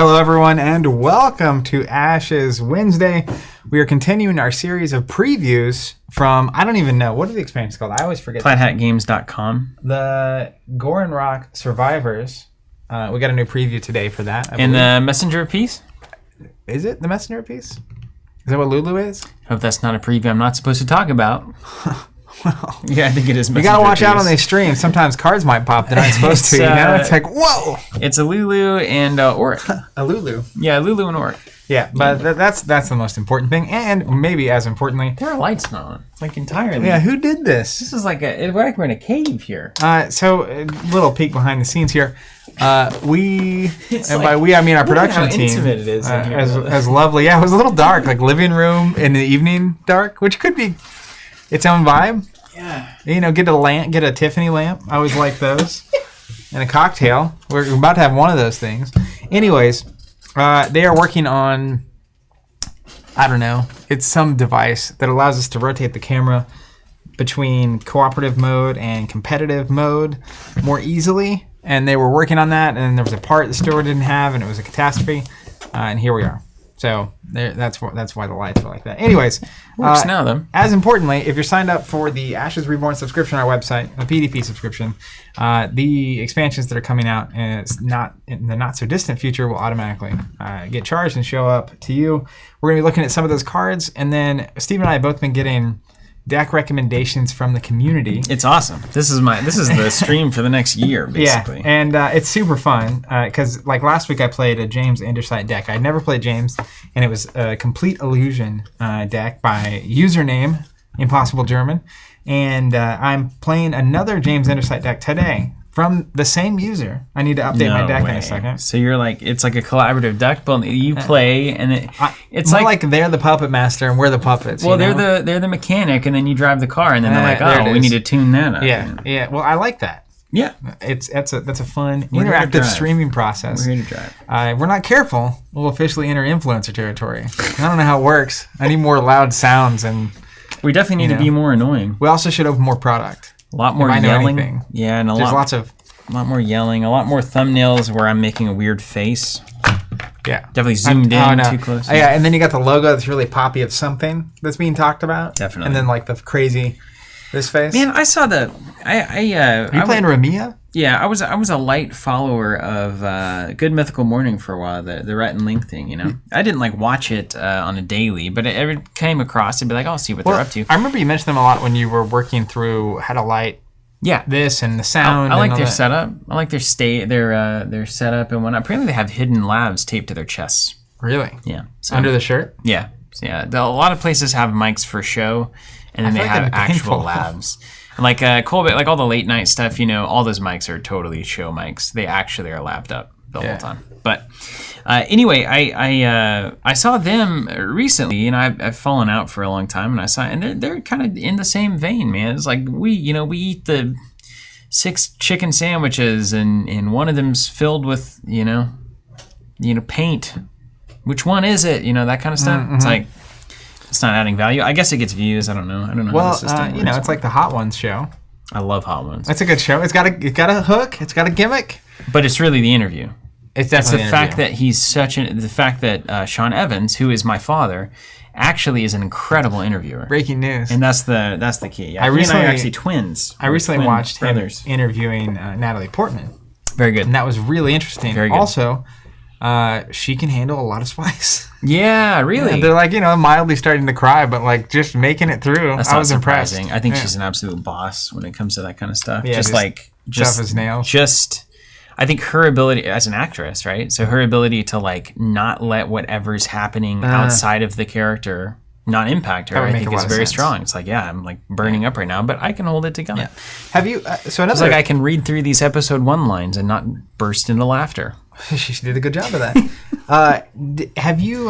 Hello, everyone, and welcome to Ashes Wednesday. We are continuing our series of previews from, I don't even know, what are the expansions called? I always forget. PlatHatGames.com. The Goran Rock Survivors. We got a new preview today for that. And the Messenger piece? Is it the Messenger piece? Is that what Lulu is? I hope that's not a preview I'm not supposed to talk about. Well, yeah, I think it is Messenger. You gotta watch piece. out on these streams. Sometimes cards might pop that aren't supposed to, you know? It's like, whoa! It's a Lulu and Oric. A Lulu. Yeah, Lulu and Oric. Yeah, but that's the most important thing. And maybe as importantly... There are lights not on. Like, entirely. Yeah, who did this? This is like we're like we're in a cave here. So, a little peek behind the scenes here. We, It's and like- by we I mean our production how team, intimate it is in here. as lovely. Yeah, it was a little dark, like living room in the evening dark, which could be its own vibe. Yeah. You know, get a Tiffany lamp. I always like those, and a cocktail. We're about to have one of those things. Anyways, they are working on, I don't know, it's some device that allows us to rotate the camera between cooperative mode and competitive mode more easily. And they were working on that, and there was a part the store didn't have, and it was a catastrophe. And here we are. So that's why the lights were like that. Anyways, Works now, though. as importantly, if you're signed up for the Ashes Reborn subscription on our website, a PDP subscription, the expansions that are coming out in the not so distant future will automatically get charged and show up to you. We're gonna be looking at some of those cards, and then Steve and I have both been getting deck recommendations from the community. It's awesome. This is the stream for the next year, basically. Yeah, and it's super fun because like last week I played a James Andersite deck. I'd never played James, and it was a Complete Illusion deck by username Impossible German, and I'm playing another James Andersite deck today from the same user. I need to update my deck in a second. So you're like, it's like a collaborative deck build. You play, and it's more like they're the puppet master and we're the puppets. Well, you know? they're the mechanic, and then you drive the car, and then they're like, there it oh, we is. need to tune that up. Yeah. Well, I like that. Yeah. That's a fun We're here to interactive drive. streaming process. We're here to drive. We're not careful, we'll officially enter influencer territory. I don't know how it works. I need more loud sounds, and We definitely need to be more annoying. we also should open more product. A lot more If I know yelling. anything. Yeah, and a There's lots of lot more yelling. A lot more thumbnails where I'm making a weird face. Definitely zoomed in too close. Yeah, and then you got the logo that's really poppy of something that's being talked about. Definitely. And then like the crazy this face. Man, I saw the. Are you playing Ramia? Yeah, I was a light follower of Good Mythical Morning for a while, the Rhett and Link thing, you know. I didn't like watch it on a daily, but I came across it, be like, I'll see what they're up to. I remember you mentioned them a lot when you were working through how to light this and the sound. I like and their all that. setup. I like their their setup and whatnot. Apparently, they have hidden labs taped to their chests. Really? Yeah. So, Under the shirt? Yeah. So, yeah. A lot of places have mics for show, and then they feel like have that'd be actual painful. labs. And like Colbert, like all the late night stuff, you know, all those mics are totally show mics. They actually are lapped up the whole time. But anyway, I saw them recently, and I've fallen out for a long time, and I saw, and they're kind of in the same vein, man. It's like we eat the 6 chicken sandwiches, and one of them's filled with paint. Which one is it? You know, that kind of stuff. Mm-hmm. It's like it's not adding value. I guess it gets views. I don't know. How the Well, system you know, works. it's like the Hot Ones show. I love Hot Ones, It's a good show. It's got a hook. It's got a gimmick. but it's really the interview. It's That's the definitely an fact interview. that he's the fact that Sean Evans, who is my father, actually is an incredible interviewer. Breaking news. And that's the key. Yeah, I he and I recently- are actually twins. I recently Twin watched brothers. him interviewing Natalie Portman, Very good. and that was really interesting. Very good. Also, she can handle a lot of spice. Yeah, really. Yeah, they're like, mildly starting to cry, but like just making it through. That's I not was impressed. surprising. I think Yeah. she's an absolute boss when it comes to that kind of stuff. Yeah, just tough as nails. I think her ability as an actress, right? So her ability to like not let whatever's happening outside of the character not impact her, That would I make think a lot is of very sense. strong. It's like, yeah, I'm like burning up right now, but I can hold it together. Yeah. Have you? So It's another. like I can read through these episode 1 lines and not burst into laughter. She did a good job of that. Have you?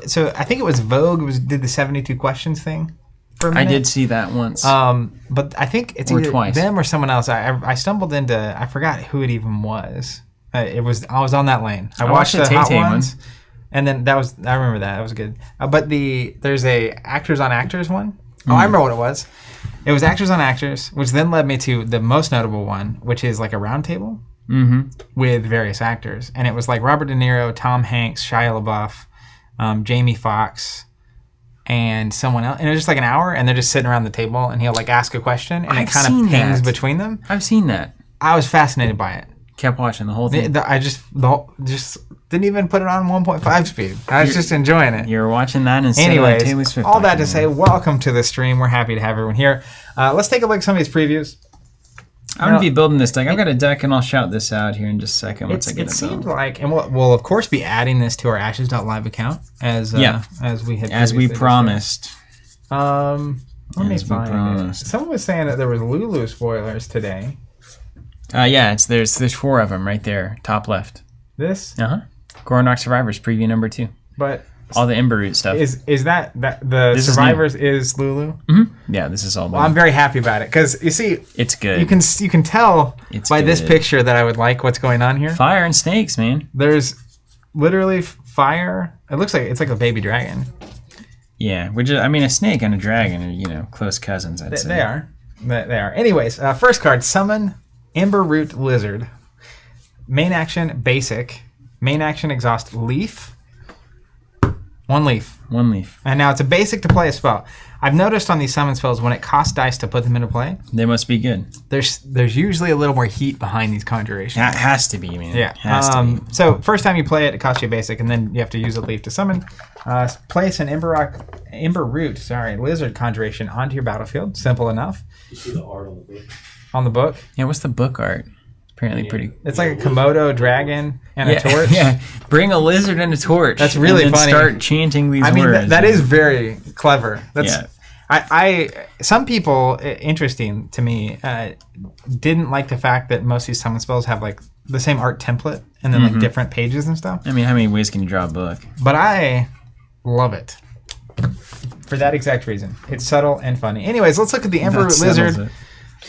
So I think it was Vogue. Did the 72 questions thing. For a I minute. did see that once. But I think it's Or either twice. them or someone else. I stumbled into. I forgot who it even was. I was on that lane. I watched the Hot Tay-Tay Ones, and then I remember that was good. But there's a actors on actors one. Oh, I remember what it was. It was actors on actors, which then led me to the most notable one, which is like a round table. with various actors, and it was like Robert De Niro, Tom Hanks, Shia LaBeouf, Jamie Foxx, and someone else. And it was just like an hour, and they're just sitting around the table, and he'll like ask a question, and it kind of pings between them. I've seen that. I was fascinated by it. Kept watching the whole thing. Just didn't even put it on 1.5 speed. I was just enjoying it. You were watching that instead Anyways, of Taylor Swift. all that to say, welcome to the stream. We're happy to have everyone here. Let's take a look at some of these previews. I'm going to be building this deck. I've got a deck, and I'll shout this out here in just a second once I get it built. It seemed like, and we'll of course be adding this to our Ashes.live account as we promised. Let me find it. Someone was saying that there was Lulu spoilers today. There's 4 of them right there, top left. This? Goronok Survivors preview number 2. But all the Ember Root stuff. Is that the Survivors is Lulu? Mm-hmm. Yeah, this is all. Well, I'm very happy about it because you see, it's good. You can tell by this picture that I would like what's going on here. Fire and snakes, man. There's literally fire. It looks like it's like a baby dragon. Yeah, a snake and a dragon are close cousins. I'd say they are. They are. Anyways, first card: Summon Ember Root Lizard. Main action basic. Main action exhaust Leaf. 1 leaf. 1 leaf. And now it's a basic to play a spell. I've noticed on these summon spells when it costs dice to put them into play, they must be good. There's usually a little more heat behind these conjurations. That has to be, man. Yeah. Has to be. So first time you play it, it costs you a basic, and then you have to use a leaf to summon. Place an Ember Root Lizard conjuration onto your battlefield. Simple enough. You see the art on the book? On the book? Yeah, what's the book art? Apparently pretty. It's like a Komodo dragon and a torch. Yeah, bring a lizard and a torch. That's really and then funny. Start chanting these words. I mean, that is very clever. Some people, interesting to me, didn't like the fact that most of these summon spells have like the same art template and then like different pages and stuff. I mean, how many ways can you draw a book? But I love it for that exact reason. It's subtle and funny. Anyways, let's look at the Ember Lizard.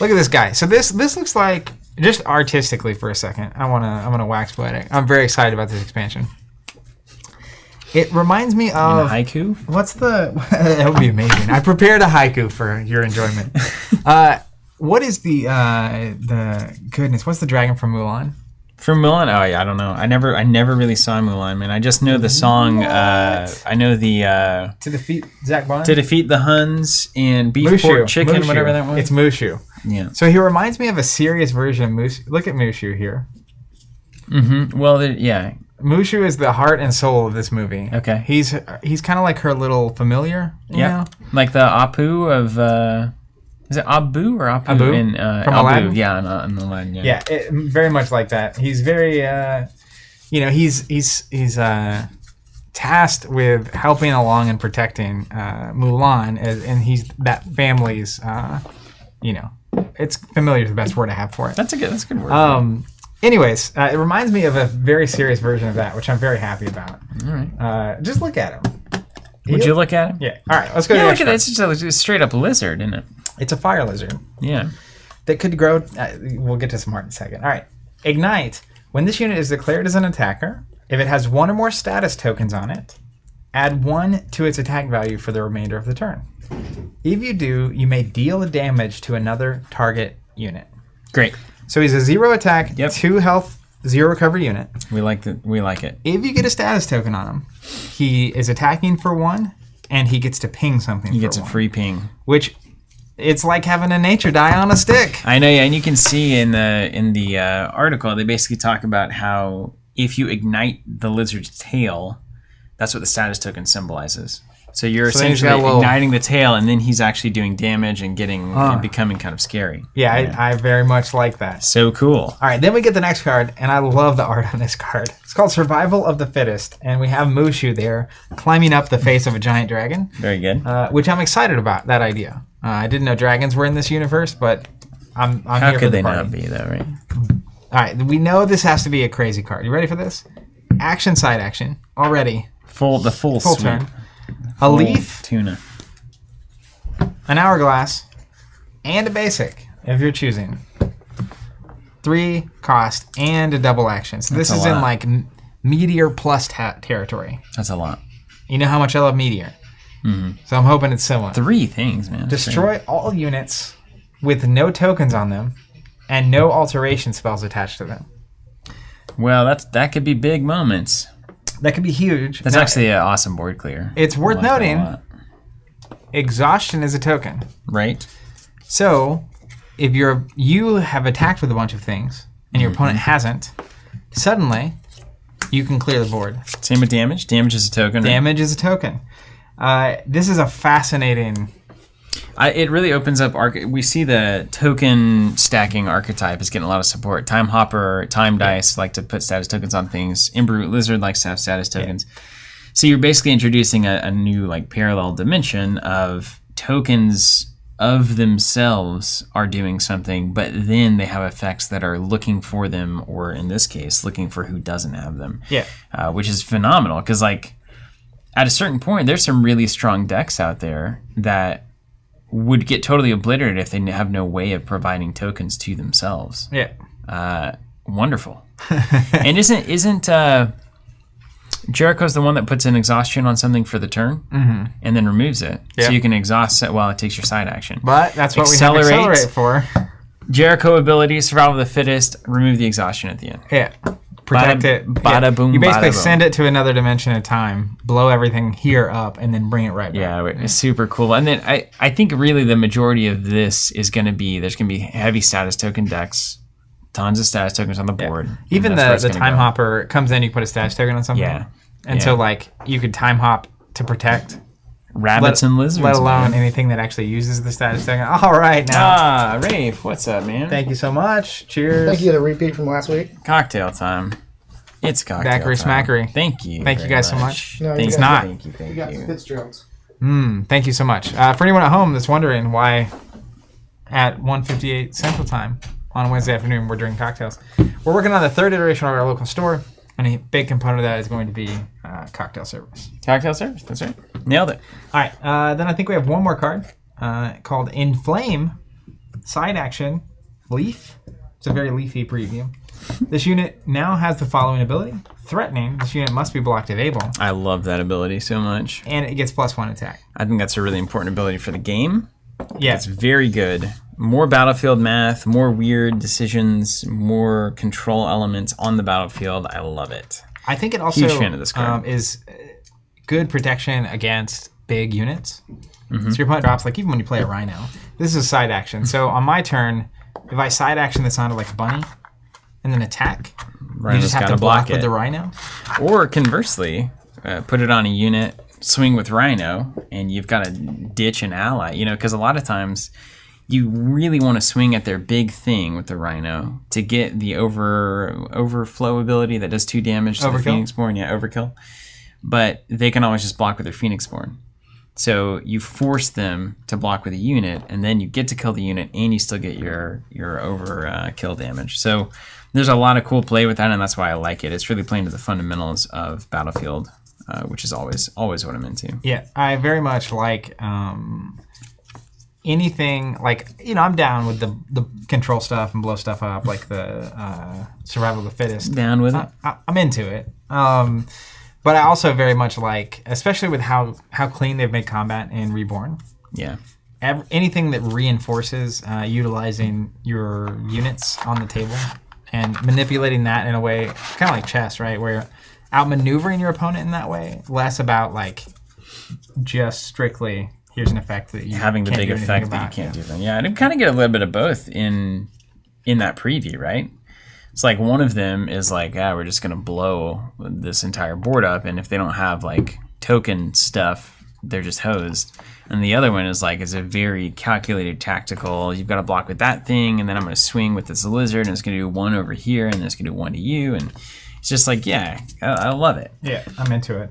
Look at this guy. So this looks like, just artistically for a second, I'm gonna wax poetic. I'm very excited about this expansion. It reminds me of haiku. That would be amazing. I prepared a haiku for your enjoyment. What is the goodness? What's the dragon from Mulan? From Mulan? Oh yeah, I don't know. I never really saw Mulan, man. I just know the song. I know the To defeat Zach Bond. To defeat the Huns and beef Mushu. pork chicken, Mushu. whatever that was. It's Mushu. Yeah. So he reminds me of a serious version of Mushu. Look at Mushu here. Mm-hmm. Well, yeah. Mushu is the heart and soul of this movie. Okay. He's kind of like her little familiar. You know? Like the Apu of. Is it Abu or Apu? Abu? In, From Abu. Aladdin? Yeah, in Aladdin. Yeah, very much like that. He's very, he's tasked with helping along and protecting Mulan, and he's that family's, it's familiar is the best word I have for it. That's a good word. Anyways, it reminds me of a very serious version of that, which I'm very happy about. All right. Just look at him. Would you look at him? Yeah. All right, let's go to the look next at one. it. It's just a straight up lizard, isn't it? It's a fire lizard. Yeah. That could grow. We'll get to some more in a second. All right. Ignite. When this unit is declared as an attacker, if it has 1 or more status tokens on it, add 1 to its attack value for the remainder of the turn. If you do, you may deal the damage to another target unit. Great. So he's a 0 attack, 2 health, 0 recovery unit. We like it. If you get a status token on him, he is attacking for 1, and he gets to ping something. He gets a free ping, which it's like having a nature die on a stick. I know, yeah, and you can see in the article they basically talk about how if you ignite the lizard's tail, that's what the status token symbolizes. So you're essentially igniting the tail, and then he's actually doing damage and and becoming kind of scary. Yeah, I very much like that. So cool. All right, then we get the next card, and I love the art on this card. It's called Survival of the Fittest, and we have Mushu there climbing up the face of a giant dragon. Very good. Which I'm excited about, that idea. I didn't know dragons were in this universe, but I'm How here could for the they party. not be, though, right? All right, we know this has to be a crazy card. You ready for this? Action, side action. Already. The full Full suite. turn. A leaf, Tuna. an hourglass, and a basic, if you're choosing. 3 cost and a double action. So this is in like Meteor plus territory. That's a lot. You know how much I love Meteor. Mm-hmm. So I'm hoping it's similar. 3 things, man. Destroy all units with no tokens on them and no alteration spells attached to them. Well, that could be big moments. That could be huge. That's actually an awesome board clear. It's worth noting, exhaustion is a token. Right. So, if you have attacked with a bunch of things, and your opponent hasn't, suddenly, you can clear the board. Same with damage. Damage is a token. Damage is a token. This is a fascinating... It really opens up... We see the token stacking archetype is getting a lot of support. Time Hopper, Time Dice like to put status tokens on things. Imbrute Lizard likes to have status tokens. Yeah. So you're basically introducing a new like parallel dimension of tokens of themselves are doing something, but then they have effects that are looking for them, or in this case, looking for who doesn't have them. Yeah. Which is phenomenal, because like at a certain point, there's some really strong decks out there that would get totally obliterated if they have no way of providing tokens to themselves. Yeah. Wonderful. And isn't Jericho's the one that puts an exhaustion on something for the turn and then removes it. Yeah. So you can exhaust it while it takes your side action. But that's what we have Accelerate for. Jericho ability, Survival of the Fittest, remove the exhaustion at the end. Yeah. Protect it. Bada boom, you basically bada boom. Send it to another dimension of time, blow everything here up, and then bring it right back. Yeah, it's super cool. And then I think really the majority of this is going to be, there's going to be heavy status token decks, tons of status tokens on the board. Yeah. Even the Time Hopper comes in, you put a status token on something. Yeah. And so like you could Time Hop to protect rabbits and lizards. Let alone anything that actually uses the status token. All right, now. Rafe, what's up, man? Thank you so much. Cheers. Thank you. The repeat from last week. Cocktail time. It's cocktail Daiquiri time. Smackery. Thank you. Thank you guys so much. No, Thanks not. Thank you. You got Fitzgerald's. Thank you so much. For anyone at home that's wondering why at 1:58 Central Time on Wednesday afternoon we're drinking cocktails, we're working on the third iteration of our local store, and a big component of that is going to be cocktail service. Cocktail service, that's right. Nailed it. All right, then I think we have one more card called Inflame, Side Action, Leaf. It's a very leafy preview. This unit now has the following ability. Threatening, this unit must be blocked if able. I love that ability so much. And it gets +1 attack. I think that's a really important ability for the game. Yeah. It's very good. More battlefield math, more weird decisions, more control elements on the battlefield. I love it. I think it also Huge fan of this card. Is good protection against big units. So your opponent drops, like even when you play a Rhino. This is a side action. So on my turn, if I side action this onto like a bunny and then attack, you just have to block with the Rhino. Or conversely, put it on a unit, swing with Rhino, and you've got to ditch an ally. You know, because a lot of times you really want to swing at their big thing with the Rhino to get the overflow ability that does 2 damage to the Phoenixborn. Yeah, overkill. But they can always just block with their Phoenixborn. So you force them to block with a unit, and then you get to kill the unit, and you still get your overkill damage. So there's a lot of cool play with that, and that's why I like it. It's really playing to the fundamentals of Battlefield, which is always what I'm into. Yeah, I very much like anything, like, you know, I'm down with the control stuff and blow stuff up, like the Survival of the Fittest. Down with it? I'm into it. But I also very much like, especially with how clean they've made combat in Reborn. Yeah. Anything that reinforces utilizing your units on the table and manipulating that in a way, kind of like chess, right? Where you're outmaneuvering your opponent in that way, less about like just strictly here's an effect that you having the big effect that you can't do them. Yeah, and you kind of get a little bit of both in that preview, right? It's like one of them is like, we're just going to blow this entire board up, and if they don't have like token stuff, they're just hosed. And the other one is like, it's a very calculated tactical. You've got to block with that thing, and then I'm going to swing with this lizard, and it's going to do 1 over here, and it's going to do 1 to you, and it's just like, yeah, I love it. Yeah, I'm into it.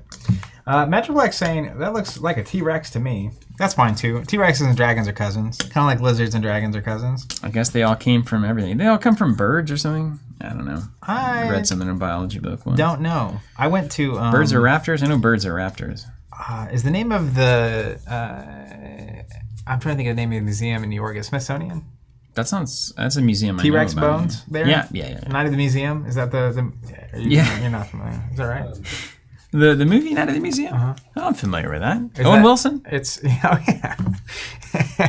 Metroplex saying, that looks like a T-Rex to me. That's fine, too. T-Rexes and dragons are cousins. Kind of like lizards and dragons are cousins. I guess they all came from everything. They all come from birds or something? I don't know. I read something in a biology book once. Don't know. I went to... birds are raptors? I know birds are raptors. Is the name of the... I'm trying to think of the name of the museum in New York. Is Smithsonian? That's a museum T-Rex I know about. bones there? Yeah. Night of the Museum? Is that the yeah. You're not familiar. Is that right? The movie Night at the Museum? Uh-huh. Oh, I'm familiar with that. Is Owen that- Wilson? It's yeah.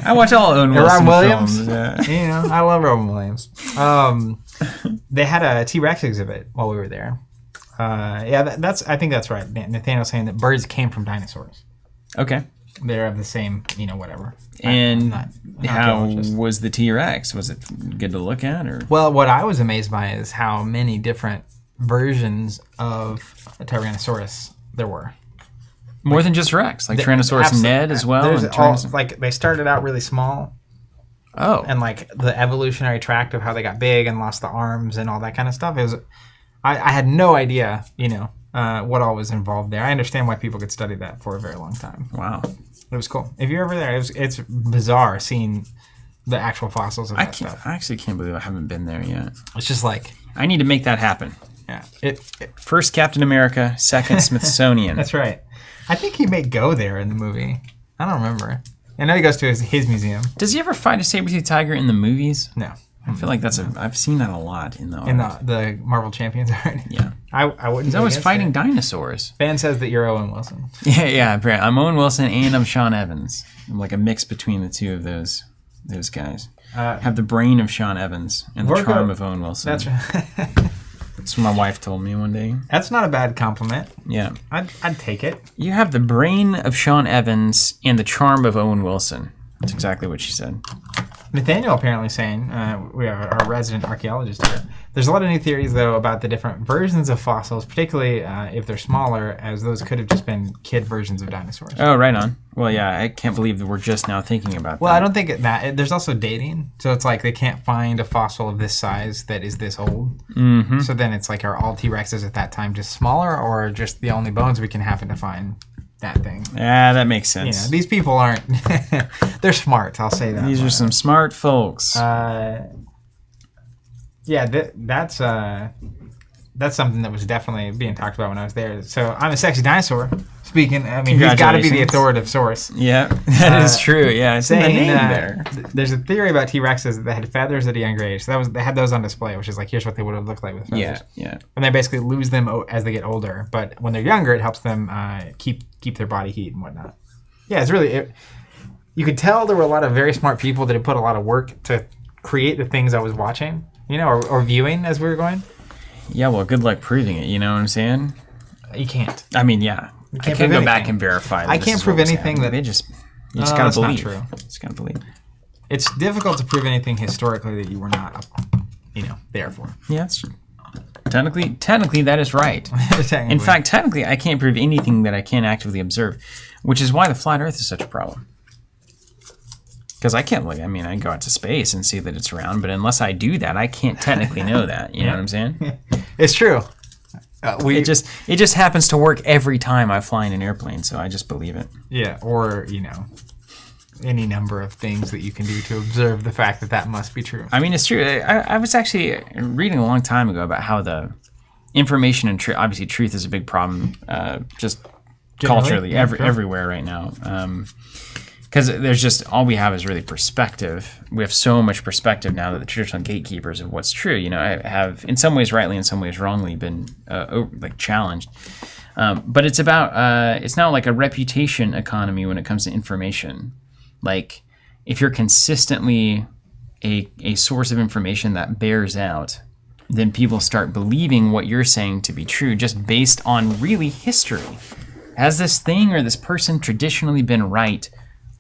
I watch all Owen And Wilson Robin Williams. films. Yeah. You know, I love Robin Williams. They had a T-Rex exhibit while we were there. That's I think that's right. Nathaniel's saying that birds came from dinosaurs. Okay. They're of the same, whatever. And I'm not how archaeologist. was the T-Rex? Was it good to look at? Or Well, what I was amazed by is how many different versions of a Tyrannosaurus there were. more than just Rex? Like Tyrannosaurus Absolutely. Ned as well? There's and all, Tyrannosaurus- like they started out really small, oh. and like the evolutionary tract of how they got big and lost the arms and all that kind of stuff. It was, I had no idea, what all was involved there. I understand why people could study that for a very long time. Wow. It was cool. If you're ever there, it's bizarre seeing the actual fossils of that stuff. I actually can't believe I haven't been there yet. It's just like, I need to make that happen. yeah, First Captain America, second Smithsonian. that's right. I think he may go there in the movie. I don't remember. I know he goes to his museum. Does he ever fight a saber-toothed tiger in the movies? No, I feel like I've seen that a lot in the in the Marvel Champions art. Yeah. I wouldn't. He's go always against fighting it. dinosaurs. Ben says that you're Owen Wilson. Yeah, apparently. I'm Owen Wilson and I'm Sean Evans. I'm like a mix between the two of those guys. Have the brain of Sean Evans and the Virgo- charm of Owen Wilson. That's right. That's what my wife told me one day. That's not a bad compliment. Yeah. I'd take it. You have the brain of Sean Evans and the charm of Owen Wilson. That's exactly what she said. Nathaniel apparently saying, we are our resident archaeologist here. There's a lot of new theories, though, about the different versions of fossils, particularly if they're smaller, as those could have just been kid versions of dinosaurs. Oh, right on. Well, yeah, I can't believe that we're just now thinking about Well, that. I don't think there's also dating. So it's like they can't find a fossil of this size that is this old. Mm-hmm. So then it's like, are all T-Rexes at that time just smaller, or just the only bones we can happen to find that thing? Yeah, that makes sense. These people aren't... they're smart, I'll say that. These are some smart folks. That's something that was definitely being talked about when I was there. So I'm a sexy dinosaur. Speaking, I mean, he's got to be the Congratulations. authoritative source. Yeah, that is true. Yeah, it's in the Saying name there. there's a theory about T-Rexes that had feathers at a younger age. So they had those on display, which is like, here's what they would have looked like with feathers. Yeah. And they basically lose them as they get older. But when they're younger, it helps them keep their body heat and whatnot. Yeah, it's really... you could tell there were a lot of very smart people that had put a lot of work to create the things I was watching, or viewing as we were going. Yeah, well, good luck proving it, you know what I'm saying? You can't. I mean, yeah. I can't can't prove go back anything. and verify that I this can't is prove what was anything happening. that- You just gotta that's not believe. true. Just gotta believe. It's difficult to prove anything historically that you were not, there for. Yeah, that's true. Technically, that is right. Technically. In fact, technically, I can't prove anything that I can't actively observe, which is why the flat Earth is such a problem. Because I can't look. I mean, I go out to space and see that it's round, but unless I do that, I can't technically know that. You know what I'm saying? It's true. It just happens to work every time I fly in an airplane, so I just believe it. Yeah, or, any number of things that you can do to observe the fact that must be true. I mean, it's true. I was actually reading a long time ago about how the information and truth, obviously truth is a big problem, just Generally? culturally, Yeah, sure. everywhere right now. Because there's just, all we have is really perspective. We have so much perspective now that the traditional gatekeepers of what's true, have, in some ways rightly, in some ways wrongly, been challenged. But it's about, it's now like a reputation economy when it comes to information. Like, if you're consistently a source of information that bears out, then people start believing what you're saying to be true just based on really history. Has this thing or this person traditionally been right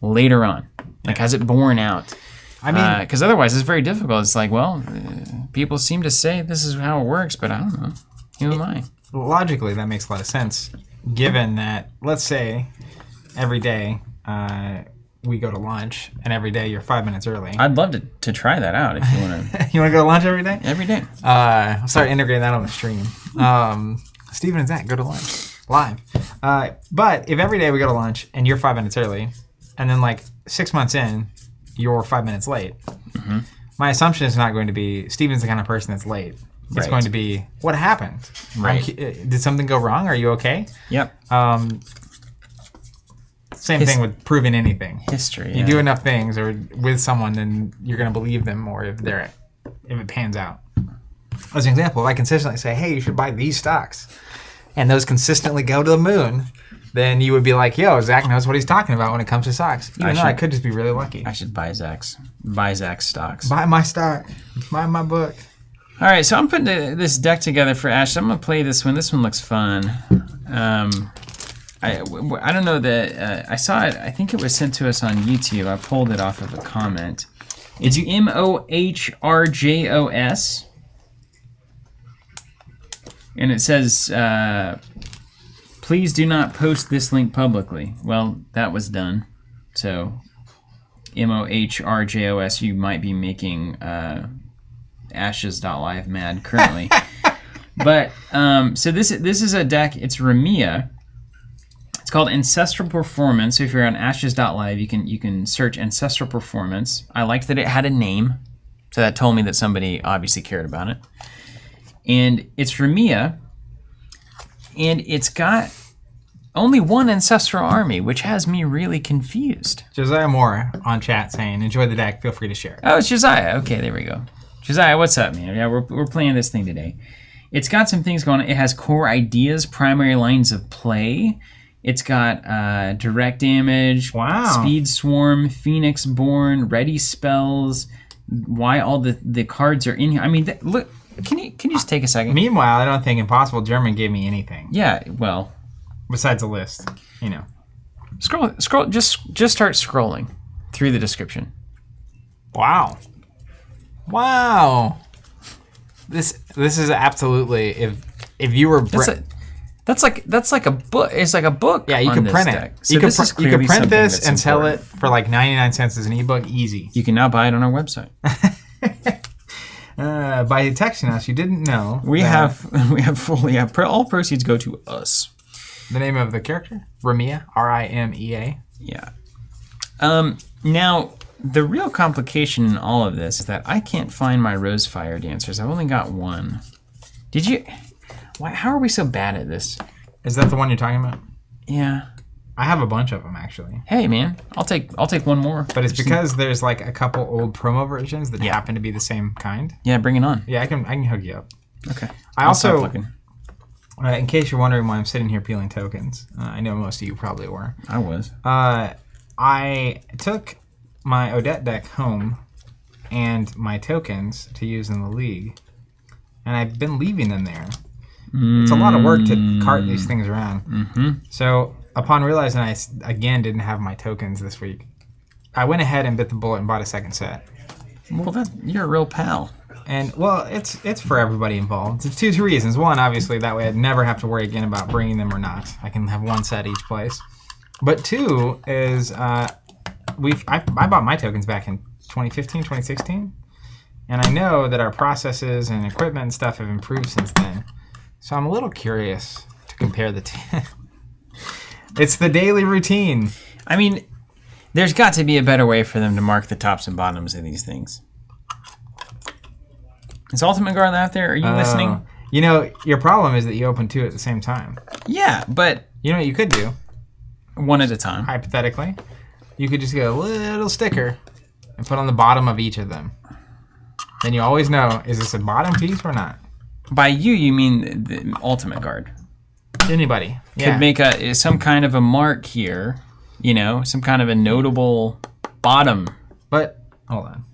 later on? Like, has it borne out? I mean, Because otherwise it's very difficult. It's like, well, people seem to say this is how it works, but I don't know. Who am I? logically, that makes a lot of sense, given that, let's say, every day we go to lunch, and every day you're 5 minutes early. I'd love to try that out if you want to. You want to go to lunch every day? Every day. I'll start integrating that on the stream. Steven and Zach go to lunch live. But if every day we go to lunch and you're 5 minutes early, and then like 6 months in, you're 5 minutes late, my assumption is not going to be Steven's the kind of person that's late. It's Right. going to be, what happened? Right. Did something go wrong? Are you okay? Yep. Same thing with proving anything. History. You do enough things or with someone, then you're going to believe them more if it pans out. As an example, if I consistently say, hey, you should buy these stocks, and those consistently go to the moon, then you would be like, yo, Zach knows what he's talking about when it comes to stocks. Even though I could just be really lucky. I should buy Zach's stocks. Buy my stock. Buy my book. All right, so I'm putting this deck together for Ash. I'm going to play this one. This one looks fun. I don't know that I saw it. I think it was sent to us on YouTube. I pulled it off of a comment. It's Mohrjos. And it says, please do not post this link publicly. Well, that was done. So, Mohrjos, you might be making Ashes.live mad currently. But, so this is a deck. It's Ramia. It's called Ancestral Performance. So if you're on Ashes.live, you can search Ancestral Performance. I liked that it had a name. So that told me that somebody obviously cared about it. And it's Ramia, and it's got only one ancestral army, which has me really confused. Josiah Moore on chat saying, enjoy the deck, feel free to share it. Oh, it's Josiah. Okay, there we go. Josiah, what's up, man? Yeah, we're playing this thing today. It's got some things going on. It has core ideas, primary lines of play. It's got direct damage, speed swarm, Phoenix Born, ready spells, why all the cards are in here. I mean, look. Can you just take a second? Meanwhile, I don't think Impossible German gave me anything. Yeah, well, besides a list, you know. Scroll. Just start scrolling through the description. Wow. This is absolutely if you were. That's like a book. It's like a book. Yeah, you can print it. So you can print this and sell it for like 99 cents as an ebook, easy. You can now buy it on our website. By texting us, you didn't know. We have all proceeds go to us. The name of the character? Ramia, Rimea. Yeah. Now, the real complication in all of this is that I can't find my Rosefire dancers. I've only got one. Did you? How are we so bad at this? Is that the one you're talking about? Yeah. I have a bunch of them actually. Hey man, I'll take one more. But it's because there's like a couple old promo versions that happen to be the same kind. Yeah, bring it on. Yeah, I can hook you up. Okay. I also, in case you're wondering why I'm sitting here peeling tokens, I know most of you probably were. I was. I took my Odette deck home and my tokens to use in the league, and I've been leaving them there. It's a lot of work to cart these things around. Mm-hmm. So upon realizing I again didn't have my tokens this week, I went ahead and bit the bullet and bought a second set. Well, you're a real pal. And well, it's for everybody involved. It's two reasons. One, obviously, that way I'd never have to worry again about bringing them or not. I can have one set each place. But two is I bought my tokens back in 2015, 2016, and I know that our processes and equipment and stuff have improved since then. So I'm a little curious to compare the two. It's the daily routine. I mean, there's got to be a better way for them to mark the tops and bottoms of these things. Is Ultimate Guard out there? Are you listening? You know, your problem is that you open two at the same time. Yeah, but... You know what you could do? One at a time. Hypothetically. You could just get a little sticker and put on the bottom of each of them. Then you always know, is this a bottom piece or not? By you mean the Ultimate Guard. Anybody. Could make some kind of a mark here, you know, some kind of a notable bottom. But, hold on.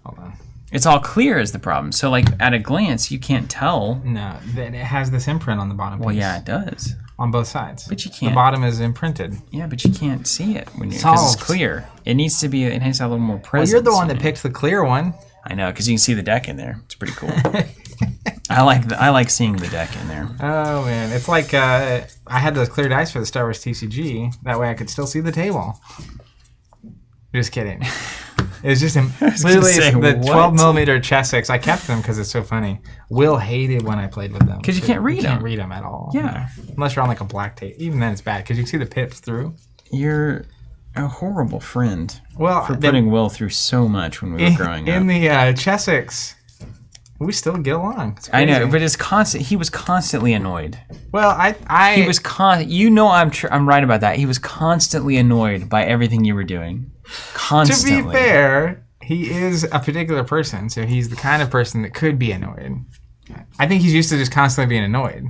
It's all clear is the problem. So, like, at a glance, you can't tell. No, it has this imprint on the bottom piece. Well, yeah, it does. On both sides. But you can't. The bottom is imprinted. Yeah, but you can't see it because it's clear. It needs to have a little more presence. Well, you're the one that picked the clear one. I know, because you can see the deck in there. It's pretty cool. I like seeing the deck in there. Oh man, it's like I had those clear dice for the Star Wars TCG. That way I could still see the table. Just kidding. It was just literally the 12mm Chessex. I kept them because it's so funny. Will hated when I played with them because you can't read them. You can't read them at all. Yeah, unless you're on like a black tape. Even then, it's bad because you can see the pips through. You're a horrible friend. Well, for putting Will through so much when we were growing up. In the Chessex, we still get along. I know, but he was constantly annoyed. Well, he was you know I'm right about that. He was constantly annoyed by everything you were doing. Constantly. To be fair, he is a particular person, so he's the kind of person that could be annoyed. I think he's used to just constantly being annoyed.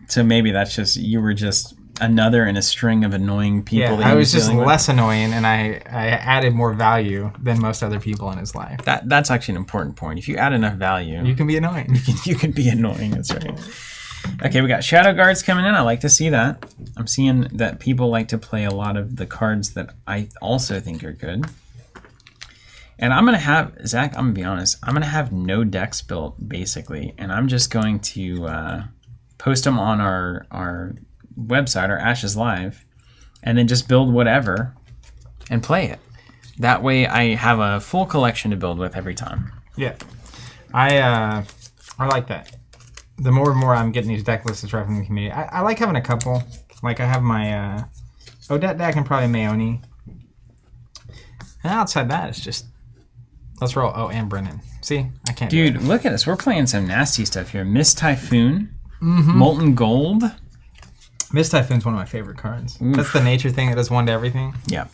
So maybe that's just you were just another in a string of annoying people. Yeah, I was just less annoying, and I added more value than most other people in his life. That's actually an important point. If you add enough value, You can be annoying. you can be annoying. That's right. Okay, we got Shadow Guards coming in. I like to see that. I'm seeing that people like to play a lot of the cards that I also think are good. And I'm going to have, Zach, I'm going to be honest, I'm going to have no decks built, basically. And I'm just going to post them on our website, our Ashes Live, and then just build whatever and play it. That way I have a full collection to build with every time. Yeah. I like that. The more and more I'm getting these deck lists from the community, I like having a couple. Like I have my Odette deck and probably Mayoni. And outside that, it's just, let's roll. Oh, and Brennan. See? I can't do Dude, look at us. We're playing some nasty stuff here. Mist Typhoon, Molten Gold. Mist Typhoon's one of my favorite cards. Oof. That's the nature thing that does one to everything. Yeah.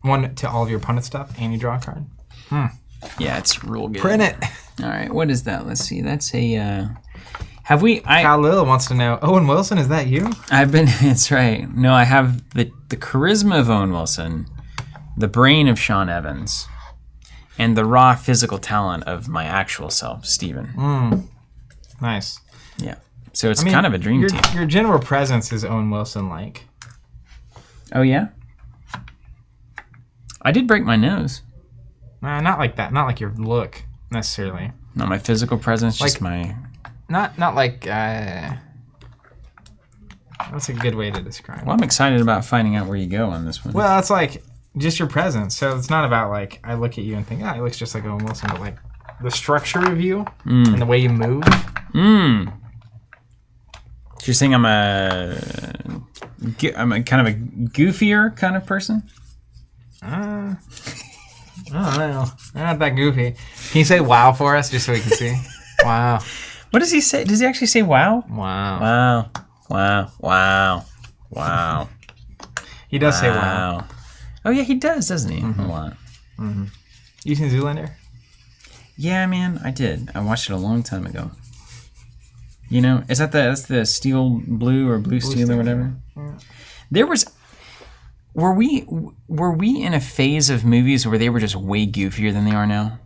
One to all of your opponent stuff, and you draw a card. Yeah, it's real good. Print it. All right, what is that? Let's see. That's a... have we... Kyle Lil wants to know, Owen Wilson, is that you? I've been... That's right. No, I have the charisma of Owen Wilson, the brain of Sean Evans, and the raw physical talent of my actual self, Steven. Nice. Yeah. So it's kind of a dream team. Your general presence is Owen Wilson-like. Oh, yeah? I did break my nose. Not like that. Not like your look, necessarily. Not my physical presence, just my... Not like... That's a good way to describe it. Well, I'm excited about finding out where you go on this one. Well, it's like just your presence. So it's not about like, I look at you and think, he looks just like Owen Wilson, but like the structure of you and the way you move. You're saying I'm a kind of a goofier kind of person? I don't know. I'm not that goofy. Can you say wow for us just so we can see? Wow. What does he say? Does he actually say wow? Wow. Wow. Wow. Wow. Wow. He does say wow. Oh, yeah, he does, doesn't he? A lot. You seen Zoolander? Yeah, man, I did. I watched it a long time ago. You know, that's the steel blue or blue steel or whatever? Yeah. There was... Were we in a phase of movies where they were just way goofier than they are now?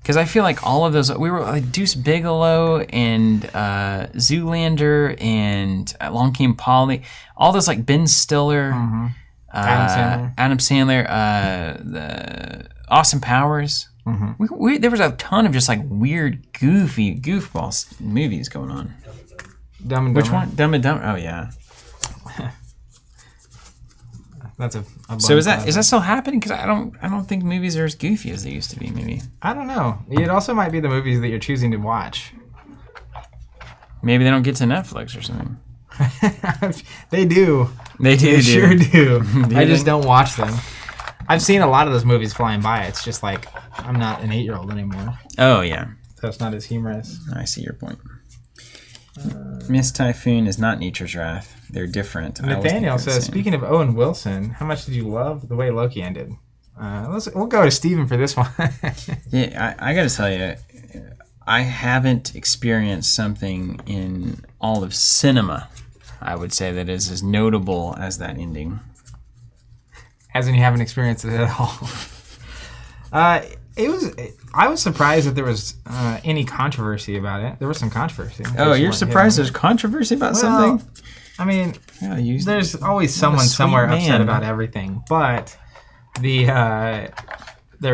Because I feel like all of those, we were like Deuce Bigelow and Zoolander and Along Came Polly, all those like Ben Stiller, Adam Sandler, the Austin Powers. There was a ton of just like weird, goofy, goofball movies going on. Dumb and Dumber. Which one? Dumb and Dumber. Oh yeah. That's a so is that still happening? Because I don't think movies are as goofy as they used to be. Maybe I don't know. It also might be the movies that you're choosing to watch. Maybe they don't get to Netflix or something. They do. They sure do. I just don't watch them. I've seen a lot of those movies flying by. It's just like I'm not an 8-year-old anymore. Oh yeah. So it's not as humorous. I see your point. Mist Typhoon is not Nature's Wrath. They're different. Nathaniel says, speaking of Owen Wilson, how much did you love the way Loki ended? We'll go to Steven for this one. Yeah, I got to tell you, I haven't experienced something in all of cinema, I would say, that is as notable as that ending. As in you haven't experienced it at all. I was surprised that there was any controversy about it. There was some controversy. Oh, you're surprised there's controversy about something? I mean, there's always someone somewhere upset about everything. But there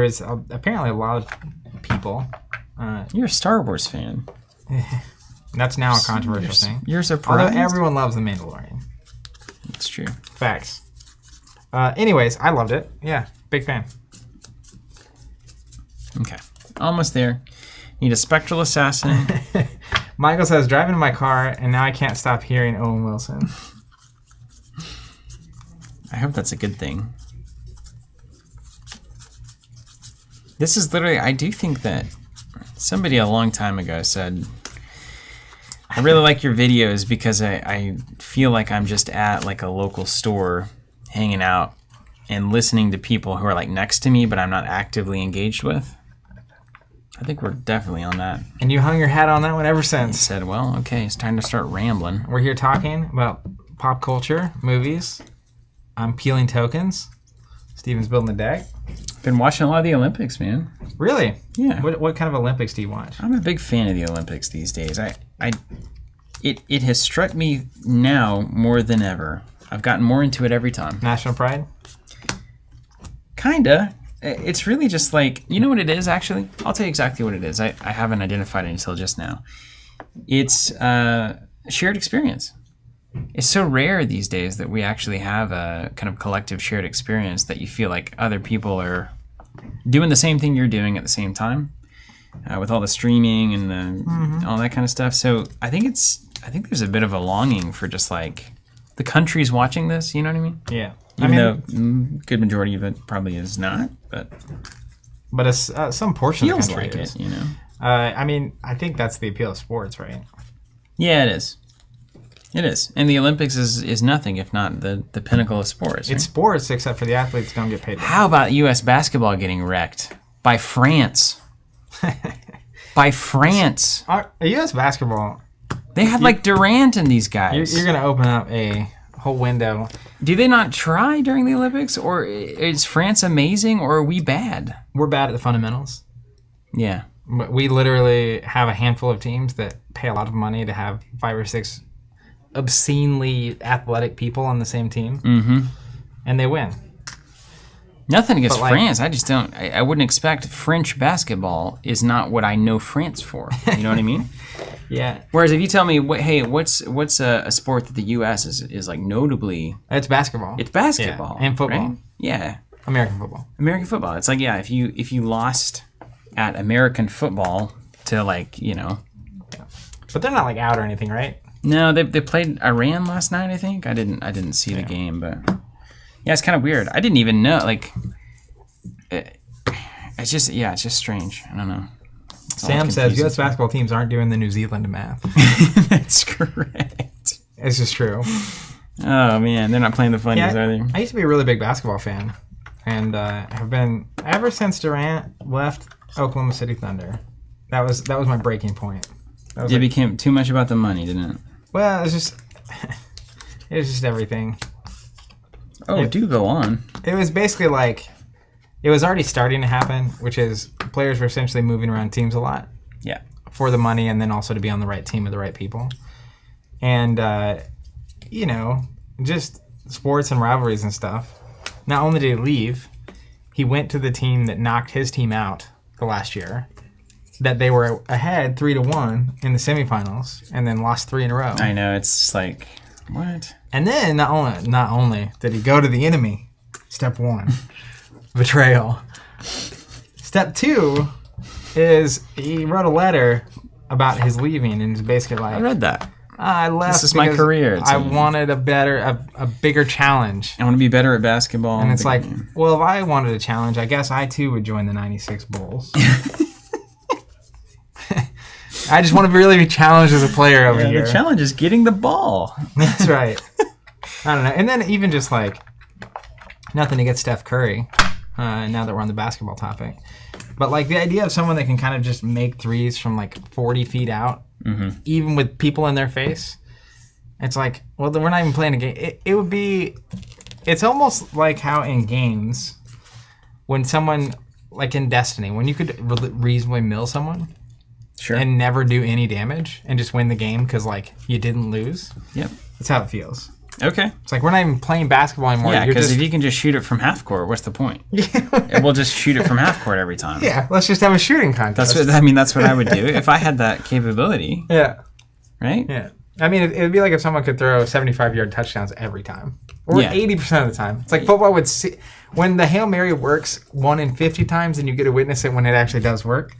is apparently a lot of people. You're a Star Wars fan. That's now a controversial thing. You're surprised? Although everyone loves The Mandalorian. It's true. Facts. Anyways, I loved it. Yeah, big fan. Okay. Almost there. Need a spectral assassin. Michael says, driving in my car, and now I can't stop hearing Owen Wilson. I hope that's a good thing. This is literally, I do think that somebody a long time ago said, I really like your videos because I feel like I'm just at like a local store hanging out and listening to people who are like next to me, but I'm not actively engaged with. I think we're definitely on that. And you hung your hat on that one ever He since. said, well, okay, it's time to start rambling. We're here talking about pop culture, movies. I'm peeling tokens. Steven's building the deck. Been watching a lot of the Olympics, man. Really? Yeah. What kind of Olympics do you watch? I'm a big fan of the Olympics these days. It has struck me now more than ever. I've gotten more into it every time. National pride? Kinda. It's really just like, you know what it is, actually? I'll tell you exactly what it is. I haven't identified it until just now. It's shared experience. It's so rare these days that we actually have a kind of collective shared experience that you feel like other people are doing the same thing you're doing at the same time, with all the streaming and all that kind of stuff. So I think there's a bit of a longing for just like the countries watching this. You know what I mean? Yeah. Even though good majority of it probably is not, but it's some portion of the feels country like is. it. You know? I think that's the appeal of sports, right? Yeah, it is. It is. And the Olympics is nothing if not the pinnacle of sports. Right? It's sports, except for the athletes don't get paid. How about U.S. basketball getting wrecked by France? By France. U.S. basketball, They had like Durant and these guys. you're going to open up a whole window. Do they not try during the Olympics? Or is France amazing or are we bad? We're bad at the fundamentals. Yeah. But we literally have a handful of teams that pay a lot of money to have 5 or 6 obscenely athletic people on the same team, and they win. Nothing against But, like- France. I just don't. I wouldn't expect French basketball is not what I know France for. You know what I mean? Yeah, Whereas if you tell me, what's a sport that the U.S. is like notably, it's basketball. it's basketball and football. right? Yeah, American football. American football. It's like if you lost at American football to like But they're not like out or anything, right? no, they played Iran last night. I think I didn't see the game, but yeah, it's kind of weird. I didn't even know like. It's just strange. I don't know. It's all Sam says confusing U.S. to me. basketball teams aren't doing the New Zealand math. That's correct. It's just true. Oh man, they're not playing the funnies, are they? I used to be a really big basketball fan, and have been ever since Durant left Oklahoma City Thunder. That was my breaking point. That was It became too much about the money, didn't it? well, it was just everything. Oh, do go on. It was basically like it was already starting to happen, which is players were essentially moving around teams a lot Yeah. for the money, and then also to be on the right team with the right people, and just sports and rivalries and stuff. Not only did he leave, he went to the team that knocked his team out the last year. That they were ahead 3-1 in the semifinals, and then lost 3 in a row. I know, it's just like, what? And then not only did he go to the enemy, step 1, betrayal. Step 2 is he wrote a letter about his leaving, and it's basically I like, read that. I left. This is my because career. I wanted a bigger challenge. I want to be better at basketball. And it's like, well, if I wanted a challenge, I guess I too would join the '96 Bulls. I just want to really be challenged as a player over here. the challenge is getting the ball. That's right. I don't know. And then even just like nothing against Steph Curry. Now that we're on the basketball topic, but like the idea of someone that can kind of just make threes from like 40 feet out, even with people in their face, it's like, well, then we're not even playing a game. It would be, it's almost like how in games, when someone like in Destiny, when you could reasonably mill someone. Sure. And never do any damage and just win the game because like you didn't lose. Yep. That's how it feels. Okay. It's like we're not even playing basketball anymore. Yeah, You're because just, if you can just shoot it from half court, what's the point? And we'll just shoot it from half court every time. yeah, let's just have a shooting contest. That's what I would do if I had that capability, Yeah. right? Yeah. I mean, it would be like if someone could throw 75-yard touchdowns every time. Or Yeah. 80% of the time. It's like football would see... When the Hail Mary works 1 in 50 times and you get to witness it when it actually does work,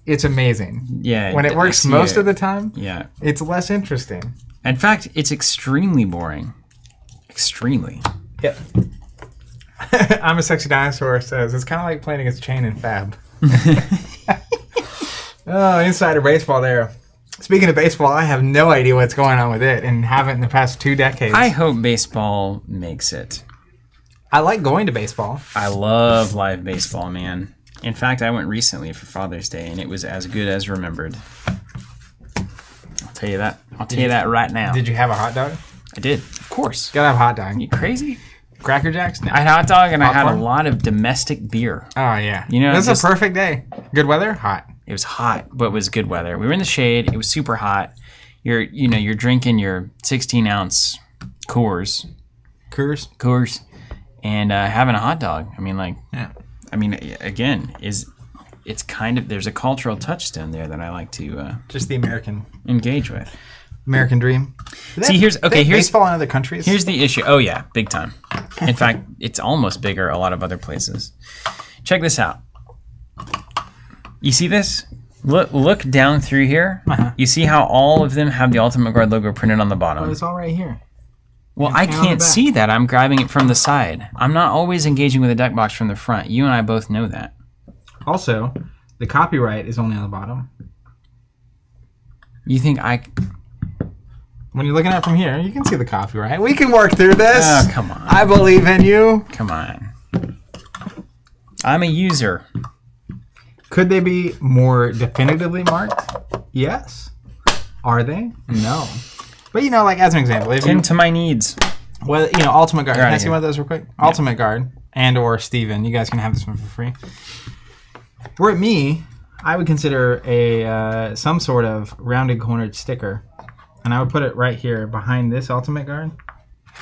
it's amazing. Yeah. When it works most of the time, Yeah. it's less interesting. In fact, it's extremely boring. Extremely. Yep. I'm a Sexy Dinosaur says, it's kind of like playing against Chain and Fab. Oh, insider baseball there. Speaking of baseball, I have no idea what's going on with it and haven't in the past 2 decades. I hope baseball makes it. I like going to baseball. I love live baseball, man. In fact, I went recently for Father's Day, and it was as good as remembered. I'll tell you that. I'll tell you that right now. Did you have a hot dog? I did, of course. Gotta have a hot dog. You crazy? Cracker Jacks? No. I had a hot dog, and I had a Popcorn? lot of domestic beer. Oh, yeah. You know, this just- is a perfect day. Good weather? Hot. It was hot, but it was good weather. We were in the shade. It was super hot. You're drinking your 16-ounce Coors, and having a hot dog. I mean, again, it's kind of, there's a cultural touchstone there that I like to Just the American engage with. dream. See, here's baseball in other countries. Here's the issue. Oh yeah, big time. In fact, it's almost bigger a lot of other places. Check this out. You see this? Look down through here. Uh-huh. You see how all of them have the Ultimate Guard logo printed on the bottom? It's all right here. Well, I and on the can't back. see that. I'm grabbing it from the side. I'm not always engaging with the deck box from the front. You and I both know that. Also, the copyright is only on the bottom. You think When you're looking at it from here, you can see the copyright. We can work through this. Oh, come on. I believe in you. Come on. I'm a user. Could they be more definitively marked? Yes. Are they? No. But like as an example, if you, Into my needs. well, Ultimate Guard. You're Can I outta see here. one of those real quick? Ultimate Guard and or Steven. You guys can have this one for free. Were it me, I would consider a some sort of rounded cornered sticker, and I would put it right here behind this Ultimate Guard,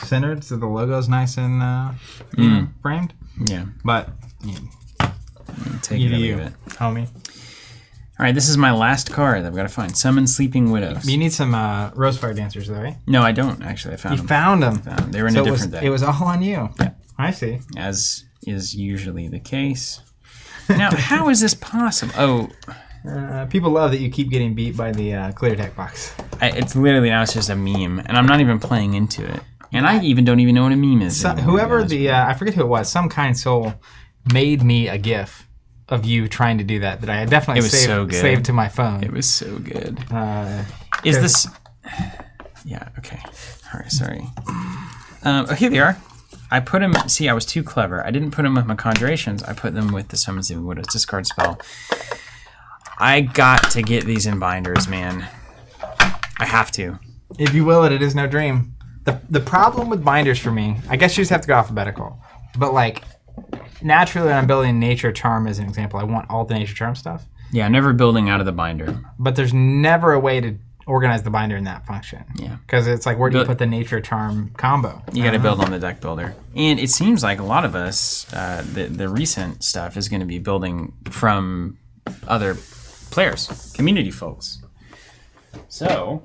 centered so the logo's nice and framed. Yeah. But Take it or you, leave it. homie. All right, this is my last card that I've got to find. Summon Sleeping Widows. You need some Rosefire Dancers, though, right? No, I don't, actually. I found You them. found them. They were in So a different deck, it was all on you. Yeah. I see. as is usually the case. Now, how is this possible? Oh, People love that you keep getting beat by the clear deck box. it's literally now it's just a meme, and I'm not even playing into it. And I don't even know what a meme is. So, anymore, whoever to be the I forget who it was, some kind soul made me a GIF of you trying to do that I definitely It was so good. saved to my phone. honest. It was so good. Is Is this? Yeah. Okay. All right. Sorry. Oh, here they are. I put them. See, I was too clever. I didn't put them with my conjurations. I put them with the Summon Sleeping Widows discard spell. I got to get these in binders, man. I have to. If you will it is no dream. The problem with binders for me, I guess you just have to go alphabetical. But naturally when I'm building Nature Charm as an example, I want all the Nature Charm stuff. Yeah, I'm never building out of the binder. But there's never a way to organize the binder in that function. Yeah. Because it's where do you But- put the Nature Charm combo? You got to build on the deck builder, and it seems like a lot of us, the recent stuff is going to be building from other players, community folks. So,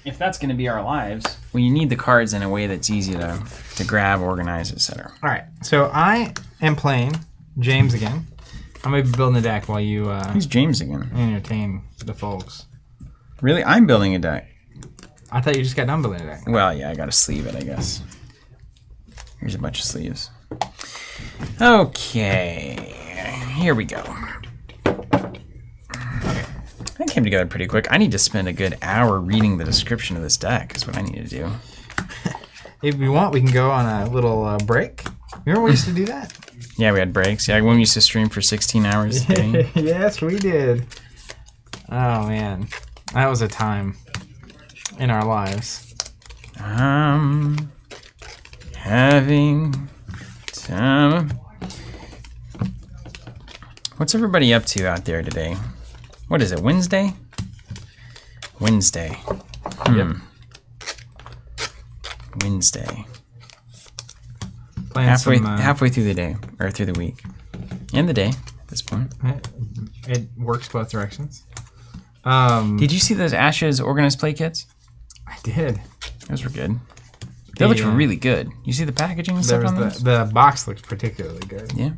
if that's going to be our lives, well, you need the cards in a way that's easy to grab, organize, etc. All right. So I am playing James again. I'm going to be building the deck while you Who's James again? entertain the folks. Really, I'm building a deck. I thought you just got done building a deck. Well, yeah, I got to sleeve it, I guess. Here's a bunch of sleeves. Okay, here we go. That came together pretty quick. I need to spend a good hour reading the description of this deck is what I need to do. If we want, we can go on a little break. Remember we used to do that? Yeah, we had breaks. Yeah, when we used to stream for 16 hours a day. Yes, we did. Oh, man. That was a time in our lives. Having time. What's everybody up to out there today? What is it, Wednesday? Wednesday. Yep. Wednesday. Playing Halfway through the day, or through the week. And the day, at this point. It works both directions. Did you see those Ashes organized play kits? I did. Those were good. They looked really good. You see the packaging and There stuff on was those? the box looked particularly good. Yeah.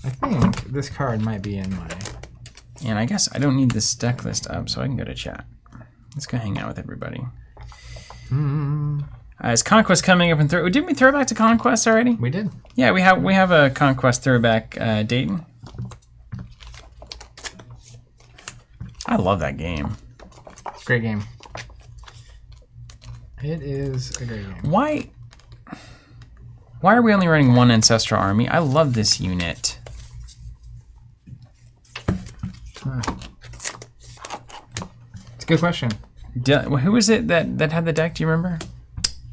I think this card might be in my... And I guess I don't need this deck list up, so I can go to chat. Let's go hang out with everybody. Is Conquest coming up and throw? Didn't we throw back to Conquest already? We did. Yeah, we have a Conquest throwback Dayton. I love that game. It's a great game. It is a great game. Why are we only running one Ancestral Army? I love this unit. It's a good question. Who was it that had the deck? Do you remember?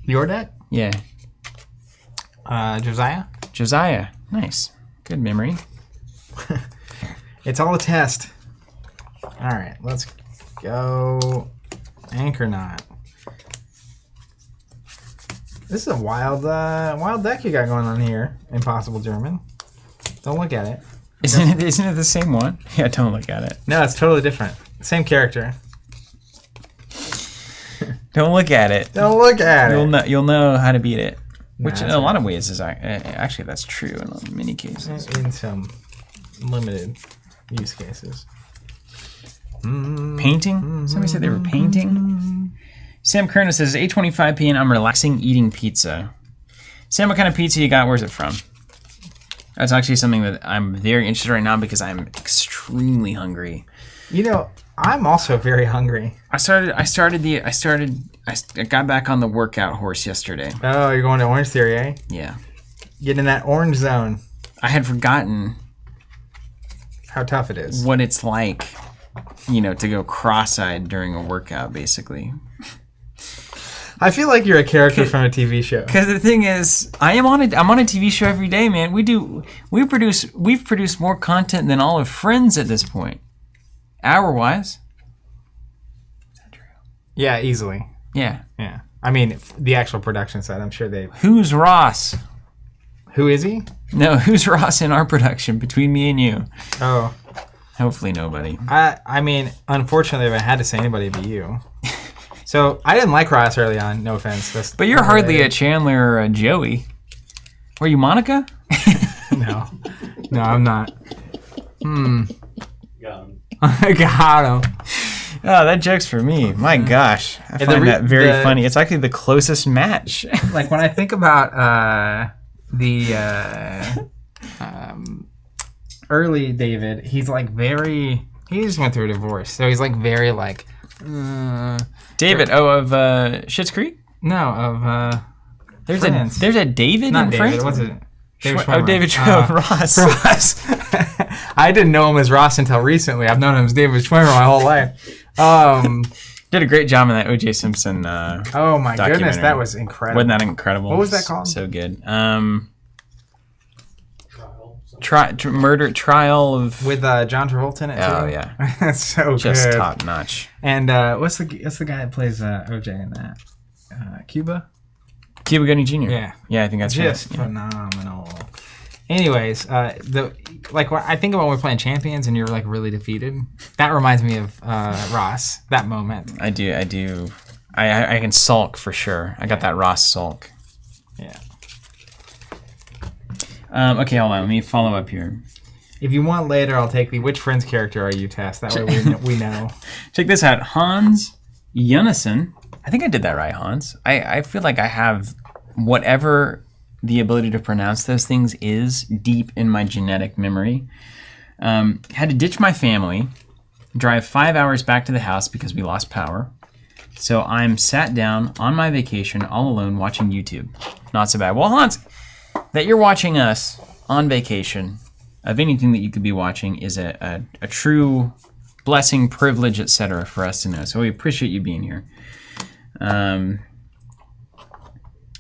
Your deck? Yeah. Josiah? Josiah. Nice. Good memory. It's all a test. All right, let's go. Anchornaut. This is a wild deck you got going on here. Impossible German. Don't look at it. Isn't it the same one? Yeah, don't look at it. No, it's totally different. Same character. Don't look at it. Don't look at it. You'll know how to beat it. Which Nah, in a lot of ways is actually that's true in many cases. In some limited use cases. Painting? Somebody said they were painting. Sam Kerner says 8:25 p.m. I'm relaxing eating pizza. Sam, what kind of pizza you got? Where's it from? That's actually something that I'm very interested in right now because I'm extremely hungry. You know, I'm also very hungry. I got back on the workout horse yesterday. Oh, you're going to Orange Theory, eh? Yeah. Get in that orange zone. I had forgotten How tough it is. what it's like, to go cross-eyed during a workout, basically. I feel like you're a character from a TV show. Because the thing is, I'm on a TV show every day, man. We've produced more content than all of Friends at this point, hour-wise. Is that true? Yeah, easily. Yeah. Yeah. I mean, the actual production side, I'm sure they... Who's Ross? Who is he? No, who's Ross in our production between me and you? Oh. Hopefully nobody. I mean, unfortunately, if I had to say anybody, it'd be you. So, I didn't like Ross early on, no offense. But you're hardly a Chandler or a Joey. Were you Monica? No. No, I'm not. Got him. I got him. Oh, that joke's for me. My gosh. I find that very funny. It's actually the closest match. Like, when I think about early David, he's like very... He just went through a divorce, so he's like very like... David, of Schitt's Creek? No, of There's Friends. there's a David Not in David, Friends? what's it? David Schwimmer. Ross. Ross. I didn't know him as Ross until recently. I've known him as David Schwimmer my whole life. Did a great job in that O.J. Simpson Oh my goodness, that was incredible. Wasn't that incredible? What was that called? So good. Murder Trial of... With John Travolta in it too? Oh, yeah. That's so Just good. top notch. And what's the guy that plays OJ in that? Cuba Gooding Jr. Yeah. Yeah, I think that's just right. Yeah. phenomenal. Anyways, when I think about when we're playing Champions and you're like really defeated, that reminds me of Ross. That moment. I do. I can sulk for sure. I got that Ross sulk. Yeah. Okay, hold on. Let me follow up here. If you want later, I'll take the which Friends character are you test. That way we know. Check this out. Hans Jonasson. I think I did that right, Hans. I feel like I have whatever the ability to pronounce those things is deep in my genetic memory. Had to ditch my family, drive 5 hours back to the house because we lost power. So I'm sat down on my vacation all alone watching YouTube. Not so bad. Well, Hans, that you're watching us on vacation of anything that you could be watching is a true blessing, privilege, etc. for us to know. So we appreciate you being here.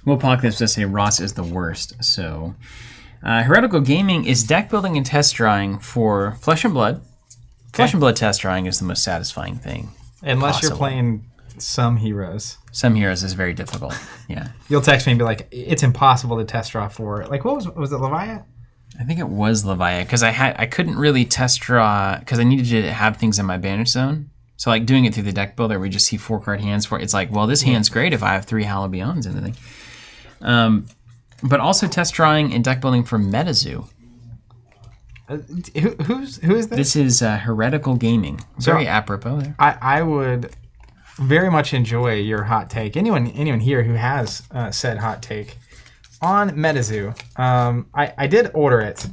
Will Apocalypse does say Ross is the worst. So, Heretical Gaming is deck building and test drawing for Flesh and Blood. Flesh and Blood test drawing is the most satisfying thing. Unless you're possible. playing some heroes. Some heroes is very difficult. Yeah. You'll text me and be like, it's impossible to test draw for. Like, what was it, Leviathan? I think it was Leviathan because I couldn't really test draw because I needed to have things in my banish zone. So like doing it through the deck builder, we just see 4-card hands for it. It's like, well, this hand's great if I have 3 Halabions in the thing. But also test drawing and deck building for MetaZoo. Who is this? This is Heretical Gaming. Very apropos there. I would very much enjoy your hot take. Anyone here who has said hot take on MetaZoo. I did order it.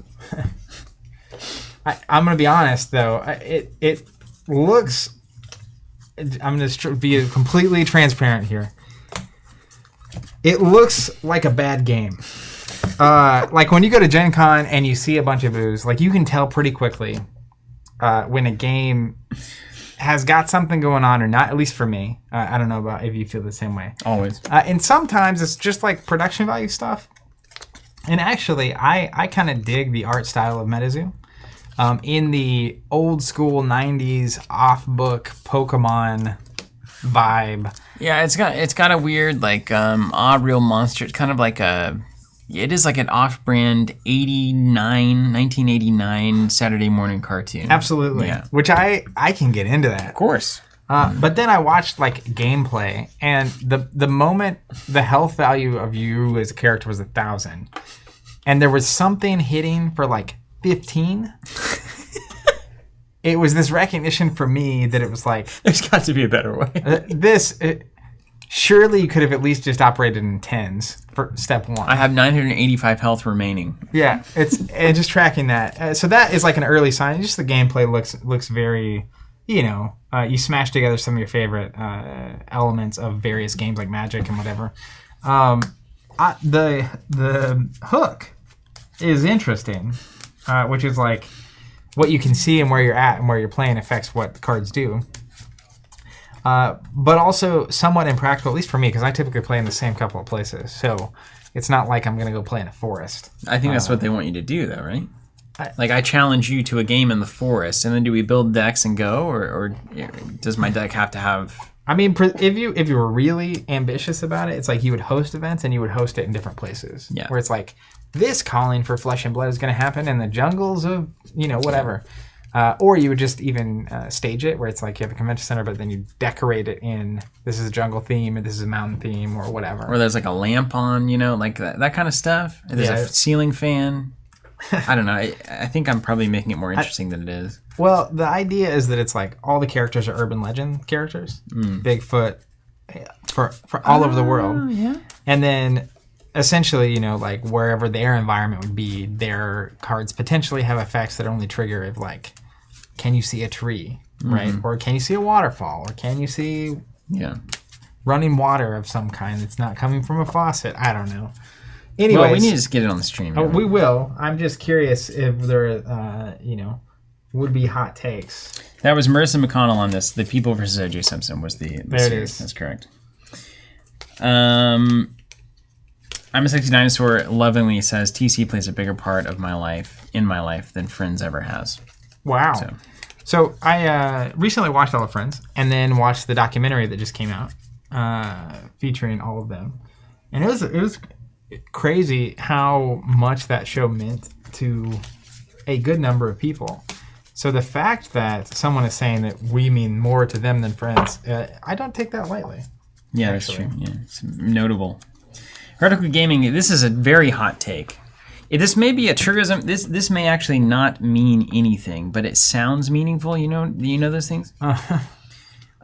I'm gonna be honest though. It looks. I'm gonna be completely transparent here. It looks like a bad game. Like when you go to Gen Con and you see a bunch of booze, like you can tell pretty quickly when a game has got something going on or not, at least for me. I don't know about if you feel the same way. Always. And sometimes it's just like production value stuff. And actually, I kind of dig the art style of MetaZoo. In the old school 90s off-book Pokemon vibe. Yeah, it's got a weird like Real Monster. It's kind of like it is like an off-brand 1989 Saturday morning cartoon. Absolutely. Yeah. Which I can get into that. Of course. But then I watched like gameplay, and the moment the health value of you as a character was 1,000, and there was something hitting for like 15. It was this recognition for me that it was like, There's got to be a better way. Surely you could have at least just operated in tens for step one. I have 985 health remaining. Yeah, it's and just tracking that. So that is like an early sign. Just the gameplay looks very, you smash together some of your favorite elements of various games like Magic and whatever. The hook is interesting, which is like what you can see and where you're at and where you're playing affects what the cards do. But also somewhat impractical, at least for me, because I typically play in the same couple of places. So it's not like I'm going to go play in a forest. I think that's what they want you to do, though, right? I challenge you to a game in the forest, and then do we build decks and go, or does my deck have to have... I mean, if you were really ambitious about it, it's like you would host events and you would host it in different places. Yeah. Where it's like, this calling for Flesh and Blood is going to happen in the jungles of, whatever. Or you would just even stage it where it's like you have a convention center, but then you decorate it in, this is a jungle theme, or this is a mountain theme, or whatever. Or there's like a lamp on, like that kind of stuff. There's a ceiling fan. I don't know. I think I'm probably making it more interesting than it is. Well, the idea is that it's like all the characters are urban legend characters. Bigfoot for all over the world. Yeah. And then essentially, like wherever their environment would be, their cards potentially have effects that only trigger if like, can you see a tree, right? Or can you see a waterfall? Or can you see running water of some kind that's not coming from a faucet? I don't know. Anyways, well, we need to just get it on the stream. We will. I'm just curious if there, would be hot takes. That was Marissa McConnell on this. The People versus O.J. Simpson was the there series. It is. That's correct. I'm a Sexy Dinosaur lovingly says TC plays a bigger part of my life than Friends ever has. Wow. So I recently watched all of Friends and then watched the documentary that just came out featuring all of them. And it was crazy how much that show meant to a good number of people. So the fact that someone is saying that we mean more to them than Friends, I don't take that lightly. Yeah, actually. That's true. Yeah, it's notable. Radical Gaming, this is a very hot take. This may be a truism. This may actually not mean anything, but it sounds meaningful. You know those things?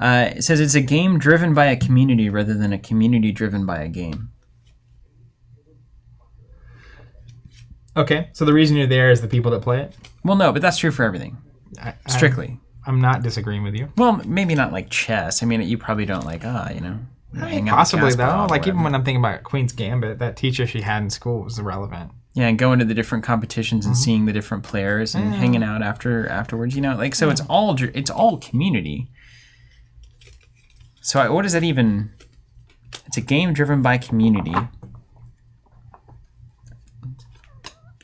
It says it's a game driven by a community rather than a community driven by a game. Okay, so the reason you're there is the people that play it? Well, no, but that's true for everything. Strictly. I'm not disagreeing with you. Well, maybe not like chess. I mean, you probably don't like, hang out possibly, with though. Like, even when I'm thinking about Queen's Gambit, that teacher she had in school was irrelevant. Yeah, and going to the different competitions and seeing the different players and hanging out afterwards, so it's all community. So what does that even... It's a game driven by community.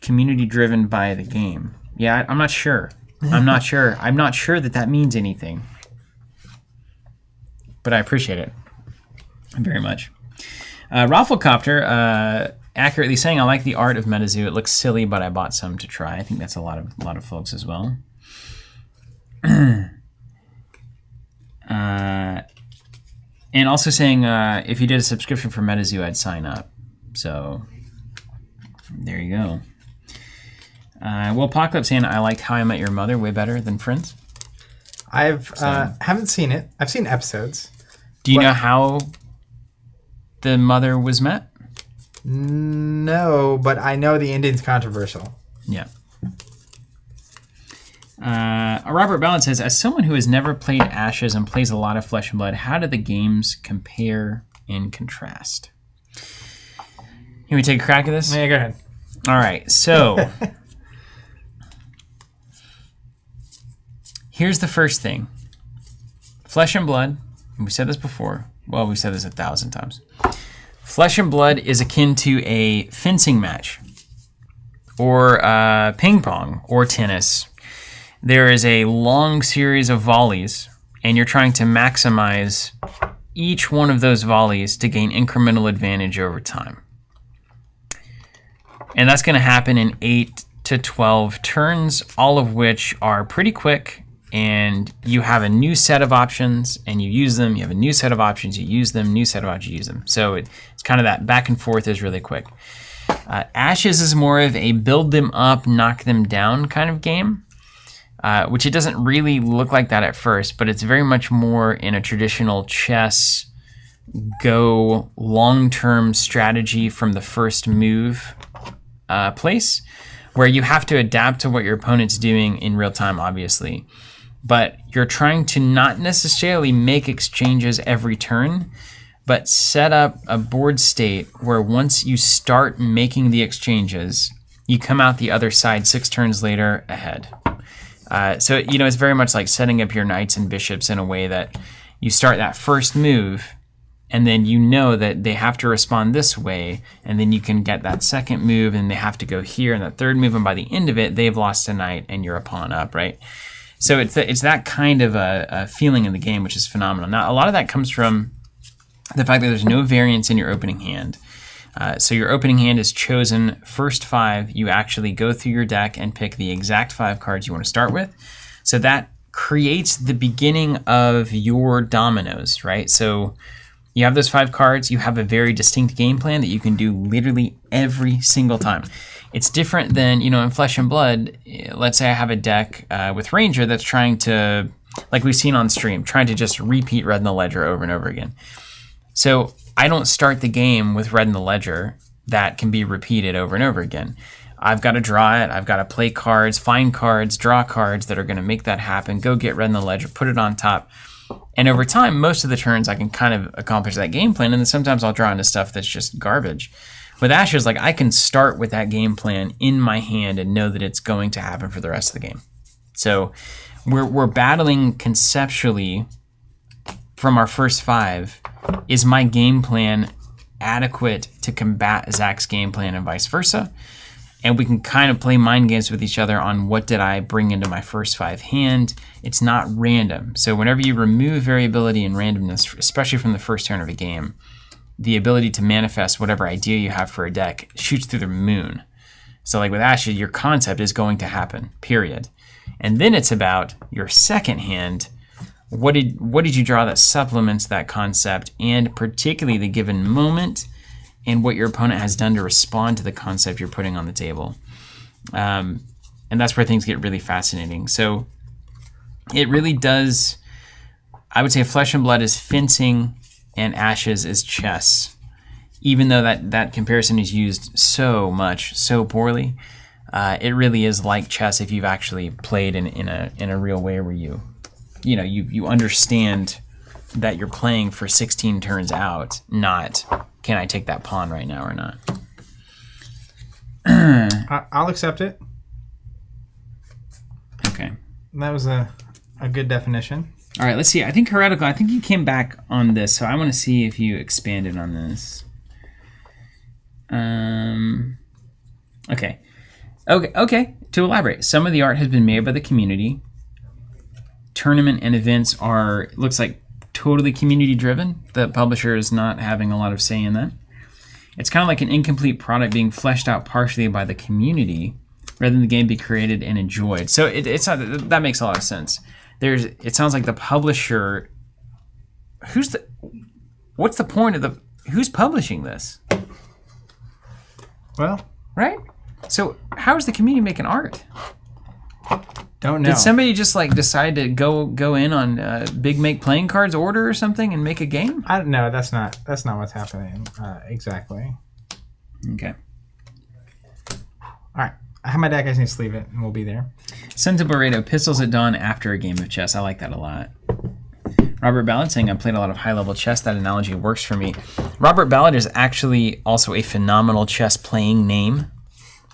Community driven by the game. Yeah, I'm not sure. I'm not sure that means anything. But I appreciate it very much. Rafflecopter accurately saying, I like the art of MetaZoo. It looks silly, but I bought some to try. I think that's a lot of folks as well. And also saying, if you did a subscription for MetaZoo, I'd sign up. So there you go. Will Apocalypse saying, I liked How I Met Your Mother way better than Friends. Haven't seen it. I've seen episodes. Do you know how the mother was met? No, but I know the ending's controversial. Yeah. Robert Ballard says, as someone who has never played Ashes and plays a lot of Flesh and Blood, how do the games compare and contrast? Can we take a crack at this? Yeah, go ahead. All right, so Here's the first thing. Flesh and blood, and we said this before. Well, we've said this 1,000 times. Flesh and blood is akin to a fencing match or ping pong or tennis. There is a long series of volleys, and you're trying to maximize each one of those volleys to gain incremental advantage over time. And that's going to happen in 8 to 12 turns, all of which are pretty quick. And you have a new set of options and you use them. You have a new set of options, you use them, new set of options, you use them. So it's kind of that back and forth is really quick. Ashes is more of a build them up, knock them down kind of game, which it doesn't really look like that at first, but it's very much more in a traditional chess, go long-term strategy from the first move place, where you have to adapt to what your opponent's doing in real time, obviously. But you're trying to not necessarily make exchanges every turn, but set up a board state where once you start making the exchanges, you come out the other side 6 turns later ahead. So, it's very much like setting up your knights and bishops in a way that you start that first move, and then you know that they have to respond this way, and then you can get that second move, and they have to go here, and that third move, and by the end of it, they've lost a knight, and you're a pawn up, right? So it's that kind of a feeling in the game, which is phenomenal. Now, a lot of that comes from the fact that there's no variance in your opening hand. So your opening hand is chosen first 5. You actually go through your deck and pick the exact 5 cards you want to start with. So that creates the beginning of your dominoes, right? So you have those 5 cards. You have a very distinct game plan that you can do literally every single time. It's different than, in Flesh and Blood, let's say I have a deck with Ranger that's trying to, like we've seen on stream, trying to just repeat Red in the Ledger over and over again. So I don't start the game with Red in the Ledger that can be repeated over and over again. I've got to draw it. I've got to play cards, find cards, draw cards that are going to make that happen, go get Red in the Ledger, put it on top. And over time, most of the turns I can kind of accomplish that game plan, and then sometimes I'll draw into stuff that's just garbage. With Ashes, I can start with that game plan in my hand and know that it's going to happen for the rest of the game. So we're battling conceptually from our first 5. Is my game plan adequate to combat Zach's game plan and vice versa? And we can kind of play mind games with each other on what did I bring into my first 5 hand. It's not random. So whenever you remove variability and randomness, especially from the first turn of a game, the ability to manifest whatever idea you have for a deck shoots through the moon. So like with Ashes, your concept is going to happen, period. And then it's about your second hand. What did you draw that supplements that concept, and particularly the given moment and what your opponent has done to respond to the concept you're putting on the table. And that's where things get really fascinating. So it really does, I would say Flesh and Blood is fencing and Ashes is chess. Even though that comparison is used so much, so poorly, it really is like chess if you've actually played in a real way where you understand that you're playing for 16 turns out, not can I take that pawn right now or not. I'll accept it. Okay. That was a good definition. All right, let's see. I think Heretical, I think you came back on this, so I want to see if you expanded on this. Okay. To elaborate, some of the art has been made by the community. Tournament and events are, looks like, totally community driven. The publisher is not having a lot of say in that. It's kind of like an incomplete product being fleshed out partially by the community rather than the game be created and enjoyed. So it's not, that makes a lot of sense. It sounds like the publisher, what's the point of who's publishing this? Well, right? So how is the community making art? Don't know. Did somebody just decide to go in on Big Make playing cards order or something and make a game? I don't know. That's not what's happening exactly. Okay. All right. I have my deck. I just need to leave it, and we'll be there. Senta Barreto, Pistols at Dawn after a game of chess. I like that a lot. Robert Ballard saying, I played a lot of high-level chess. That analogy works for me. Robert Ballard is actually also a phenomenal chess playing name.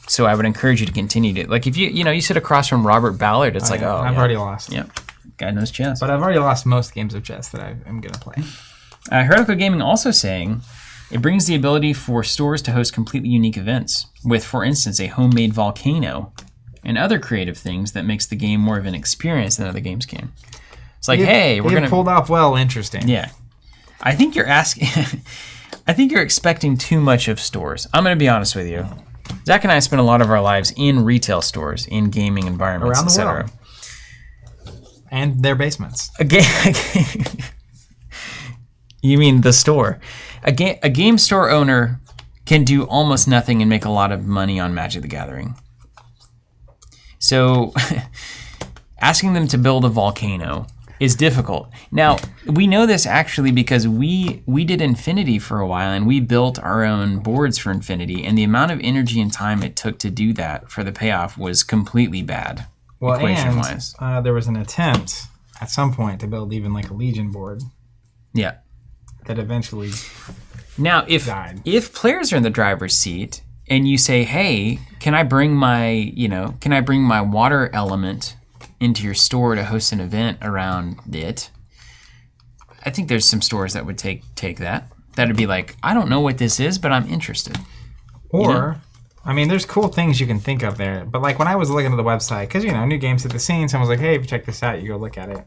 So I would encourage you to continue to, if you sit across from Robert Ballard, it's I've already lost. Yep. Guy knows chess. But I've already lost most games of chess that I'm going to play. Heroica Gaming also saying it brings the ability for stores to host completely unique events with, for instance, a homemade volcano and other creative things that makes the game more of an experience than other games can. It's like, hey, we're going to... pulled off well, interesting. Yeah. I think you're asking... I think you're expecting too much of stores. I'm going to be honest with you. Zach and I spend a lot of our lives in retail stores, in gaming environments, around the etc. world. And their basements. You mean the store. A game store owner can do almost nothing and make a lot of money on Magic the Gathering. So asking them to build a volcano is difficult. Now, we know this actually because we did Infinity for a while and we built our own boards for Infinity, and the amount of energy and time it took to do that for the payoff was completely bad, equation-wise. There was an attempt at some point to build even like a Legion board. Yeah. That eventually died. If players are in the driver's seat and you say, hey, can I bring my water element into your store to host an event around it, I think there's some stores that would take that. That'd be like, I don't know what this is, but I'm interested. Or, I mean, there's cool things you can think of there. But like when I was looking at the website, because, new games hit the scene, someone was like, hey, if you check this out, you go look at it.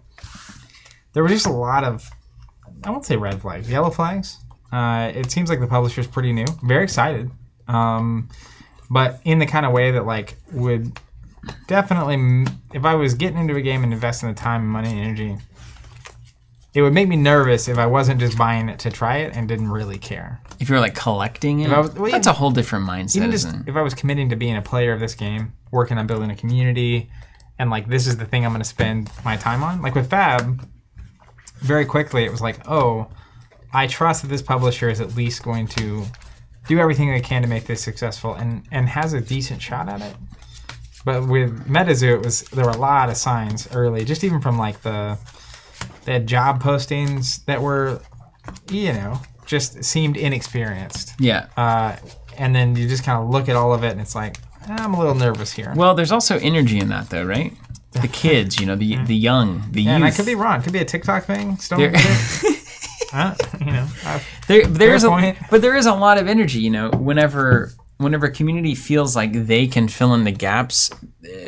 There were just a lot of, I won't say red flags, yellow flags. It seems like the publisher's pretty new. Very excited. But in the kind of way that like would... Definitely, if I was getting into a game and investing the time, money, and energy, it would make me nervous if I wasn't just buying it to try it and didn't really care. If you're like collecting it, that's a whole different mindset, even isn't it? If I was committing to being a player of this game, working on building a community, and like this is the thing I'm going to spend my time on. Like with Fab, very quickly it was like, oh, I trust that this publisher is at least going to do everything they can to make this successful and has a decent shot at it. But with MetaZoo, there were a lot of signs early, just even from like they had job postings that were, just seemed inexperienced. Yeah. And then you just kind of look at all of it and it's like, I'm a little nervous here. Well, there's also energy in that though, right? The kids, the young, the youth. And I could be wrong. It could be a TikTok thing. But there is a lot of energy, whenever a community feels like they can fill in the gaps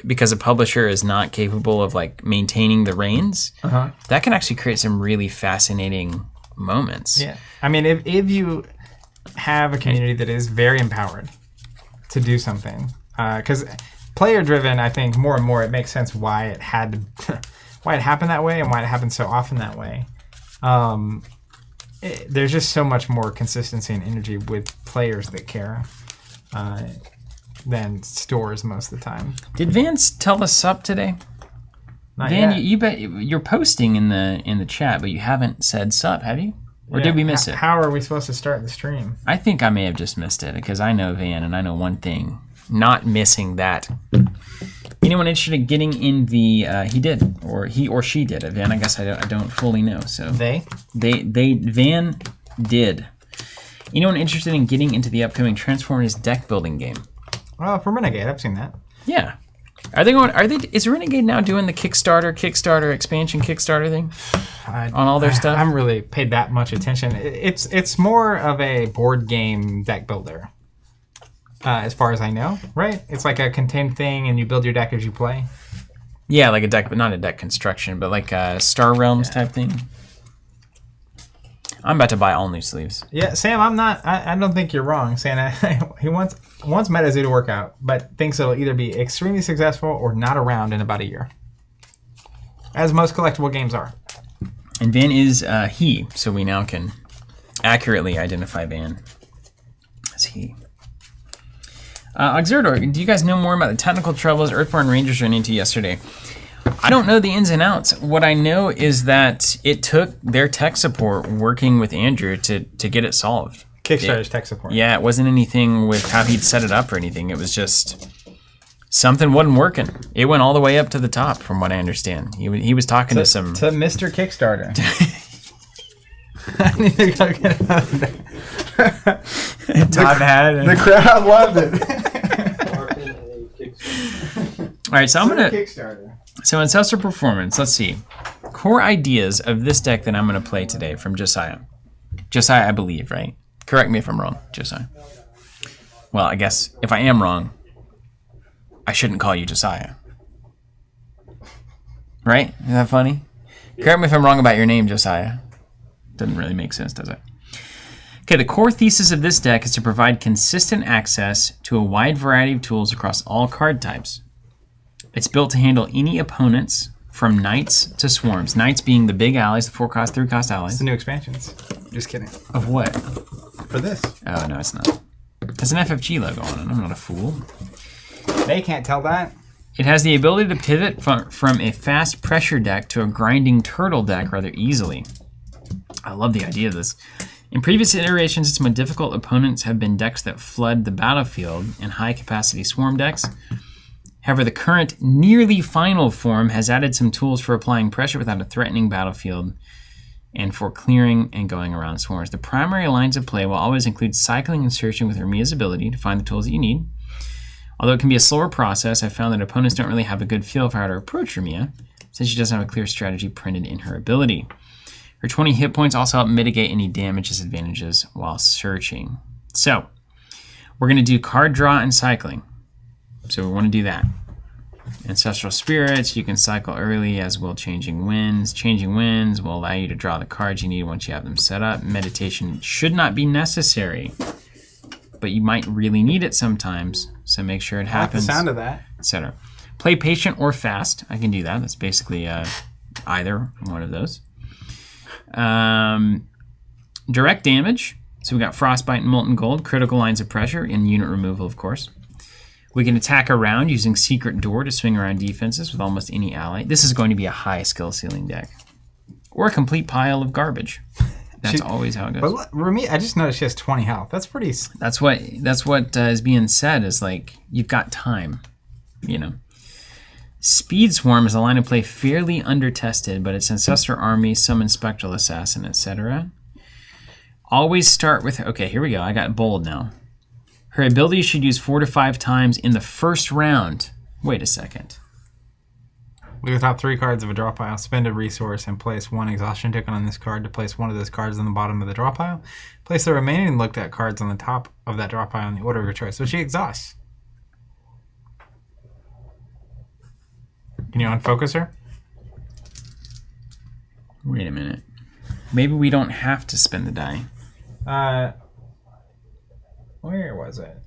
because a publisher is not capable of like maintaining the reins, that can actually create some really fascinating moments. Yeah. I mean, if you have a community that is very empowered to do something, because player driven, I think more and more it makes sense why it happened that way and why it happened so often that way. There's just so much more consistency and energy with players that care. Than stores most of the time. Did Van tell us sup today? Not Van, yet. you bet you're posting in the chat, but you haven't said sup, have you? Or did we miss it? How are we supposed to start the stream? I think I may have just missed it because I know Van and I know one thing: not missing that. Anyone interested in getting in the? He did, or he or she did. Van, I guess I don't fully know. So they Van did. Anyone interested in getting into the upcoming Transformers deck building game? Well, for Renegade, I've seen that. Yeah. Is Renegade now doing the Kickstarter expansion Kickstarter thing on all their stuff? I haven't really paid that much attention. It's more of a board game deck builder, as far as I know, right? It's like a contained thing, and you build your deck as you play. Yeah, like a deck, but not a deck construction, but like a Star Realms type thing. I'm about to buy all new sleeves. Yeah, Sam, I'm not. I don't think you're wrong, saying he wants MetaZoo to work out, but thinks it'll either be extremely successful or not around in about a year, as most collectible games are. And Van is he, so we now can accurately identify Van as he. Auxertor, do you guys know more about the technical troubles Earthborn Rangers ran into yesterday? I don't know the ins and outs. What I know is that it took their tech support working with Andrew to get it solved. Kickstarter's tech support. Yeah, it wasn't anything with how he'd set it up or anything. It was just something wasn't working. It went all the way up to the top, from what I understand. He was talking to some... To Mr. Kickstarter. I need to go get another. Todd had it. The crowd loved it. All right, so I'm going to... Kickstarter. So Ancestor Performance, let's see. core ideas of this deck that I'm going to play today from Josiah. Josiah, I believe, right? Correct me if I'm wrong, Josiah. Well, I guess if I am wrong, I shouldn't call you Josiah. Right? Isn't that funny? Correct me if I'm wrong about your name, Josiah. Doesn't really make sense, does it? Okay, the core thesis of this deck is to provide consistent access to a wide variety of tools across all card types. It's built to handle any opponents, from knights to swarms. Knights being the big allies, the 4-cost, 3-cost allies. It's the new expansions. Just kidding. Of what? For this. Oh, no, it's not. There's an FFG logo on it. I'm not a fool. They can't tell that. It has the ability to pivot from a fast pressure deck to a grinding turtle deck rather easily. I love the idea of this. In previous iterations, its more difficult opponents have been decks that flood the battlefield and high-capacity swarm decks. However, the current nearly final form has added some tools for applying pressure without a threatening battlefield and for clearing and going around swarms. The primary lines of play will always include cycling and searching with Ramia's ability to find the tools that you need. Although it can be a slower process, I found that opponents don't really have a good feel for how to approach Ramia, since she doesn't have a clear strategy printed in her ability. Her 20 hit points also help mitigate any damage disadvantages while searching. So, we're going to do card draw and cycling. So we want to do that. Ancestral Spirits, you can cycle early, as will Changing Winds. Changing Winds will allow you to draw the cards you need once you have them set up. Meditation should not be necessary, but you might really need it sometimes, so make sure it happens. I like the sound of that. Etc. Play Patient or Fast. I can do that. That's basically either one of those. Direct damage. So we got Frostbite and Molten Gold, critical lines of pressure, and unit removal, of course. We can attack around using Secret Door to swing around defenses with almost any ally. This is going to be a high skill ceiling deck. Or a complete pile of garbage. That's always how it goes. But Rami, I just noticed she has 20 health. That's pretty... That's what is being said, is like, you've got time, you know. Speed Swarm is a line of play fairly undertested, but its Ancestor Army, Summon Spectral Assassin, etc. Always start with... Okay, here we go. I got bold now. Her ability should use 4 to 5 times in the first round. Wait a second. Look at the top 3 cards of a draw pile. Spend a resource and place 1 exhaustion token on this card to place one of those cards on the bottom of the draw pile. Place the remaining looked at cards on the top of that draw pile in the order of your choice. So she exhausts. Can you unfocus her? Wait a minute. Maybe we don't have to spend the die. Where was it?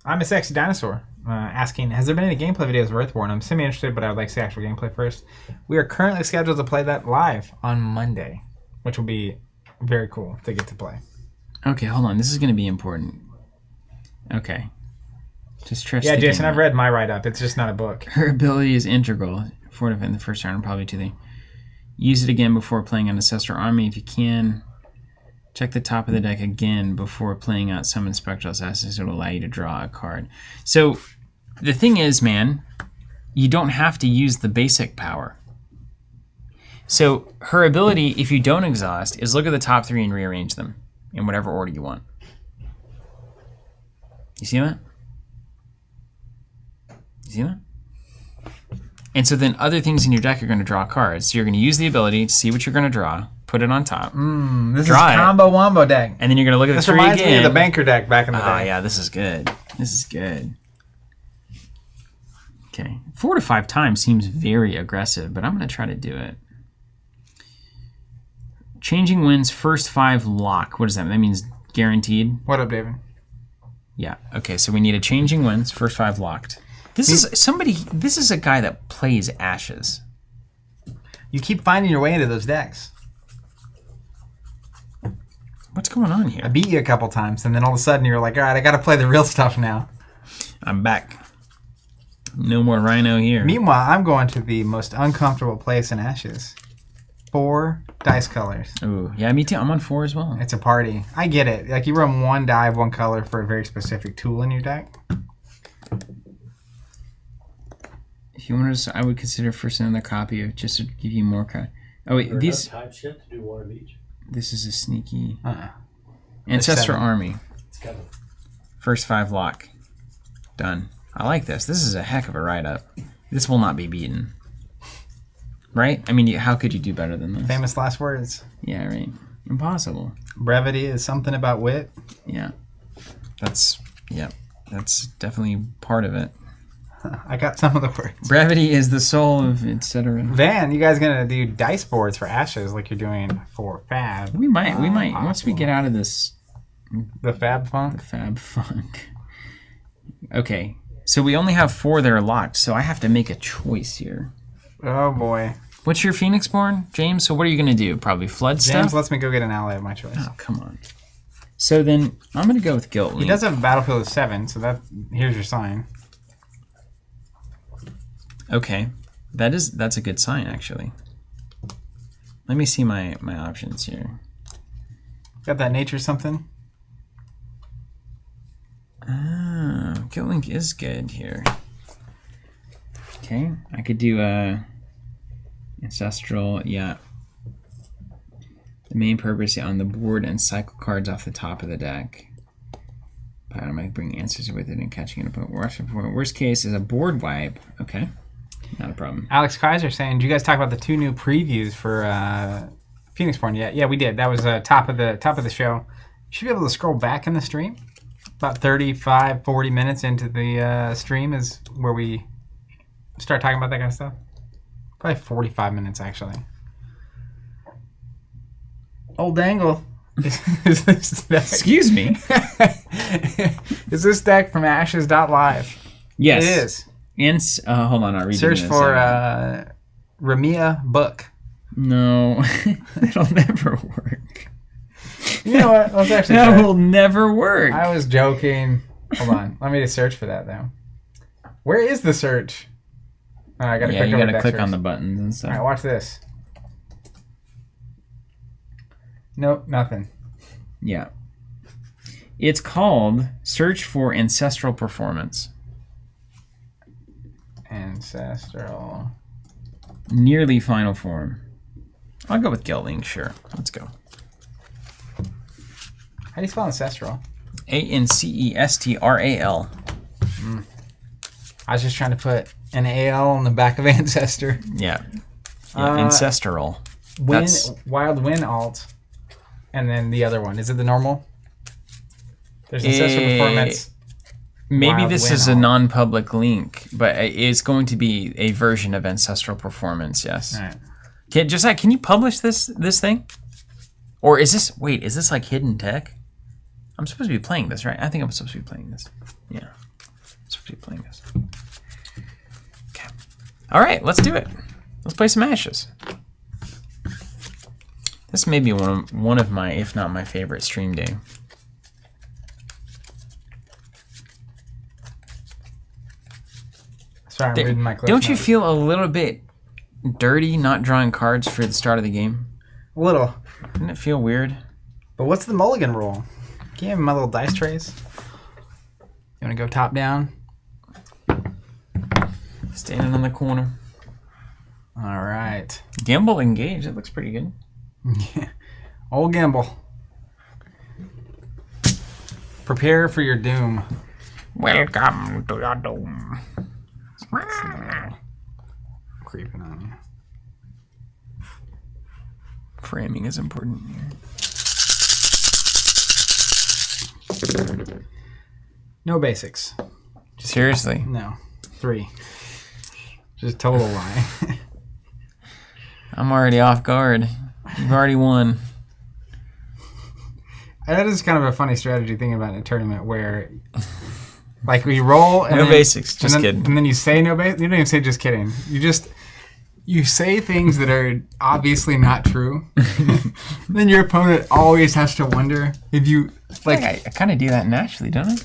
I'm a Sexy Dinosaur asking, has there been any gameplay videos of Earthborn? I'm semi-interested, but I would like to see actual gameplay first. We are currently scheduled to play that live on Monday, which will be very cool to get to play. Okay, hold on. This is going to be important. Okay. Just trust Yeah, the Jason, game. I've read my write-up. It's just not a book. Her ability is integral. 4 to in the first round, probably 2. Use it again before playing on Ancestor Army if you can. Check the top of the deck again before playing out Summon Spectral Assassins. It will allow you to draw a card. So, the thing is, man, you don't have to use the basic power. So, her ability, if you don't exhaust, is look at the top 3 and rearrange them in whatever order you want. You see that? You see that? And so then other things in your deck are going to draw cards. So you're going to use the ability to see what you're going to draw, put it on top. This draw is combo wombo deck. And then you're going to look at the 3 This reminds again. me of the banker deck back in the day. Oh, yeah, this is good. This is good. Okay. 4 to 5 times seems very aggressive, but I'm going to try to do it. Changing Winds, first 5 lock. What does that mean? That means guaranteed? What up, David? Yeah. Okay, so we need a Changing Winds, first 5 locked. This is a guy that plays Ashes. You keep finding your way into those decks. What's going on I here? beat you a couple times, and then all of a sudden you're like, all right, I got to play the real stuff now. I'm back. No more Rhino here. Meanwhile, I'm going to the most uncomfortable place in Ashes. 4 dice colors. Ooh, yeah, me too. I'm on 4 as well. It's a party. I get it. Like, you run 1 die of 1 color for a very specific tool in your deck. If you wanted to, I would consider first another copy of just to give you more cards. Oh wait, these. Type shit to do 1 of each. This is a sneaky. Uh-uh. Ancestor 7. Army. It's coming. First 5 lock. Done. I like this. This is a heck of a write-up. This will not be beaten. Right? I mean, how could you do better than this? Famous last words. Yeah, right. Impossible. Brevity is something about wit. Yeah. That's definitely part of it. I got some of the words. Brevity is the soul of etc. Van, you guys gonna do dice boards for Ashes like you're doing for Fab? We might. Once we get out of this, the Fab funk. Fab funk. Okay, so we only have 4 that are locked, so I have to make a choice here. Oh boy. What's your Phoenixborn, James? So what are you gonna do? Probably flood stuff. James lets me go get an ally of my choice. Oh, come on. So then I'm gonna go with Guilt Link. He does have a battlefield of 7, so here's your sign. Okay, that's a good sign actually. Let me see my options here. Got that nature something? Ah, Guilt Link is good here. Okay, I could do Ancestral, yeah. The main purpose on the board and cycle cards off the top of the deck. But I might bring answers with it and catching it up. Worst case is a board wipe. Okay, not a problem. Alex Kaiser saying, did you guys talk about the 2 new previews for Phoenixborn yet? Yeah, we did. That was top of the show. You should be able to scroll back in the stream. About 35, 40 minutes into the stream is where we start talking about that kind of stuff. Probably 45 minutes, actually. Old Dangle. Is this deck? Excuse me? Is this deck from Ashes.live? Yes. It is. And hold on, I'll read Search this. for Ramia Book. No, that'll never work. You know what? Let's actually That try it. will never work. I was joking. Hold on. Let me just search for that, though. Where is the search? Oh, I gotta click you on gotta the click search. on the buttons and stuff. All right, watch this. Nope, nothing. Yeah. It's called Search for Ancestral Performance. Ancestral. Nearly final form. I'll go with Guilt Link, sure. Let's go. How do you spell ancestral? Ancestral. I was just trying to put an AL on the back of ancestor. Yeah. Ancestral. Wild Win alt. And then the other one. Is it the normal? There's ancestral performance. Maybe Wild this Win is a alt. non-public link, but it's going to be a version of Ancestral Performance, yes. All right. Can you publish this thing? Or is this like hidden tech? I'm supposed to be playing this, right? I think I'm supposed to be playing this. Yeah. I'm supposed to be playing this. Okay. All right, let's do it. Let's play some Ashes. This may be one of my, if not my favorite stream day. Sorry, I'm reading my clip. Don't you feel a little bit dirty not drawing cards for the start of the game? A little. Doesn't it feel weird? But what's the mulligan rule? Can you have my little dice trays? You want to go top down? Standing on the corner. All right. Gimbal engaged. That looks pretty good. Old Gimbal. Prepare for your doom. Welcome to your doom. Creeping on you. Framing is important here. No basics. Seriously. No. 3. Just total lie. I'm already off guard. You've already won. That is kind of a funny strategy thing about a tournament where, like, we roll and No then, basics, just and then, kidding. And then you say no basics. You don't even say just kidding. You say things that are obviously not true. Then your opponent always has to wonder if you like. I kind of do that naturally, don't I?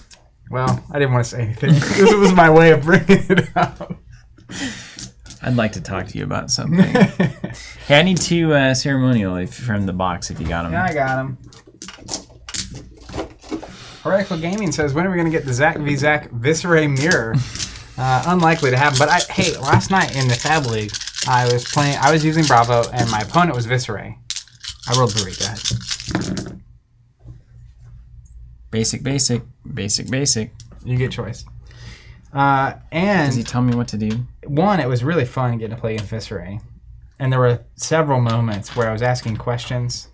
Well, I didn't want to say anything. This was my way of bringing it up. I'd like to talk to you about something. Hey, I need 2 ceremonial from the box if you got them. Yeah, I got him. Heretical Gaming says, when are we going to get the Zach v. Zach Viscera mirror? Unlikely to happen. But hey, last night in the Fab League, I was using Bravo, and my opponent was Viscera. I rolled 3. Go ahead. Basic. You get choice. And Does he tell me what to do? one, it was really fun getting to play against Viscera. And there were several moments where I was asking questions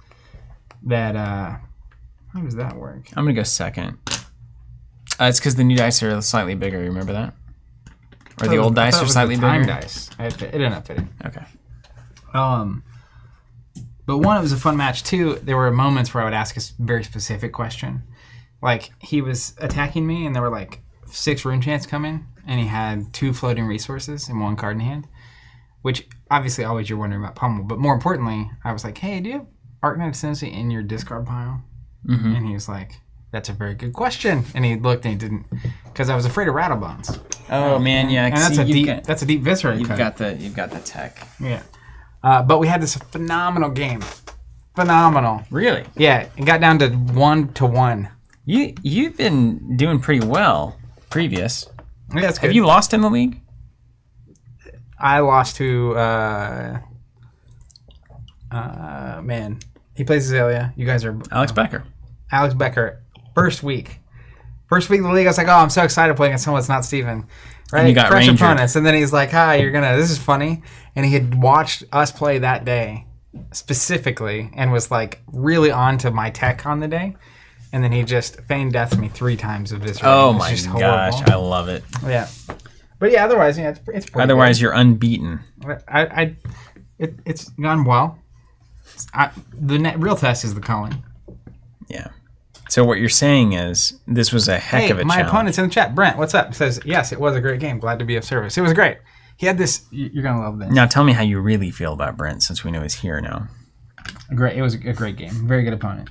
that, how does that work? I'm going to go second. It's because the new dice are slightly bigger. Remember that? Or the old dice are slightly bigger? Dice. It ended up fitting. Okay. But one, it was a fun match. Two, there were moments where I would ask a very specific question. Like, he was attacking me, and there were like 6 rune chants coming, and he had 2 floating resources and 1 card in hand, which obviously always you're wondering about Pummel. But more importantly, I was like, hey, do you have Arknight Ascendancy in your discard pile? Mm-hmm. And he was like, that's a very good question. And he looked and he didn't, because I was afraid of Rattlebones. Oh man, yeah. And that's a deep Viscera You've cut. You've got the tech. Yeah. But we had this phenomenal game. Phenomenal. Really? Yeah, it got down to 1-1. You've been doing pretty well previous. Yeah, that's good. Have you lost in the league? I lost to man. He plays Azalea. You guys are Alex Becker. Alex Becker. First week of the league, I was like, oh, I'm so excited playing against someone that's not Steven. Right? And you got fresh Ranger. opponents. And then he's like, hi, this is funny. And he had watched us play that day specifically and was like really on to my tech on the day. And then he just feigned death me 3 times of Viscera. Oh It's my just gosh, horrible. I love it. Yeah. But yeah, otherwise, yeah, it's pretty Otherwise, you're unbeaten. good. It's gone well. The real test is the culling. Yeah. So what you're saying is this was a heck of a my challenge. opponent's in the chat. Brent, what's up? Says, yes, it was a great game. Glad to be of service. It was great. He had this. You're going to love this. Now tell me how you really feel about Brent, since we know he's here now. Great. It was a great game. Very good opponent.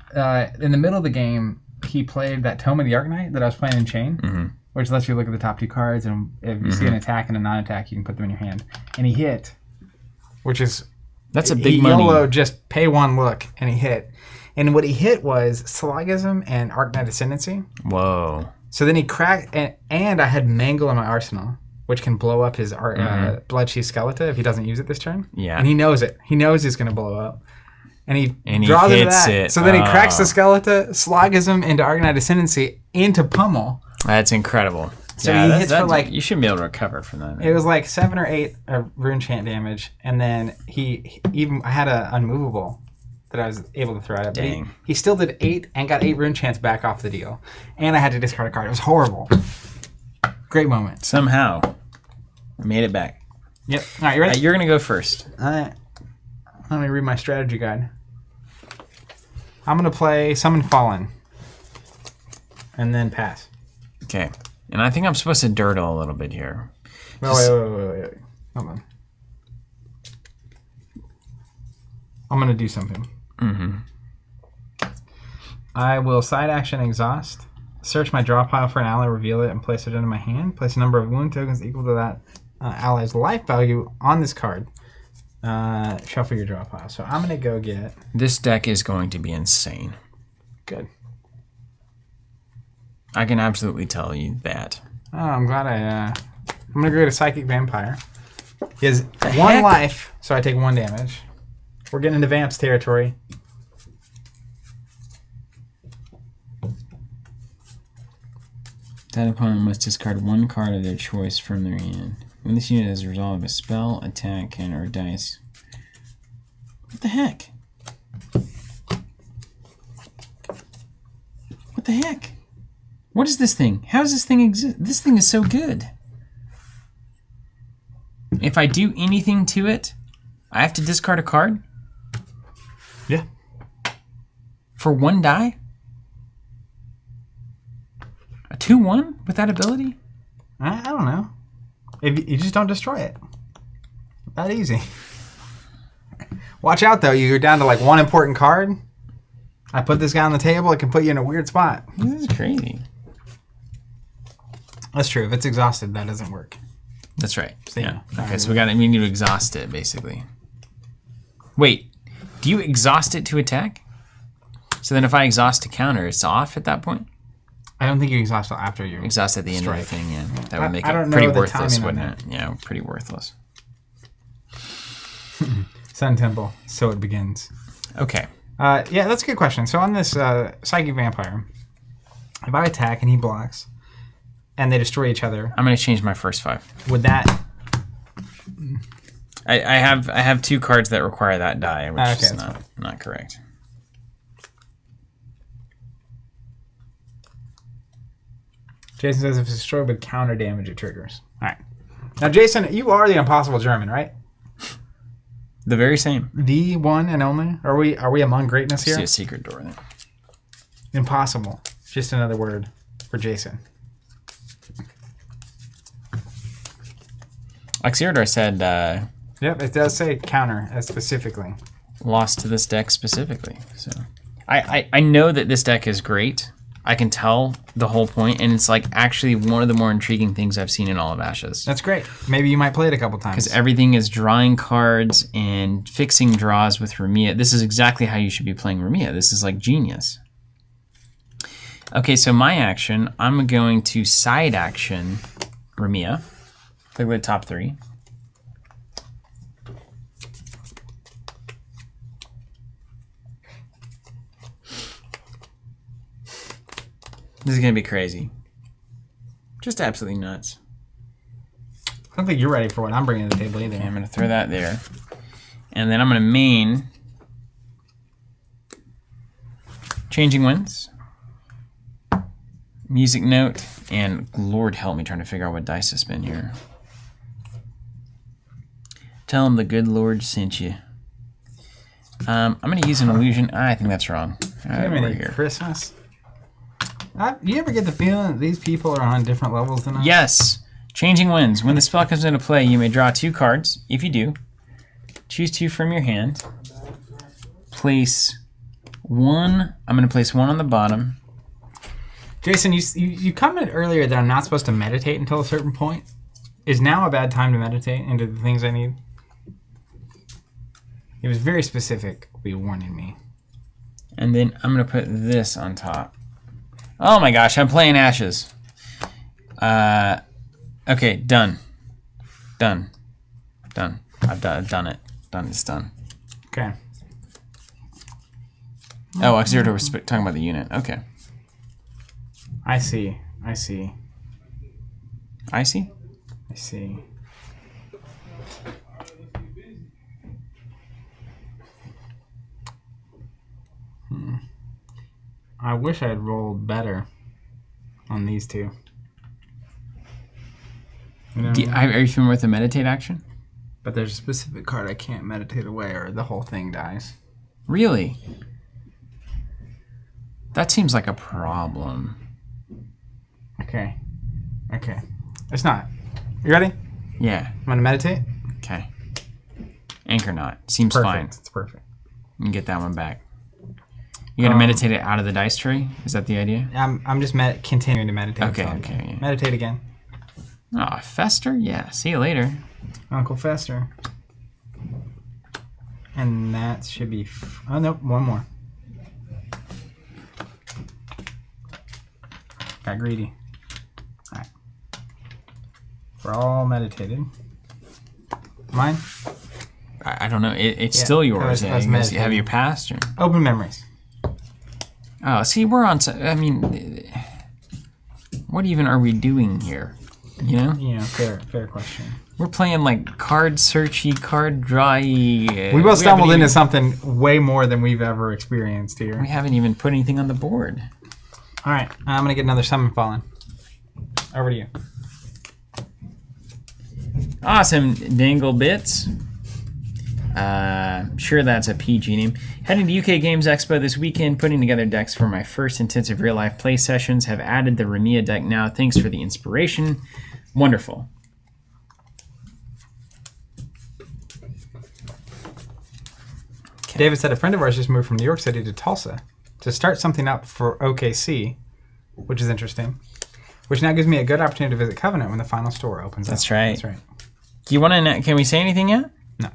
In the middle of the game, he played that Tome of the Arknight that I was playing in Chain, which lets you look at the top 2 cards, and if you see an attack and a non-attack, you can put them in your hand. And he hit, which is... That's a big money. YOLO, just pay 1 look, and he hit. And what he hit was Syllogism and Arknight Ascendancy. Whoa. So then he cracked, and I had Mangle in my arsenal, which can blow up his Bloodsheath Skeleton if he doesn't use it this turn. Yeah. And he knows it. He knows he's going to blow up. And he draws into hits that. it. So then he cracks the Skeleton, Syllogism into Arknight Ascendancy, into Pummel. That's incredible. So he hits for like... You should be able to recover from that. It was like 7 or 8 rune chant damage, and then I had an unmovable that I was able to throw at it. Dang. He still did 8 and got 8 rune chants back off the deal. And I had to discard a card. It was horrible. Great moment. Somehow made it back. Yep. All right, you ready? You're going to go first. All right. Let me read my strategy guide. I'm going to play Summon Fallen. And then pass. Okay. And I think I'm supposed to dirtle a little bit here. Wait. Hold on. I'm going to do something. I will side action exhaust, search my draw pile for an ally, reveal it, and place it into my hand. Place a number of wound tokens equal to that ally's life value on this card. Shuffle your draw pile. So I'm going to go get... This deck is going to be insane. Good. I can absolutely tell you that. Oh, I'm glad I'm going to go get a Psychic Vampire. He has 1 heck? life, so I take 1 damage. We're getting into Vamps territory. That opponent must discard 1 card of their choice from their hand. When this unit is a result of a spell, attack, and or dice. What the heck? What the heck? What is this thing? How does this thing exist? This thing is so good. If I do anything to it, I have to discard a card? Yeah. For 1 die? A 2/1 with that ability? I don't know. If you just don't destroy it. That easy. Watch out, though. You're down to like 1 important card. I put this guy on the table. It can put you in a weird spot. This is crazy. That's true. If it's exhausted, that doesn't work. That's right. So, Yeah. yeah. Okay, so we need to exhaust it, basically. Wait, do you exhaust it to attack? So then if I exhaust to counter, it's off at that point? I don't think you exhaust till after you Exhaust at the end of the strike. thing, yeah. That would make I don't it pretty know the worthless, timing on wouldn't it? Yeah, pretty worthless. Sun Temple. So it begins. Okay. Yeah, that's a good question. So on this Psychic Vampire, if I attack and he blocks, and they destroy each other, I'm going to change my first 5. would that... I have 2 cards that require that die, which Okay, is that's not correct. Jason says if it's destroyed with counter damage, it triggers. All right. Now, Jason, you are the impossible German, right? The very same. The one and only? Are we among greatness here? See a secret door there. Impossible. Just another word for Jason. Xeridor said Yep, it does say counter specifically. lost to this deck specifically. So I know that this deck is great. I can tell the whole point, and it's like actually one of the more intriguing things I've seen in all of Ashes. That's great. Maybe you might play it a couple times. Because everything is drawing cards and fixing draws with Ramia. This is exactly how you should be playing Ramia. This is like genius. Okay, so my action, I'm going to side action Ramia. Play with top 3. This is going to be crazy. Just absolutely nuts. I don't think you're ready for what I'm bringing to the table either. Okay, I'm going to throw that there. And then I'm going to main Changing Winds, Music Note, and Lord help me trying to figure out what dice to spin here. Tell him the good Lord sent you. I'm going to use an illusion. I think that's wrong. All right, we're here. Christmas. You ever get the feeling that these people are on different levels than us? Yes. Changing Winds. When the spell comes into play, you may draw 2 cards. If you do, choose 2 from your hand. Place 1. I'm going to place 1 on the bottom. Jason, you commented earlier that I'm not supposed to meditate until a certain point. Is now a bad time to meditate into the things I need? It was very specifically warning me. And then I'm going to put this on top. Oh my gosh, I'm playing Ashes. Okay, done. Done. I've done it. It's done. Okay. Oh, Xeridor was talking about the unit. Okay. I see. Icy? I see. I wish I had rolled better on these 2. You know? Are you familiar with the meditate action? But there's a specific card I can't meditate away or the whole thing dies. Really? That seems like a problem. Okay. It's not. You ready? Yeah. I'm going to meditate. Okay. Anchor Knot. Seems Perfect. fine. It's perfect. You can get that one back. You gotta meditate it out of the dice tray? Is that the idea? I'm just continuing to meditate. Okay, so yeah. Meditate again. Oh, Fester? Yeah. See you later. Uncle Fester. And that should be... oh, nope. One more. Got greedy. All right. We're all meditated. Mine? I don't know. It's Yeah, still yours. I was Have meditating. you passed? Or? Open memories. Oh, see, we're on... I mean, what even are we doing here? You know? Yeah, fair question. We're playing like card searchy, card drawy. We both stumbled into something way more than we've ever experienced here. We haven't even put anything on the board. All right, I'm going to get another summon fallen. Over to you. Awesome, Dangle Bits. Sure, that's a PG name. Heading to UK Games Expo this weekend, putting together decks for my first intensive real-life play sessions. Have added the Ramia deck now. Thanks for the inspiration. Wonderful. Okay. David said a friend of ours just moved from New York City to Tulsa to start something up for OKC, which is interesting. Which now gives me a good opportunity to visit Covenant when the final store opens up. That's right. That's right. Do you want to? Can we say anything yet? No.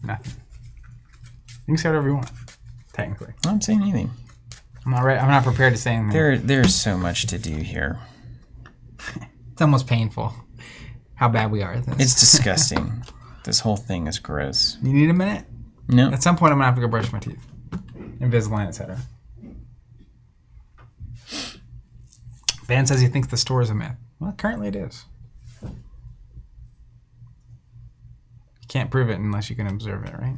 Nothing. You can say whatever you want, technically. I'm not saying anything. I'm not prepared to say anything. There's so much to do here. It's almost painful how bad we are at this. It's disgusting. This whole thing is gross. You need a minute? No. At some point, I'm going to have to go brush my teeth. Invisalign, etc. Van says he thinks the store is a myth. Well, currently it is. You Can't prove it unless you can observe it, right?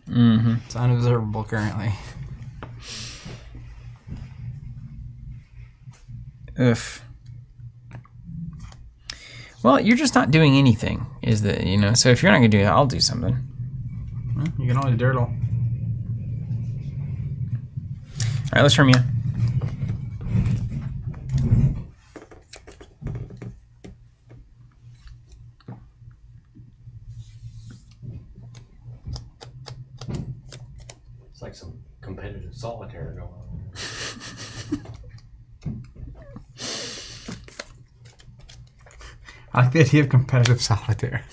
Mm-hmm. It's unobservable currently. Oof. Well, you're just not doing anything, is the, you know, so if you're not going to do that, I'll do something. Well, you can always dirtle. All right, let's try you. It's like some competitive solitaire going on. I like the idea of competitive solitaire.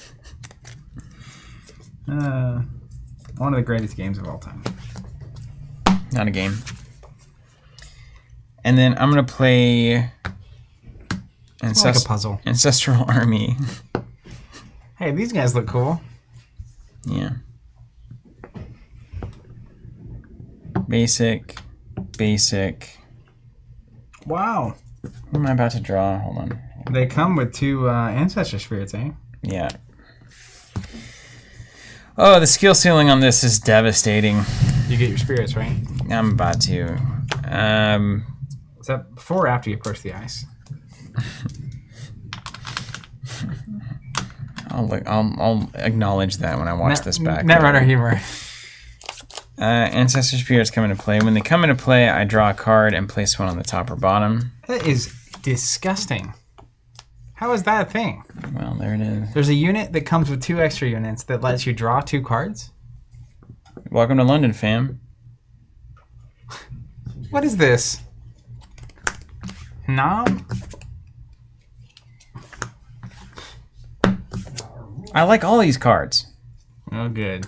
One of the greatest games of all time. Not a game. And then I'm going to play Like a puzzle. Ancestral Army. Hey, these guys look cool. Yeah. Basic. Wow. What am I about to draw? Hold on. They come with 2 ancestor spirits, eh? Yeah. Oh, the skill ceiling on this is devastating. You get your spirits, right? I'm about to. Is that before or after you approach the ice? I'll acknowledge that when I watch this back. Netrunner humor. Ancestor spirits come into play. When they come into play, I draw a card and place one on the top or bottom. That is disgusting. How is that a thing? Well, there it is. There's a unit that comes with 2 extra units that lets you draw 2 cards? Welcome to London, fam. What is this? Nom? I like all these cards. Oh, good.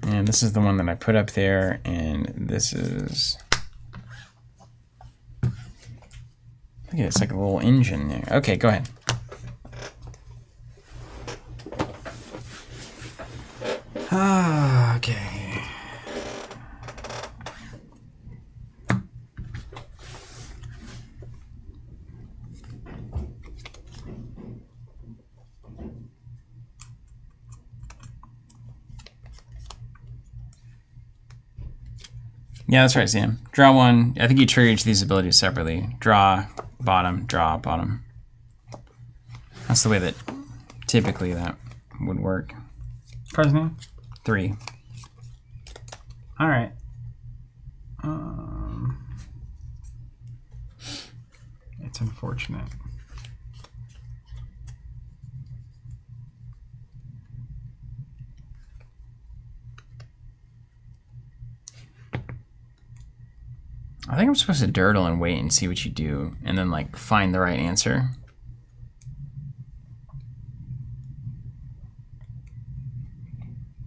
And this is the one that I put up there, and this is... Look at it, it's like a little engine there. Okay, go ahead. Okay. Yeah, that's right, Sam. Draw one. I think you trigger each of these abilities separately. Draw, bottom, draw, bottom. That's the way that typically that would work. Card's name? 3. All right. It's unfortunate. I think I'm supposed to dirtle and wait and see what you do, and then like find the right answer.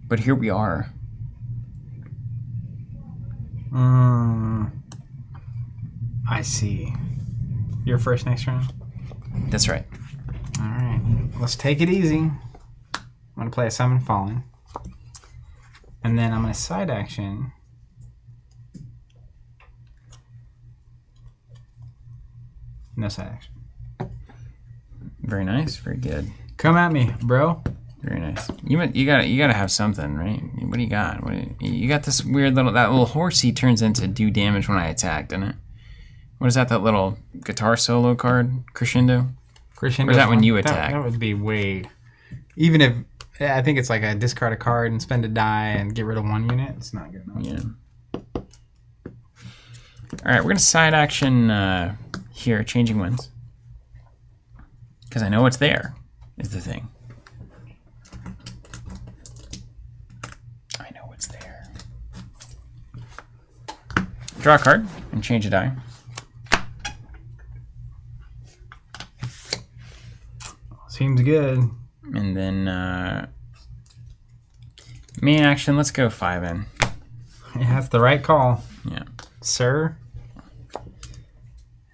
But here we are. I see. You're first next round? That's right. All right. Let's take it easy. I'm going to play a Summon Fallen. And then I'm going to side action. No side action. Very nice. Very good. Come at me, bro. Very nice. You gotta have something, right? What do you got? You got this weird that little horse he turns into do damage when I attack, doesn't it? What is that? That little guitar solo card, crescendo? Crescendo. Or is that when you attack? That would be way. Even if I think it's like I discard a card and spend a die and get rid of 1 unit. It's not good enough. Yeah. All right, we're gonna side action here, changing winds, because I know it's there. Is the thing. I know it's there. Draw a card and change a die. Seems good. And then main action, let's go 5 in. Yeah, that's the right call, Yeah. sir.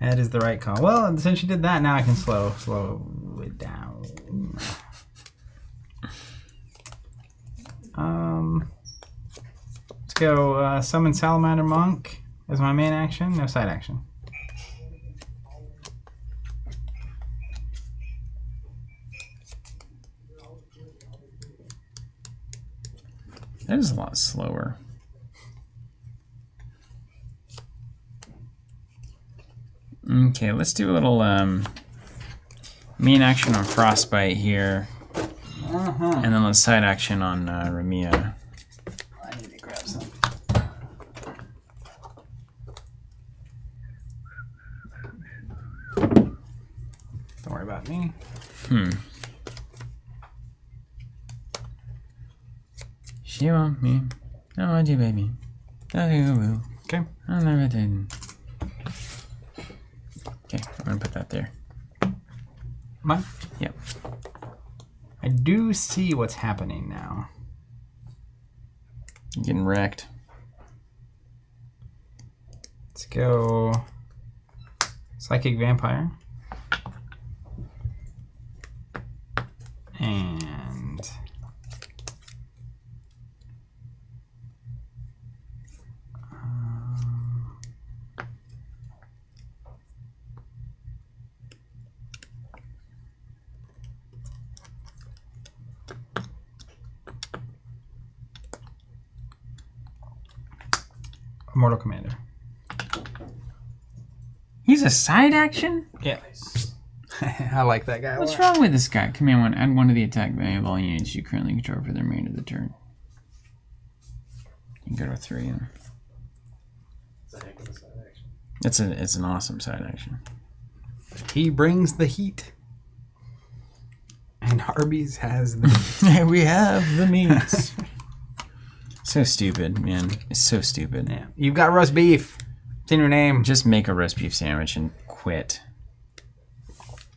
That is the right call. Well, since you did that, now I can slow it down. Let's go summon Salamander Monk as my main action. No side action. That is a lot slower. Okay, let's do a little main action on Frostbite here. And then let's side action on Ramia. I need to grab some. Don't worry about me. She want me. I want you, baby. Okay. I'll never do. Okay, I'm gonna put that there. Mine? Yep. I do see what's happening now. You're getting wrecked. Let's go Psychic Vampire. And Mortal Commander. He's a side action? Yeah. I like that guy. What's wrong with this guy? Command 1, add 1 to the attack value of all units you currently control for the remainder of the turn. You can go to 3. Yeah. It's a heck of a side action. It's an awesome side action. He brings the heat. And Arby's has the We have the meats. So stupid, man. It's so stupid. yeah. You've got roast beef. It's in your name. Just make a roast beef sandwich and quit.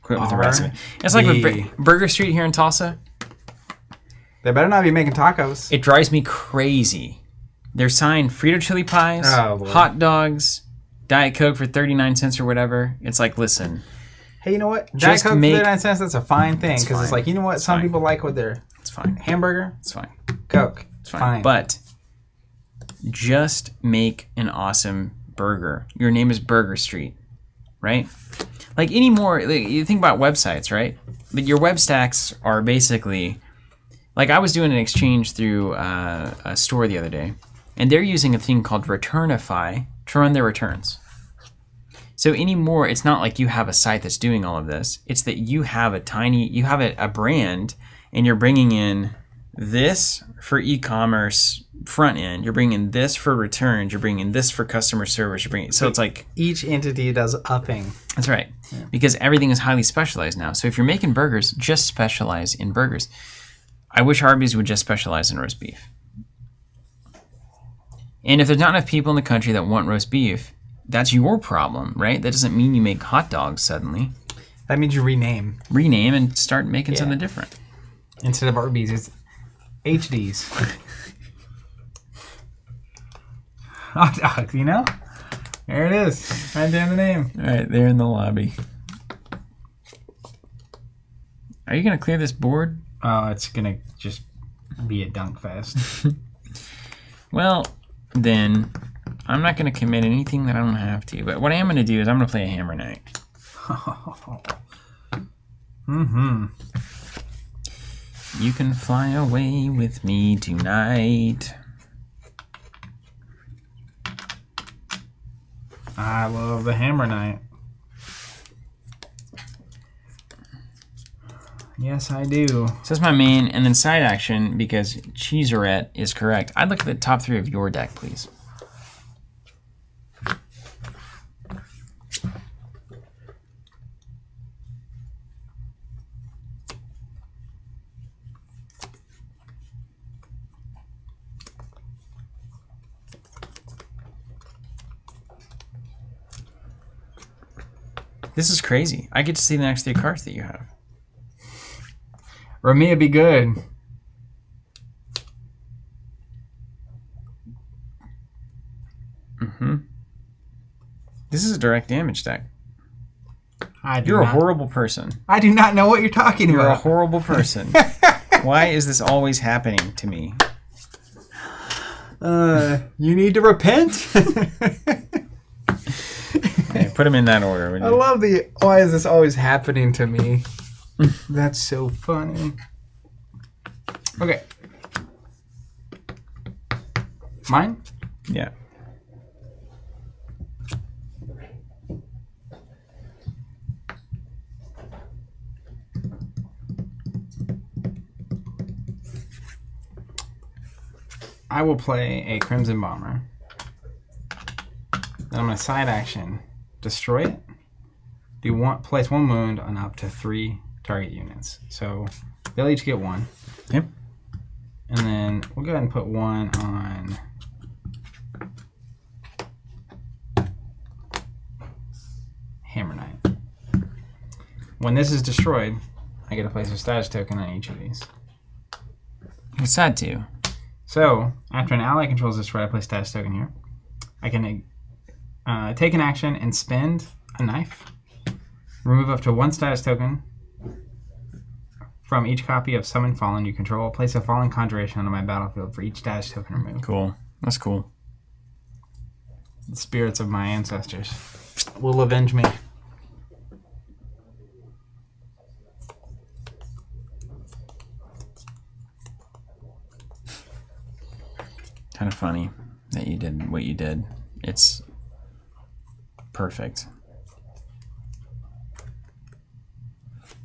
Quit with the rest of it. It's like with Burger Street here in Tulsa. They better not be making tacos. It drives me crazy. They're selling Frito chili pies, Oh, Lord. hot dogs, Diet Coke for 39 cents or whatever. It's like, listen, Hey, you know what? Diet Just Coke for make- 39 cents, that's a fine thing. It's Because it's fine. like, you know what? It's Some fine. people like with their it's fine. hamburger, It's fine. Coke. It's fine. But just make an awesome burger. Your name is Burger Street, right? Like anymore, like, you think about websites, right? Like your web stacks are basically, like I was doing an exchange through a store the other day, and they're using a thing called Returnify to run their returns. So anymore, it's not like you have a site that's doing all of this. It's that you have a brand, and you're bringing in this for e-commerce front end. You're bringing this for returns. You're bringing this for customer service. So it's like Each entity does a thing. that's right, because everything is highly specialized now. So if you're making burgers, just specialize in burgers. I wish Arby's would just specialize in roast beef. And if there's not enough people in the country that want roast beef, that's your problem, right? That doesn't mean you make hot dogs suddenly. That means you rename. Rename and start making something different. Instead of Arby's, it's HD's. Hot dogs, you know? There it is. Right there in the name. All right, they're in the lobby. Are you going to clear this board? Oh, it's going to just be a dunk fest. Well, then I'm not going to commit anything that I don't have to. But what I am going to do is I'm going to play a Hammer Knight. Mm-hmm. You can fly away with me tonight. I love the Hammer Knight. Yes, I do. So that's my main, and then side action, because Cheeserette is correct. I'd look at the top 3 of your deck, please. This is crazy. I get to see the next 3 cards that you have. Ramia be good. This is a direct damage deck. I do You're a not- horrible person. I do not know what you're talking You're a about. horrible person. Why is this always happening to me? You need to repent. Okay, put them in that order. Would I you? love the. Why is this always happening to me? That's so funny. Okay. Mine? Yeah. I will play a Crimson Bomber. Then I'm going to side action. Destroy it. Place 1 wound on up to 3 target units. So they'll each get 1. Yep. And then we'll go ahead and put 1 on Hammer Knight. When this is destroyed, I get to place a status token on each of these. What's that do? So, after an ally controls destroyed, I place status token here. I can take an action and spend a knife. Remove up to 1 status token from each copy of Summon Fallen you control. Place a Fallen Conjuration onto my battlefield for each status token removed. Cool. That's cool. The spirits of my ancestors will avenge me. Kind of funny that you did what you did. It's perfect.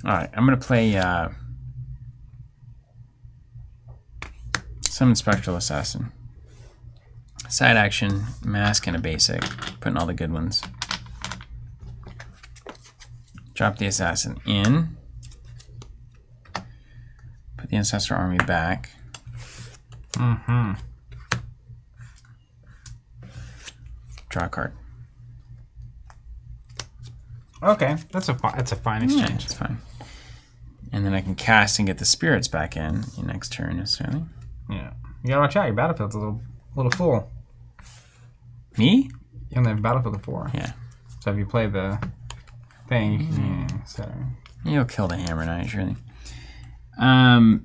Alright, I'm going to play Summon Spectral Assassin. Side action, mask, and a basic. Putting all the good ones. Drop the assassin in. Put the ancestor army back. Mm-hmm. Draw a card. Okay, that's a fine exchange. Yeah, it's fine. And then I can cast and get the spirits back in next turn necessarily. Yeah, you gotta watch out. Your battlefield's a little full. Me? You only have a battlefield of 4. Yeah. So if you play the thing, you can set it. You'll kill the Hammer Knight, surely. I'm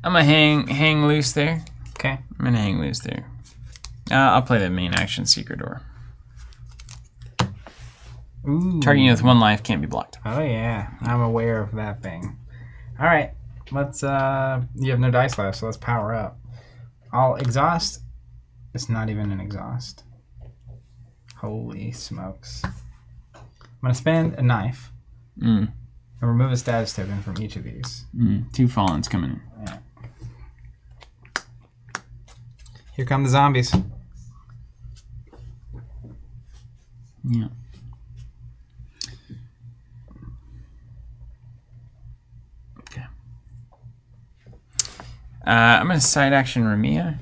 gonna hang loose there. Okay. I'm gonna hang loose there. I'll play the main action Secret Door. Ooh. Target unit with 1 life can't be blocked. Oh yeah, I'm aware of that thing. All right, let's. You have no dice left, so let's power up. I'll exhaust. It's not even an exhaust. Holy smokes! I'm gonna spend a knife and remove a status token from each of these. 2 Fallens coming in. Yeah. Here come the zombies. Yeah. Okay. I'm gonna side action Ramia.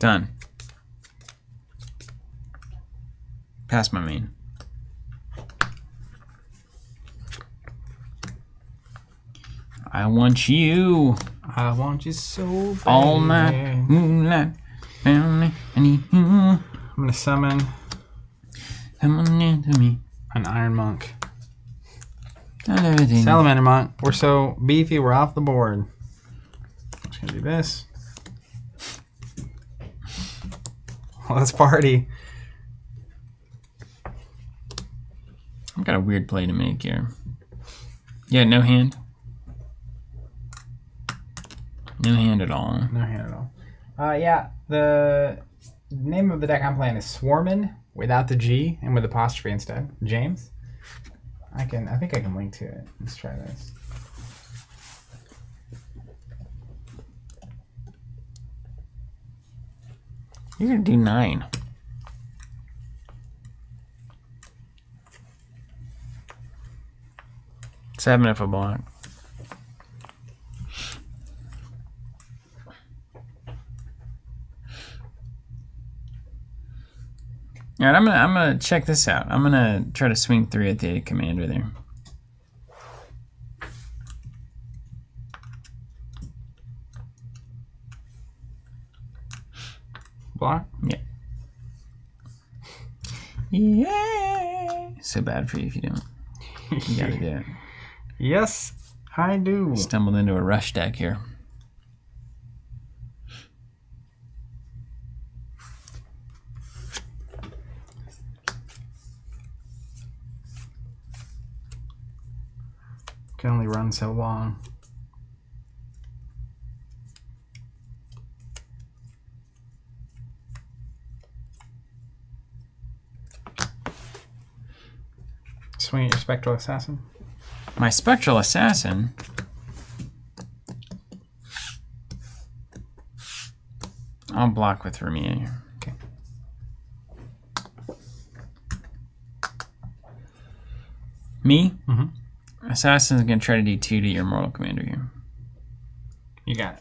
Done. Pass my main. I want you I want you so bad. all night, moonlight. I need you. I'm gonna summon Come on into me. an Iron Monk. And everything. Salamander Monk. We're so beefy, we're off the board. I'm just gonna do this. Let's party. I've got a weird play to make here. Yeah, no hand. No hand at all. No hand at all. Yeah, the name of the deck I'm playing is Swarmin without the G and with apostrophe instead. James. I think I can link to it. Let's try this. You're gonna do 9. Seven if a block. All right, I'm gonna check this out. I'm gonna try to swing 3 at the commander there. Block? Yeah. Yeah. So bad for you if you don't. You gotta do it. Yes, I do. Stumbled into a rush deck here. Can only run so long. Swing at your Spectral Assassin. My Spectral Assassin. I'll block with Vermeer. Okay. Me? Mm-hmm. Assassin's gonna try to do 2 to your Mortal Commander here. You got it.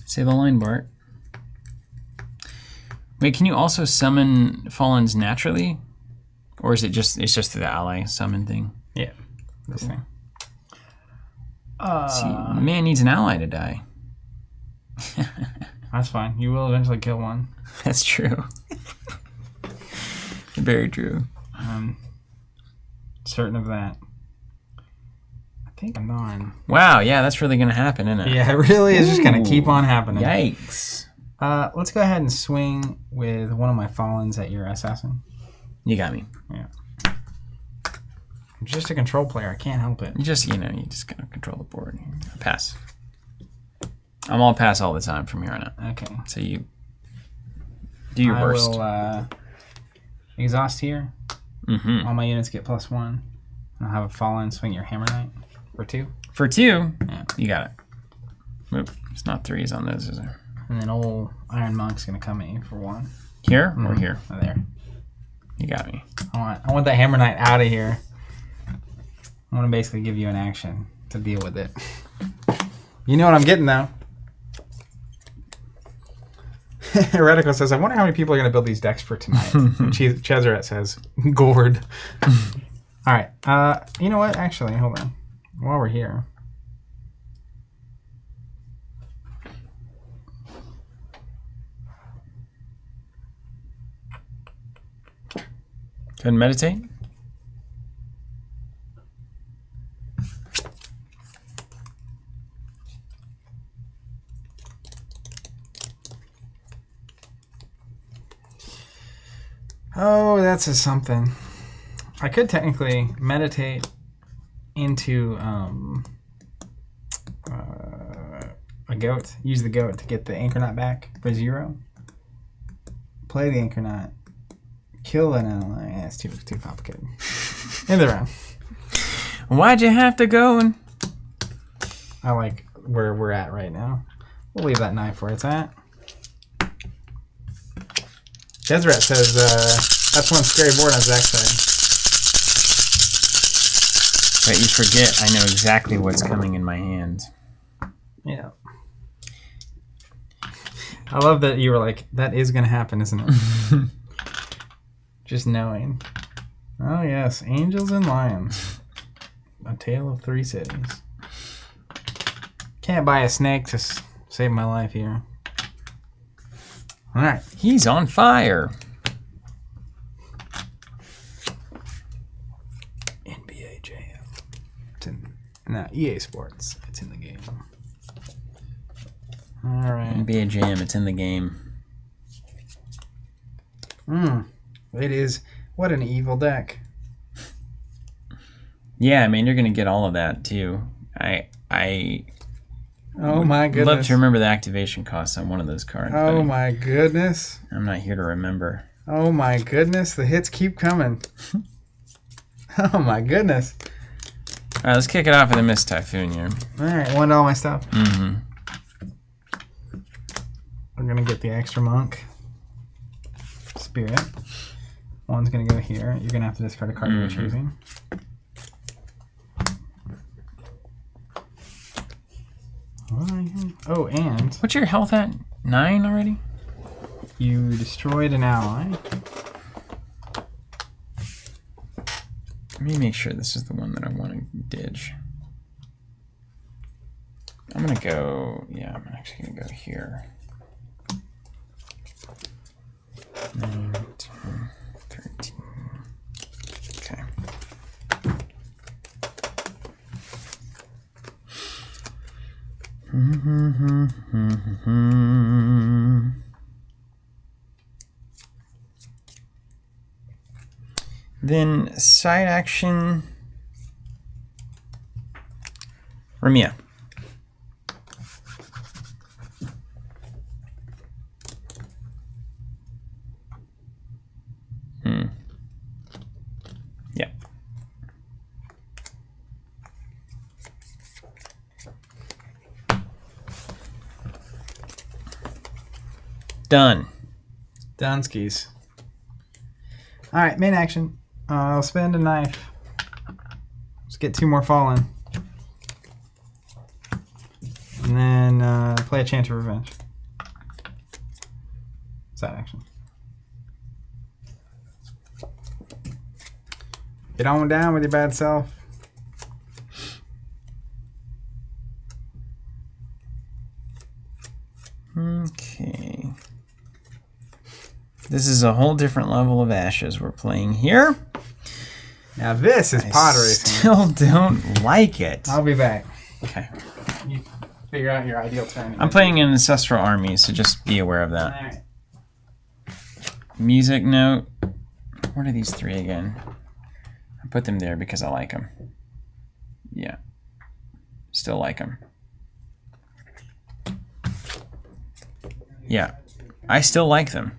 Say the line, Bart. Wait, can you also summon Fallens naturally? Or is it just through the ally summon thing? Yeah. This thing. See, man needs an ally to die. That's fine. You will eventually kill one. That's true. Very true. Certain of that. I think I'm on. Wow, yeah, that's really gonna happen, isn't it? Yeah, it really is just gonna keep on happening. Yikes. Let's go ahead and swing with one of my Fallens at your assassin. You got me. Yeah. I'm just a control player. I can't help it. You just gotta control the board. Pass. I'm all pass all the time from here on out. Okay. So you do your worst. I will exhaust here. Mm-hmm. All my units get +1. And I'll have a Fallen swing your Hammer Knight for 2. For 2, Yeah. you got it. Oop, it's not 3s on those, is there? And then old Iron Monk's gonna come at you for 1. Here or here? Oh, there. You got me. I want that Hammer Knight out of here. I want to basically give you an action to deal with it. You know what I'm getting though. Reticle says, I wonder how many people are going to build these decks for tonight. Chezeret says, gourd. All right. You know what? Actually, hold on. While we're here. Go ahead and meditate. Oh, that's a something. I could technically meditate into a goat. Use the goat to get the Anchor Knot back for 0. Play the Anchor Knot. Kill an ally. Yeah, it's too complicated. End of the round. Why'd you have to go and... I like where we're at right now. We'll leave that knife where it's at. Chezeret says, that's one scary board on Zach's side. But you forget, I know exactly what's coming in my hand. Yeah. I love that you were like, that is going to happen, isn't it? Just knowing. Oh, yes. Angels and Lions. A Tale of 3 Cities. Can't buy a snake to save my life here. All right. He's on fire. NBA Jam. No, EA Sports. It's in the game. All right. NBA Jam, it's in the game. It is. What an evil deck. Yeah, I mean, you're going to get all of that, too. I Oh my goodness. love to remember the activation costs on one of those cards. Oh but my goodness. I'm not here to remember. Oh my goodness. The hits keep coming. Oh my goodness. All right, let's kick it off with a Mist Typhoon here. All right, want all my stuff. Mm-hmm. We're gonna get the extra monk. Spirit. One's gonna go here. You're gonna have to discard a card you're choosing. Oh, and What's your health at? 9 already? you destroyed an ally. Let me make sure this is the one that I want to ditch. I'm gonna go, yeah, I'm actually gonna go here. 9, 10, 13. Okay. Then side action, Ramia. Yeah. Done. Dunskies. All right, main action. I'll spend a knife. Let's get 2 more fallen. And then play a Chant of Revenge. Side action. Get on down with your bad self. Okay. This is a whole different level of Ashes we're playing here. Now this is pottery. Still don't like it. I'll be back. Okay. You figure out your ideal turn. I'm playing an Ancestral Army, so just be aware of that. All right. Music note. What are these 3 again? I put them there because I like them. Yeah. Still like them. Yeah. I still like them.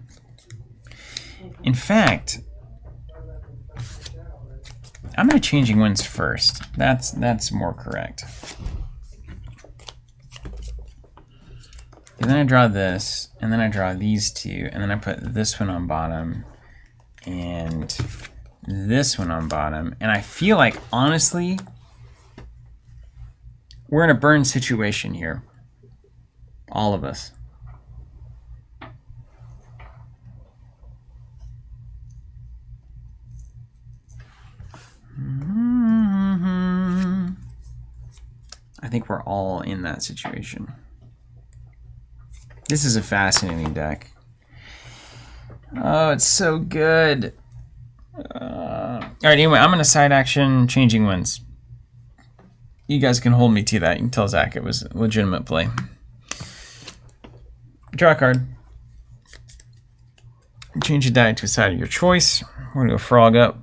In fact, I'm going to Changing Winds first. That's more correct. And then I draw this, and then I draw these 2, and then I put this one on bottom, and this one on bottom. And I feel like, honestly, we're in a burn situation here. All of us. I think we're all in that situation. This is a fascinating deck. Oh, it's so good. All right, anyway, I'm going to side action Changing Winds. You guys can hold me to that. You can tell Zach it was a legitimate play. Draw a card. Change a die to a side of your choice. We're going to go Frog up.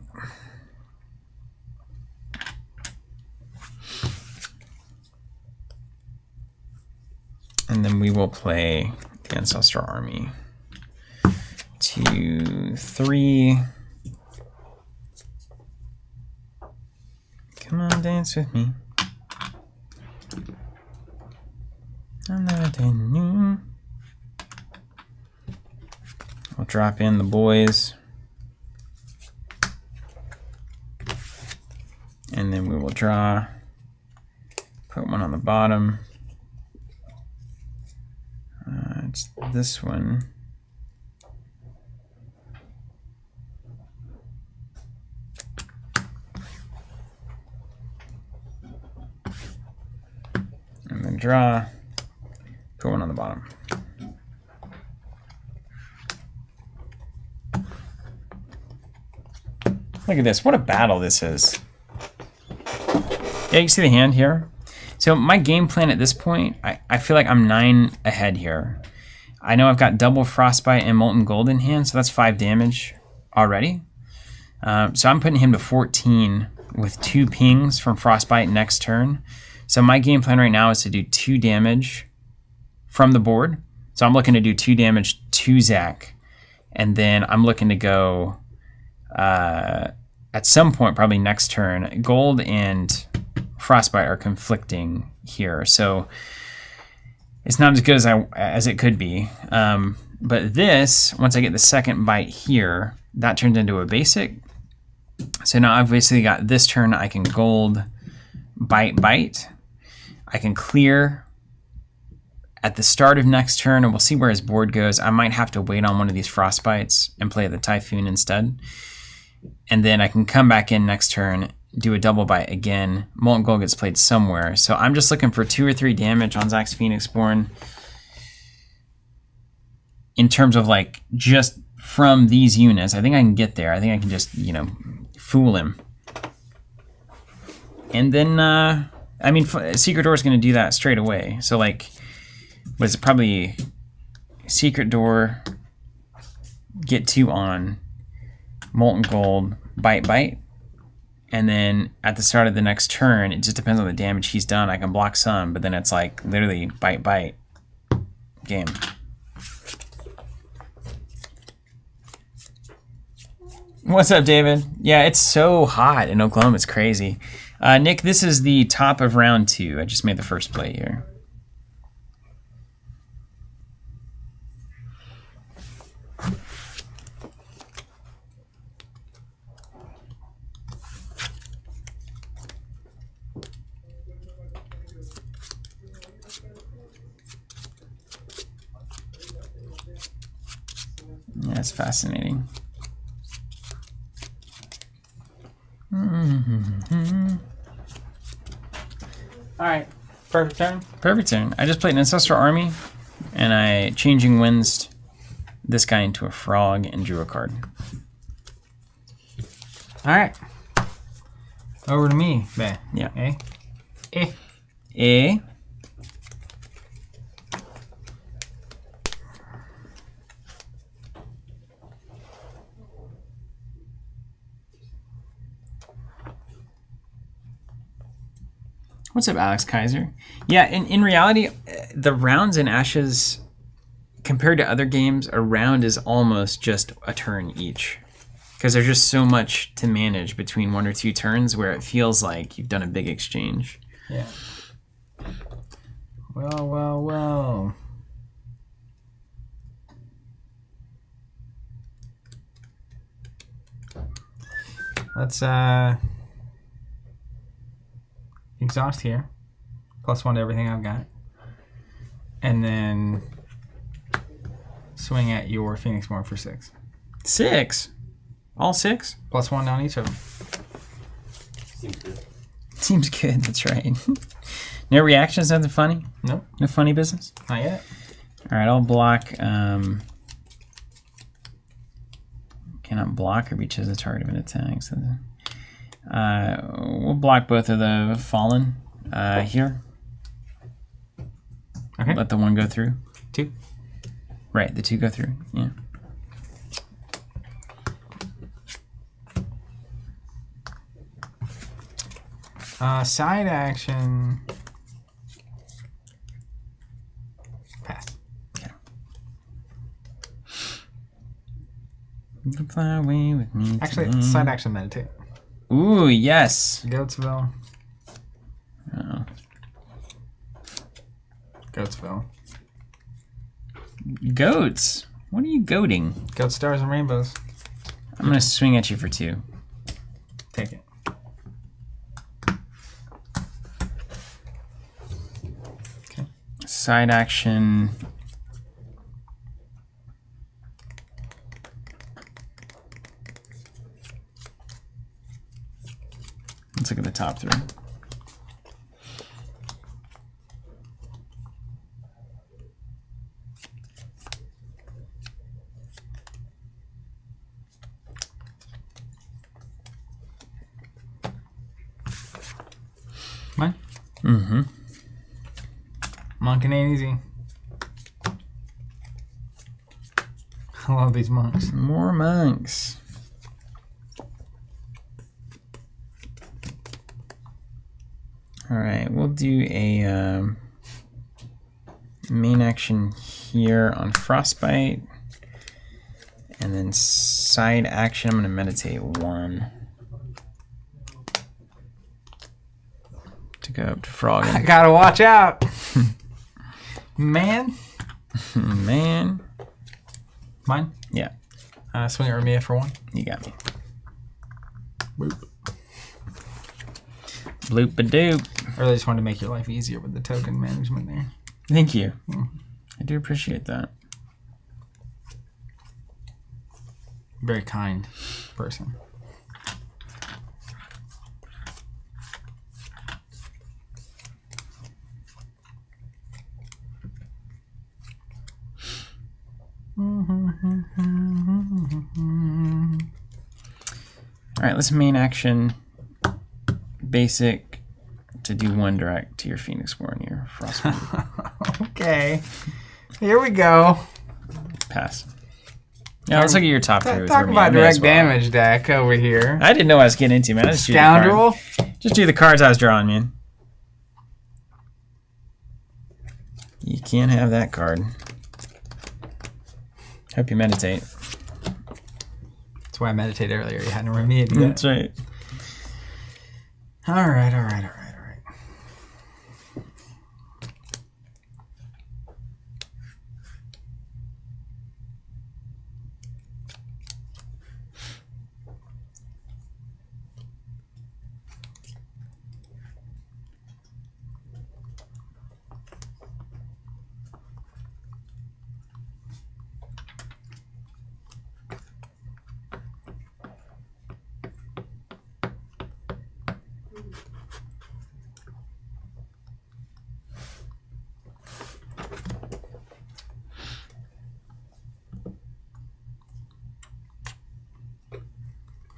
And then we will play the Ancestral Army. 2, 3. Come on, dance with me. Another day new. We'll drop in the boys. And then we will draw. Put one on the bottom. It's this one. And then draw, put one on the bottom. Look at this, what a battle this is. Yeah, you can see the hand here. So my game plan at this point, I feel like I'm 9 ahead here. I know I've got double Frostbite and Molten Gold in hand, so that's 5 damage already. So I'm putting him to 14 with 2 pings from Frostbite next turn. So my game plan right now is to do 2 damage from the board. So I'm looking to do 2 damage to Zach. And then I'm looking to go, at some point, probably next turn, Gold and Frostbite are conflicting here. So it's not as good as it could be. But this, once I get the second bite here, that turns into a basic. So now I've basically got this turn, I can Gold, bite. I can clear at the start of next turn, and we'll see where his board goes. I might have to wait on one of these Frostbites and play the Typhoon instead. And then I can come back in next turn, do a double bite again. Molten Gold gets played somewhere. So I'm just looking for 2 or 3 damage on Zach's Phoenixborn. In terms of like just from these units, I think I can get there. I think I can just, you know, fool him. And then, I mean, Secret Door is going to do that straight away. So like, what is it? Probably Secret Door, get 2 on, Molten Gold, bite. And then at the start of the next turn, it just depends on the damage he's done. I can block some, but then it's like literally bite, game. What's up, David? Yeah, it's so hot in Oklahoma. It's crazy. Nick, this is the top of round 2. I just made the first play here. Yeah, it's fascinating. Alright, perfect turn. Perfect turn. I just played an Ancestral Army, and I Changing Winds this guy into a frog and drew a card. Alright. Over to me, Ben. Yeah. Eh? What's up, Alex Kaiser? Yeah, in reality, the rounds in Ashes, compared to other games, a round is almost just a turn each. Because there's just so much to manage between 1 or 2 turns where it feels like you've done a big exchange. Yeah. Well. Let's exhaust here. +1 to everything I've got. And then swing at your Phoenixborn for 6. 6? All 6? +1 on each of them. Seems good. Seems good, that's right. No reactions, nothing funny? Nope. No funny business? Not yet. Alright, I'll block. Cannot block or reach as a target of an attack. So, we'll block both of the Fallen here. Okay. Let the 1 go through. 2. Right, the 2 go through. Yeah. Side action. Pass. Okay. You can fly away with me. Actually, today. side action meditate. Ooh, yes. Goatsville. Oh. Goatsville. Goats. What are you goating? Goat stars and rainbows. I'm gonna swing at you for 2. Take it. Side action. Let's look at the top 3. Mine? Mm-hmm. Monk ain't easy. I love these monks. More monks. All right, we'll do a main action here on Frostbite. And then side action, I'm going to meditate 1. To go up to Frog. I gotta watch out. Man. Man. Mine? Yeah, Swing at Ramia for 1. you got me. Boop. Bloop-a-doop. I really just wanted to make your life easier with the token management there. Thank you. I do appreciate that. Very kind person. All right, let's main action basic to do 1 direct to your Phoenix War and your Frostmourne. Okay. Here we go. Pass. Yeah, let's look at your top 3. with Talk Remy. I about may as direct well. damage deck over here. I didn't know what I was getting into, man. I just drew the Scoundrel. card. Just do the cards I was drawing, man. You can't have that card. Hope you meditate. That's why I meditated earlier. You hadn't remediated yet. That's right. All right.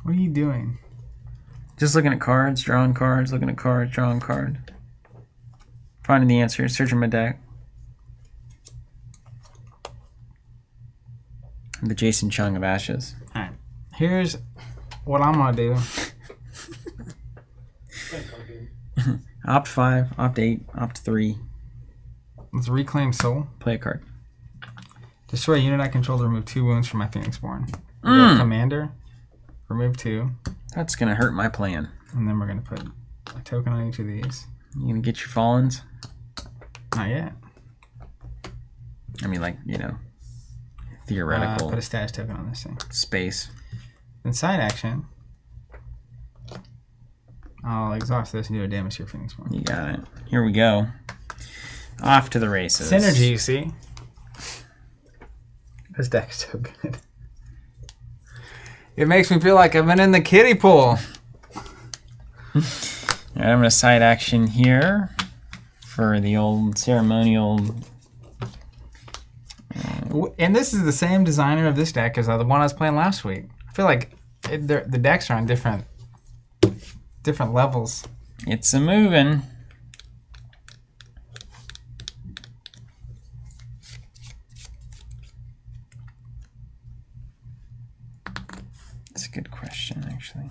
What are you doing? Just looking at cards, drawing cards, looking at cards, drawing card. Finding the answer, searching my deck. I'm the Jason Chung of Ashes. All right. Here's what I'm gonna do. Opt 5, opt 8, opt 3. Let's reclaim soul. Play a card. Destroy a unit I control to remove 2 wounds from my Phoenixborn. Go Commander. Remove 2. That's gonna hurt my plan. And then we're gonna put a token on each of these. You gonna get your Fallens? Not yet. I mean, like, theoretical Put a status token on this thing. space. Then side action. I'll exhaust this and do a damage to your Phoenixborn. You got it. Here we go. Off to the races. Synergy, you see? This deck's so good. It makes me feel like I've been in the kiddie pool. All right, I'm gonna side action here for the old ceremonial. And this is the same designer of this deck as the one I was playing last week. I feel like the decks are on different levels. It's a moving. That's a good question, actually.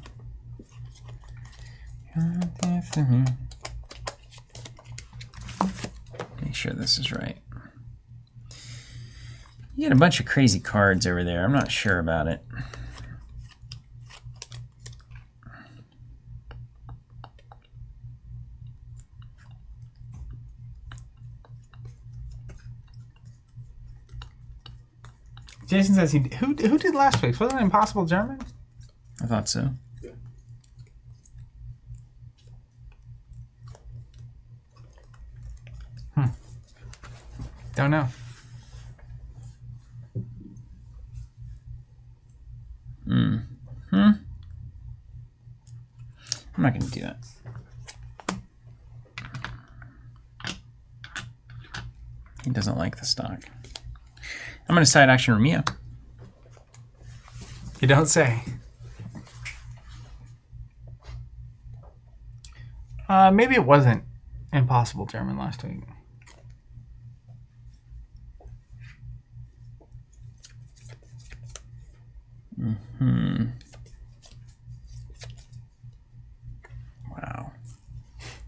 Make sure this is right. You got a bunch of crazy cards over there. I'm not sure about it. Jason says who did last week's? Wasn't it Impossible German? I thought so. Don't know. I'm not going to do that. He doesn't like the stock. I'm going to side action Ramia. You don't say. Maybe it wasn't Impossible German last week.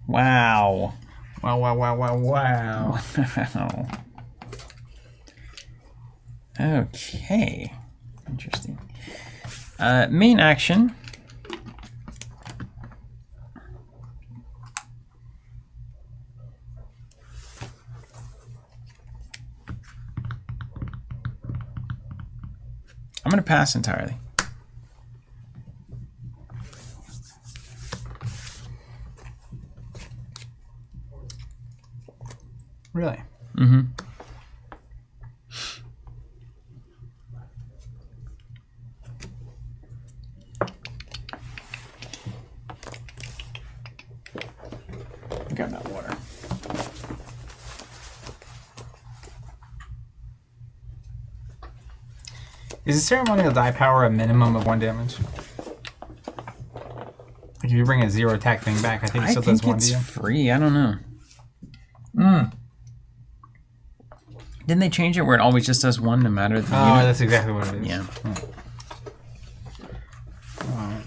Wow. Wow. Wow. Wow. Okay. Interesting. Main action. I'm going to pass entirely. Really? Mm-hmm. Grab that water. Is the ceremonial die power a minimum of 1 damage? If you bring a 0 attack thing back, I think it still does 1 to you. Free. I don't know. Didn't they change it where it always just does 1 no matter the unit? That's exactly what it is. Yeah. Alright.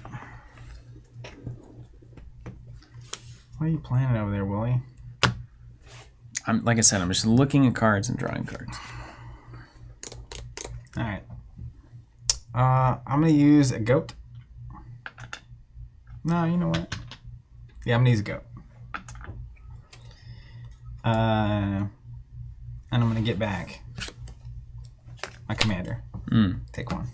What are you planning over there, Willie? Like I said, I'm just looking at cards and drawing cards. Alright. I'm going to use a goat. No, you know what? Yeah, I'm going to use a goat. And I'm going to get back my commander. Take 1.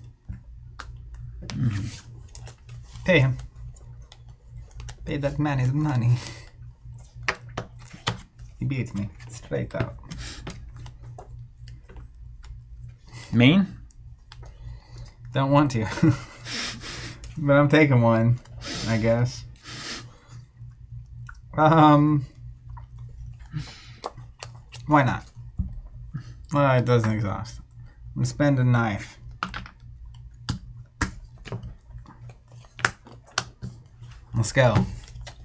Pay him. Pay that man his money. He beats me straight up. Main? Don't want to. But I'm taking 1, I guess. Why not? Well, it doesn't exhaust. I'm gonna spend a knife. Let's go.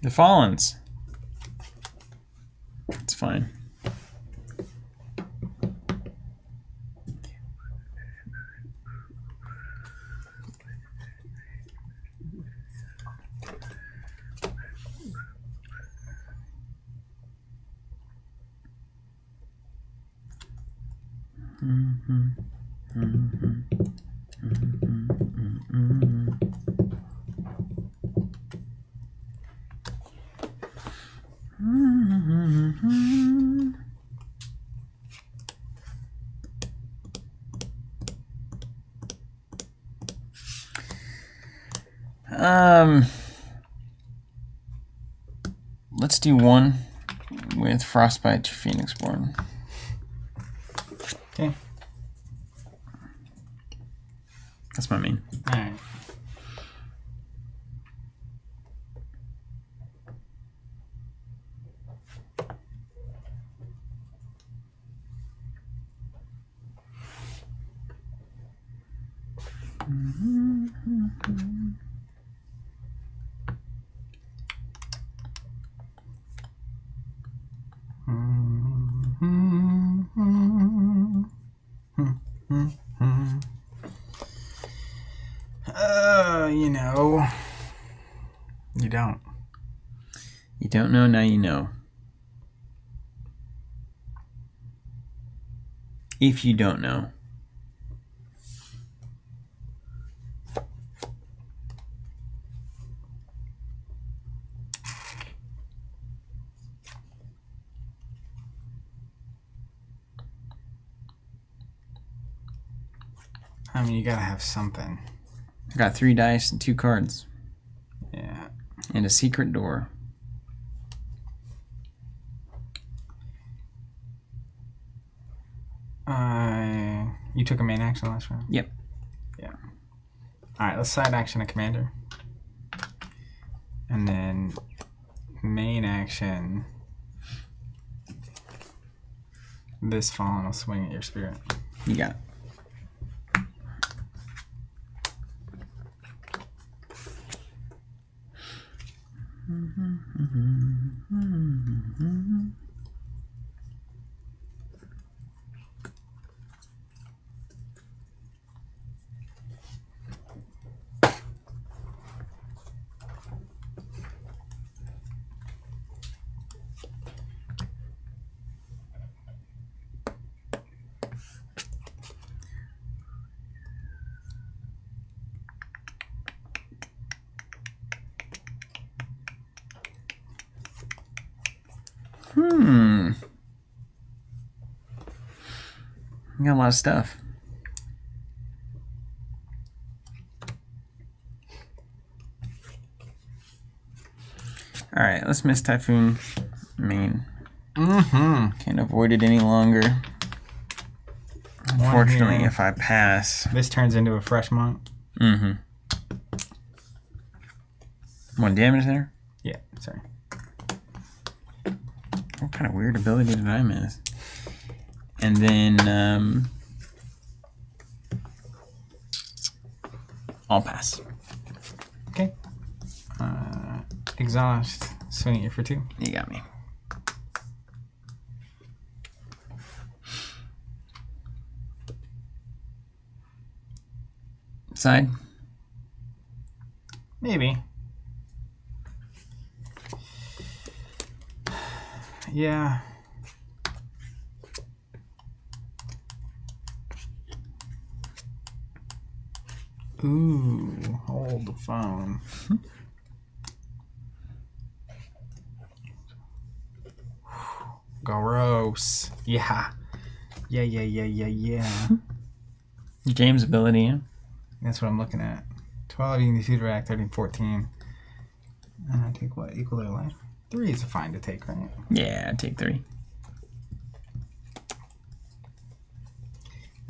The Fallens. It's fine. Let's do 1 with Frostbite to Phoenixborn. Okay. That's my main. Alright. You know. You don't. You don't know, now you know. If you don't know. I mean, you gotta have something. I got 3 dice and 2 cards. Yeah. And a secret door. You took a main action last round? Yep. Yeah. Alright, let's side action a commander. And then main action. This Fallen will swing at your spirit. You got it. You got a lot of stuff. Alright, let's miss Typhoon main. Can't avoid it any longer. Unfortunately, if I pass. This turns into a fresh monk. 1 damage there? Yeah, sorry. What kind of weird ability did I miss? And then I'll pass. Okay. exhaust. Swing it for 2. You got me. Side. Maybe. Yeah. Ooh, hold the phone. Gross. Yeah. Yeah. James ability, yeah. That's what I'm looking at. 12, you can do 2 direct, 13, 14. And I take what? Equal their life? 3 is fine to take, right? Yeah, take 3.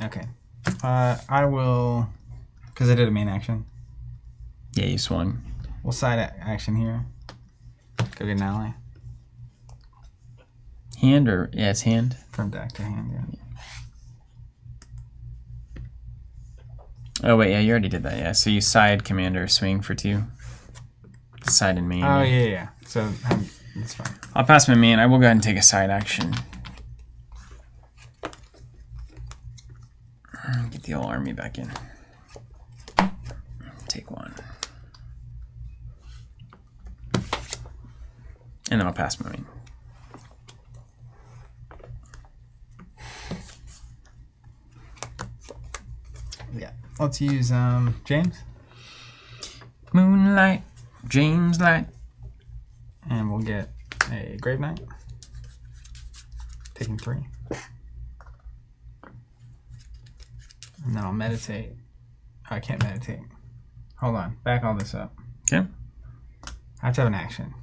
Okay. I will, because I did a main action. Yeah, you swung. We'll side action here. Go get an ally. Hand or, yeah, it's hand. From deck to hand, yeah. Oh, wait, yeah, you already did that, yeah. So you side commander, swing for 2. Side and main. Oh, yeah. So, it's fine. I'll pass my main. I will go ahead and take a side action. Get the old army back in. Take 1. And then I'll pass my main. Yeah. Let's use James. Moonlight, James Light. And we'll get a Grave Knight. Taking 3. And then I'll meditate. Oh, I can't meditate. Hold on. Back all this up. Okay. I have to have an action.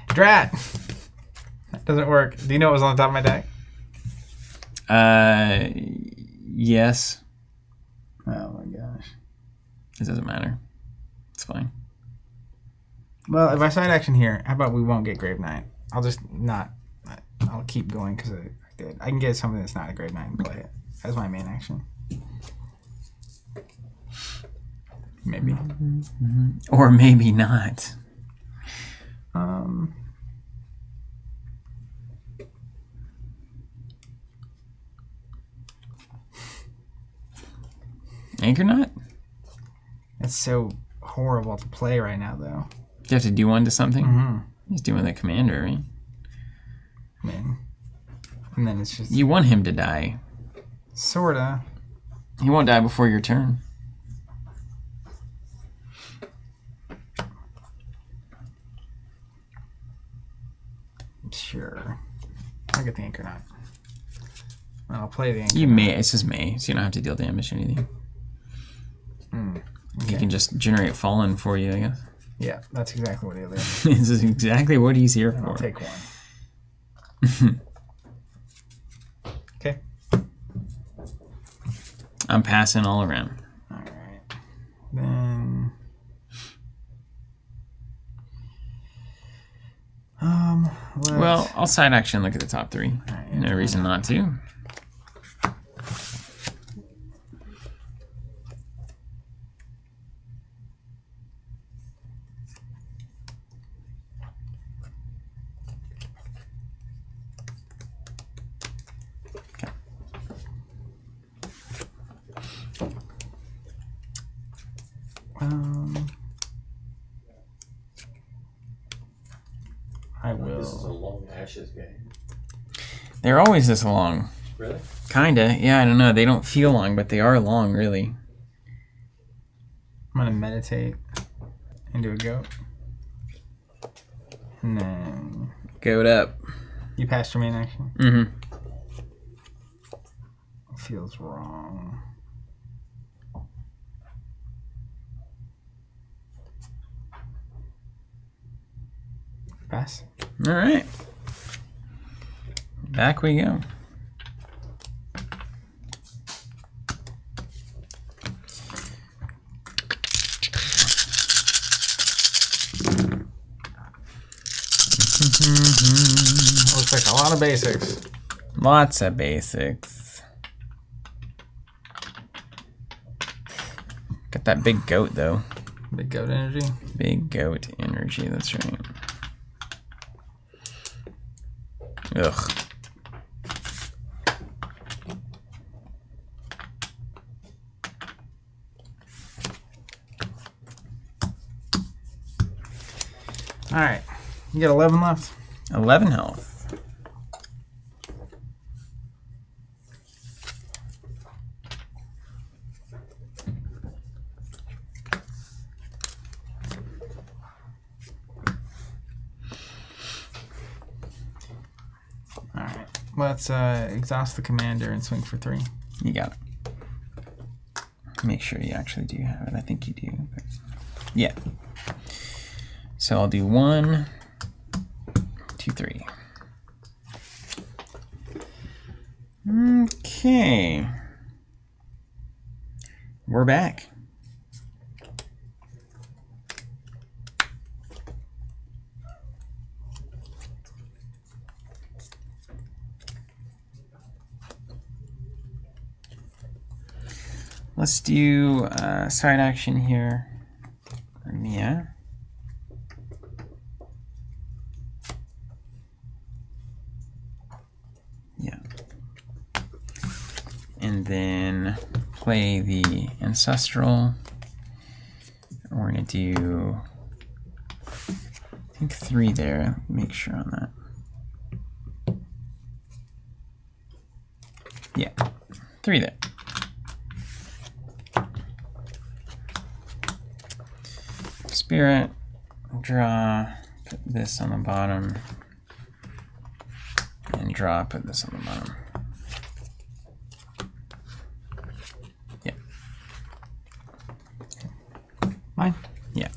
Drat! That doesn't work. Do you know what was on the top of my deck? Yes. Oh my gosh. It doesn't matter. It's fine. Well, if I side action here, how about we won't get Grave Knight? I'll just not. I'll keep going because I did. I can get something that's not a Grave Knight and play it. That's my main action. Maybe. Or maybe not. Anchor Knot? It's so horrible to play right now, though. Do you have to do 1 to something? Mm-hmm. He's doing the commander, right? I mean, and then it's just You want him to die. sorta. He won't die before your turn. Sure. I'll get the Anchor Knot. I'll play the Anchor You Knot. may. It's just May, so you don't have to deal damage or anything. Okay. He can just generate Fallen for you, I guess. Yeah, that's exactly what he'll do. This is exactly what he's here And I'll for. take 1. Okay. I'm passing all around. All right. Then. Well, I'll side action look at the top 3. right, No reason not to. I will. This is a long Ashes game. They're always this long. Really? Kinda. Yeah, I don't know. They don't feel long, but they are long, really. I'm gonna meditate into a goat, and then Goat up. you passed your main action. Mm-hmm. Feels wrong. Pass. All right. Back we go. Looks like a lot of basics. Lots of basics. Got that big goat, though. Big goat energy. Big goat energy, that's right. Ugh. All right. You got 11 left? 11 health. All right. Let's exhaust the commander and swing for 3. You got it. Make sure you actually do have it. I think you do. But yeah. So I'll do 1, 2, 3. Okay. We're back. Let's do side action here for Mia. Yeah. And then play the Ancestral. We're going to do, I think 3 there. Make sure on that. Yeah, 3 there. Spirit, draw, put this on the bottom, and draw, put this on the bottom. Yeah. Mine? Yeah.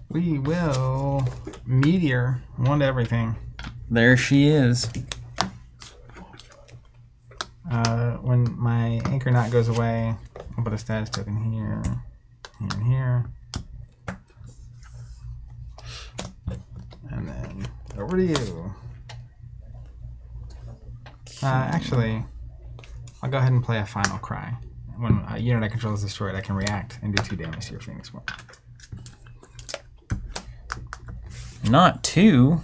We will meteor one to everything. There she is. When my anchor knot goes away, I'll put a status token here, here, and here. And then over to you. Actually, I'll go ahead and play a final cry. When a unit I control is destroyed, I can react and do 2 damage to your Phoenix Form. Not 2.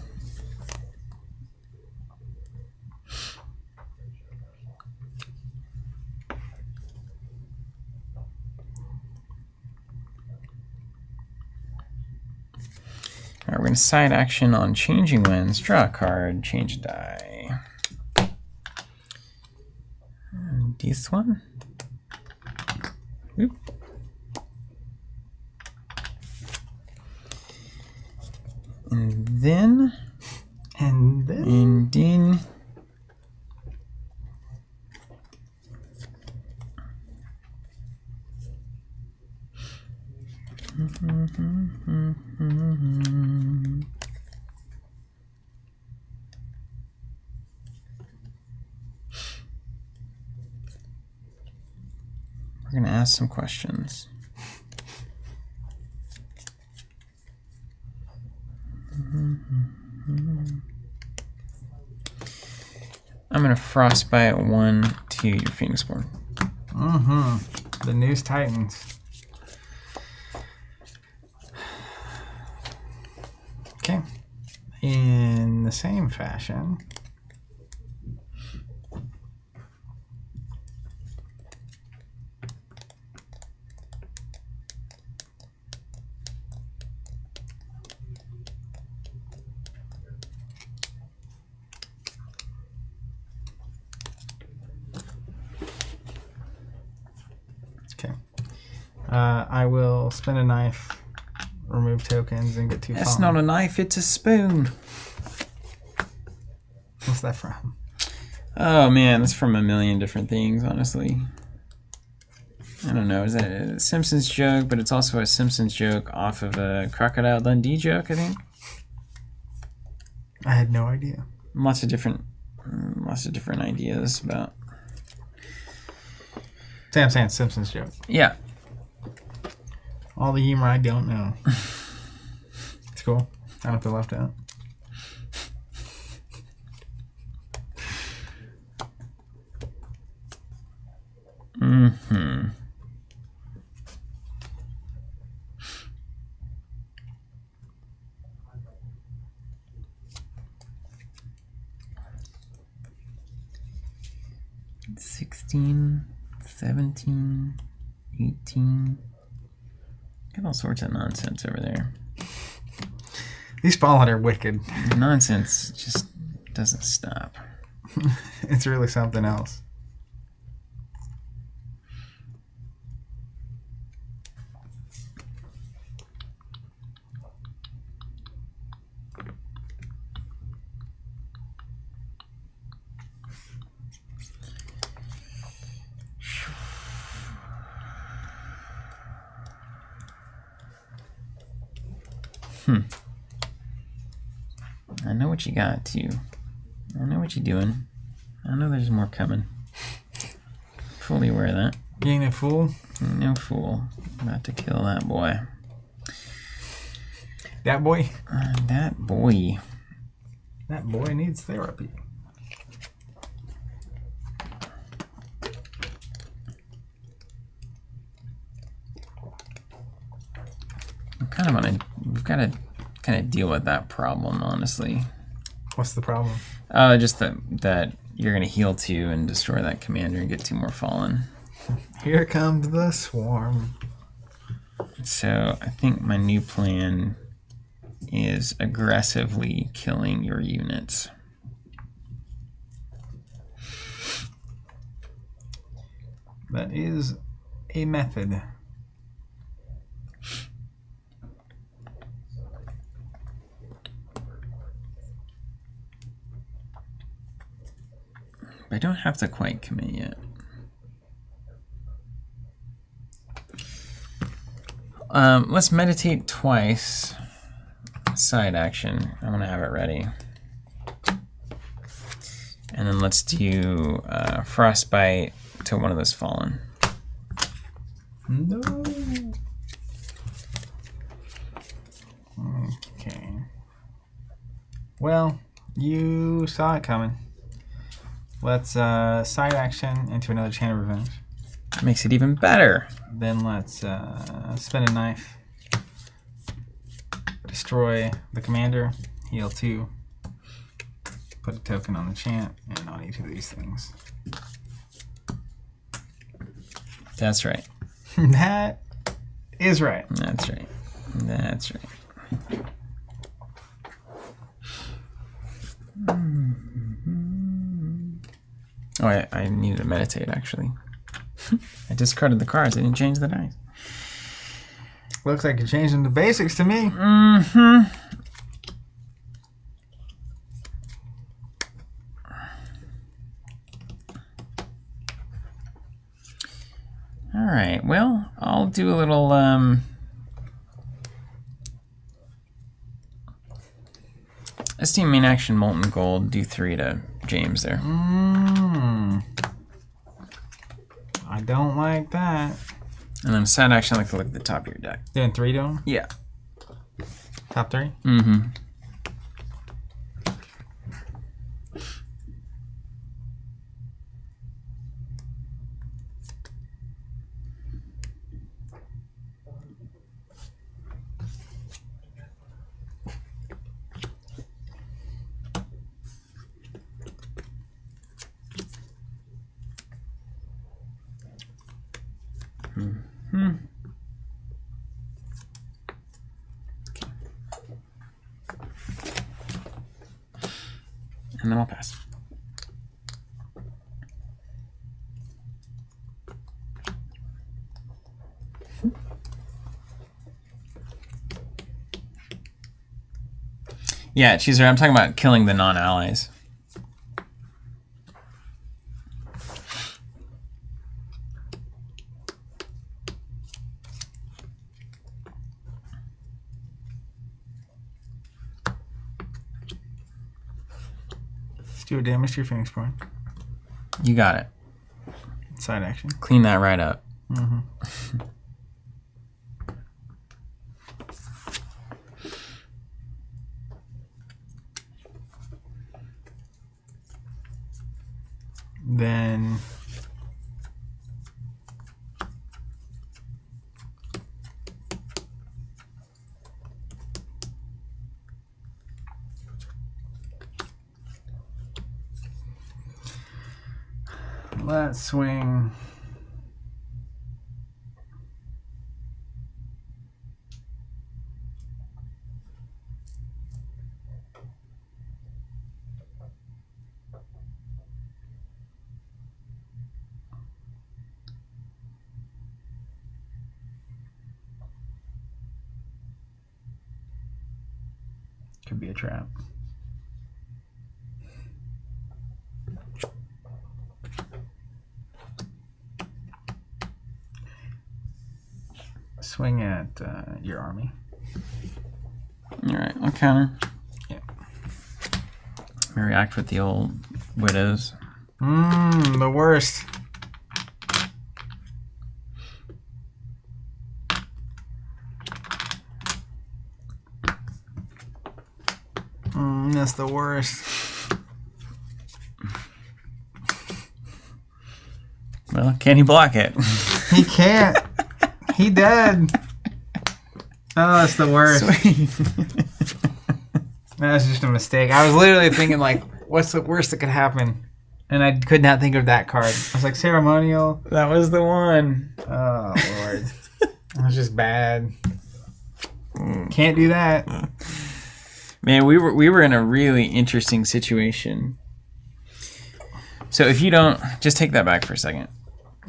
Alright, we're going to side action on Changing Winds. Draw a card, change a die. This one? Oop. And then... we're going to ask some questions. I'm going to Frostbite 1 to your Phoenix Born. The News Titans. Okay. In the same fashion, I will spin a knife, remove tokens, and get 2 That's fallen. not a knife, it's a spoon. What's that from? Oh man, that's from a million different things, honestly. I don't know, is that a Simpsons joke, but it's also a Simpsons joke off of a Crocodile Dundee joke, I think. I had no idea. Lots of different ideas about. Sam saying Simpsons joke. Yeah. All the humor I don't know. It's cool. I don't feel left out. 16, 17, 18. Got all sorts of nonsense over there. These fallen are wicked. Nonsense just doesn't stop. It's really something else. I know what you got, too. I know what you're doing. I know there's more coming. Fully aware of that. You ain't a fool. No fool. About to kill that boy. That boy? That boy. That boy needs therapy. I'm kind of on a... We've got to kind of deal with that problem, honestly. What's the problem? Just that you're going to heal 2 and destroy that commander and get 2 more fallen. Here comes the swarm. So I think my new plan is aggressively killing your units. That is a method. I don't have to quite commit yet. Let's meditate twice. Side action. I'm gonna have it ready. And then let's do frostbite to one of those fallen. No. Okay. Well, you saw it coming. Let's side action into another Chain of Revenge. Makes it even better. Then let's spin a knife. Destroy the commander. Heal 2. Put a token on the chant and on each of these things. That's right. That is right. That's right. That's right. Oh, I needed to meditate, actually. I discarded the cards. I didn't change the dice. Looks like you're changing the basics to me. Mm-hmm. All right. Well, I'll do a little Esteem main action molten gold. Do 3 to James there. I don't like that. And then side action, I like to look at the top of your deck. Doing 3 to him? Yeah. Top 3? Mm-hmm. And then I'll pass. Yeah, Cheezer, I'm talking about killing the non-allies. Do damage to your Phoenix Born. You got it. Side action. Clean that right up. Mm-hmm. Then Let's swing. Could be a trap. Swing at your army. All right, I'll counter. Yeah. I react with the old widows. The worst. That's the worst. Well, can he block it? He can't. He dead. Oh, that's the worst. That was just a mistake. I was literally thinking, like, what's the worst that could happen? And I could not think of that card. I was like, ceremonial. That was the one. Oh, Lord. That was just bad. Can't do that. Man, we were in a really interesting situation. So if you don't, just take that back for a second.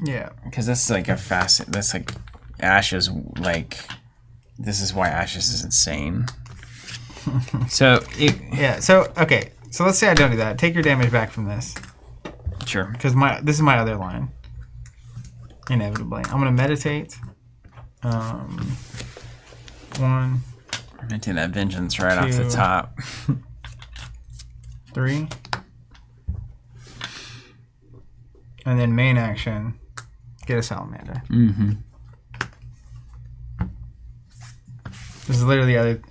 Yeah. Because that's like a facet. That's like Ashes. Like, this is why Ashes is insane. So Yeah. So okay. So let's say I don't do that. Take your damage back from this, sure. because this is my other line. Inevitably, I'm gonna meditate. One, I'm gonna take that vengeance right off the 2, top. 3, and then main action, get a salamander. Mm-hmm. This is literally the other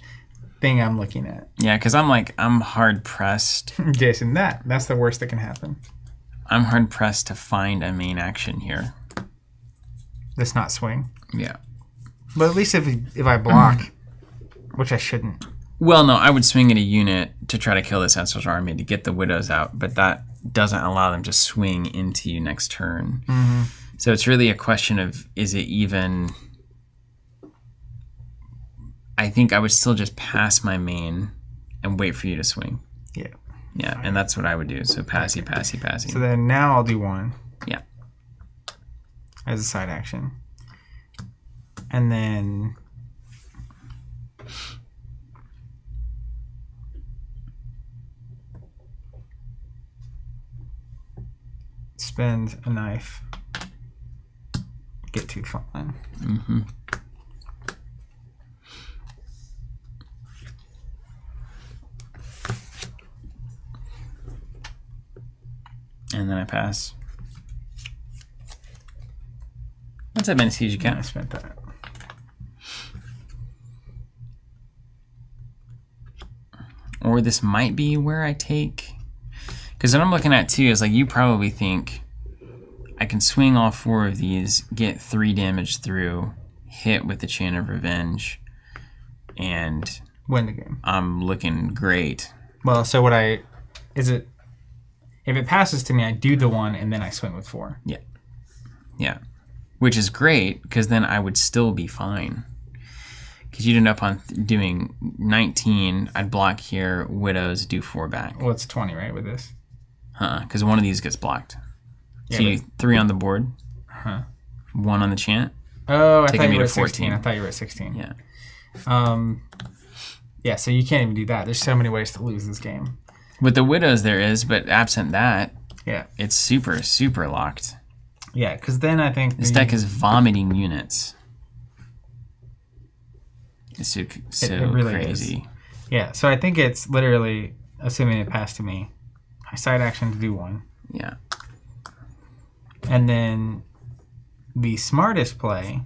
thing I'm looking at. Yeah, because I'm hard pressed. Jason, that's the worst that can happen. I'm hard pressed to find a main action here. That's not swing. Yeah. But at least if I block, which I shouldn't. Well, no, I would swing at a unit to try to kill this Essos army to get the widows out, but that doesn't allow them to swing into you next turn. Mm-hmm. So it's really a question of, is it even... I think I would still just pass my main and wait for you to swing. Yeah. Yeah, and that's what I would do. So passy. So then now I'll do 1. Yeah. As a side action. And then spend a knife. Get 2 fun. Mm-hmm. And then I pass. What's that many C's you I count? spent that. Or this might be where I take... Because what I'm looking at too is like, you probably think I can swing all 4 of these, get 3 damage through, hit with the Chain of Revenge, and Win the game. I'm looking great. Well, so if it passes to me, I do the 1 and then I swing with 4. Yeah. Which is great, because then I would still be fine. Because you'd end up on doing 19, I'd block here, widows, do 4 back. Well, it's 20, right, with this? Because one of these gets blocked. Yeah, So you 3 on the board, 1 on the chant. Oh, I Taking thought me you were to at 16. 14. I thought you were at 16. Yeah. Yeah, so you can't even do that. There's so many ways to lose this game. With the widows there is, but absent that, Yeah. it's super, super locked. Yeah, because then I think This deck is vomiting units. It's so it really crazy. Yeah, so I think it's literally, assuming it passed to me, I side action to do 1. Yeah. And then the smartest play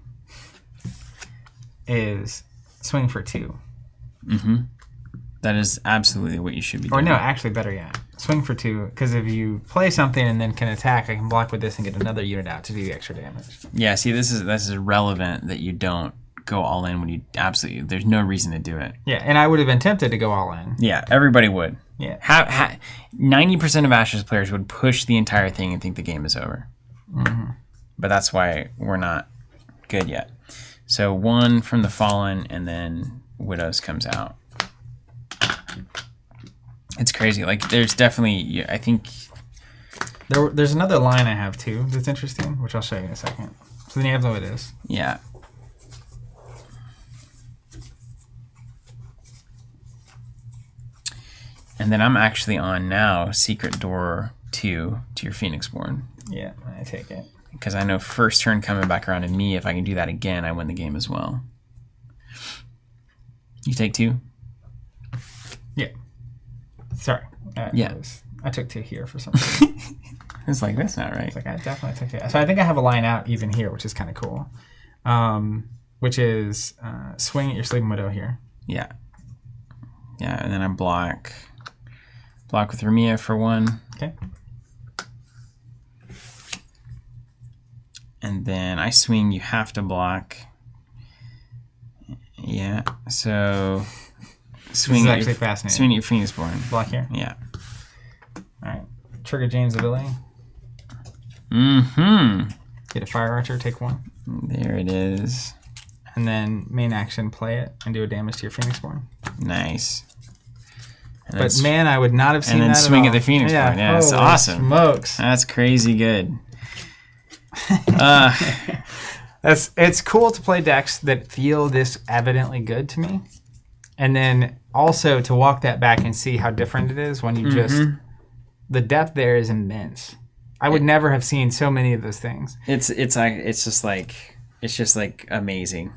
is swing for 2. Mm-hmm. That is absolutely what you should be Or doing. no, actually better yet. Swing for 2, because if you play something and then can attack, I can block with this and get another unit out to do the extra damage. Yeah, see, this is relevant that you don't go all in when you absolutely, there's no reason to do it. Yeah, and I would have been tempted to go all in. Yeah, everybody would. Yeah. 90% of Ashes players would push the entire thing and think the game is over. Mm-hmm. But that's why we're not good yet. So 1 from the Fallen, and then Widows comes out. It's crazy. Like, there's definitely, I think... There's another line I have, too, that's interesting, which I'll show you in a second. So then you have to know what it is. Yeah. And then I'm actually on now Secret Door 2 to your Phoenixborn. Yeah, I take it. Because I know first turn coming back around to me, if I can do that again, I win the game as well. You take 2? Yeah. Sorry. Yeah. I took 2 here for some reason. It's like, that's not right. It's like, I definitely took 2. So I think I have a line out even here, which is kind of cool. Which is swing at your Sleeping Widow here. Yeah. Yeah, and then I block with Ramia for 1. Okay. And then I swing, you have to block. Yeah, so swing This is at actually your, fascinating. swing at your Phoenixborn. Block here. Yeah. All right. Trigger Jane's ability. Mm-hmm. Get a Fire Archer, take 1. There it is. And then main action, play it, and do a damage to your Phoenixborn. Nice. And But then man, I would not have seen and then that swing at at the all. Phoenixborn. Yeah, that's holy awesome. Smokes. That's crazy good. It's cool to play decks that feel this evidently good to me, and then also to walk that back and see how different it is when you just the depth there is immense. I would never have seen so many of those things. It's just like amazing.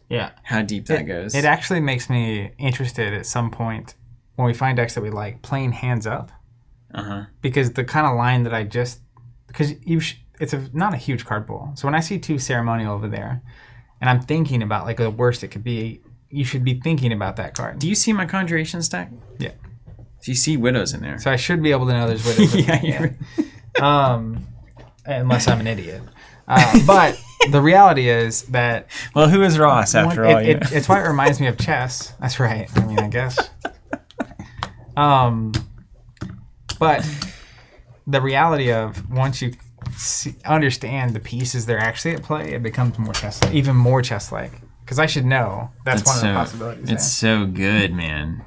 Yeah, How deep that goes. It actually makes me interested at some point when we find decks that we like playing hands up, because the kind of line that I just it's not a huge card pool. So when I see 2 Ceremonial over there, and I'm thinking about like the worst it could be, you should be thinking about that card. Do you see my Conjuration stack? Yeah. Do you see Widows in there? So I should be able to know there's Widows. Yeah. Unless I'm an idiot. But the reality is that Well, who is Ross after all? it's why it reminds me of chess. That's right. I mean, I guess. But the of once you understand the pieces that are actually at play, it becomes more even more chess-like. Because I should know that's one of the possibilities. It's so good, man.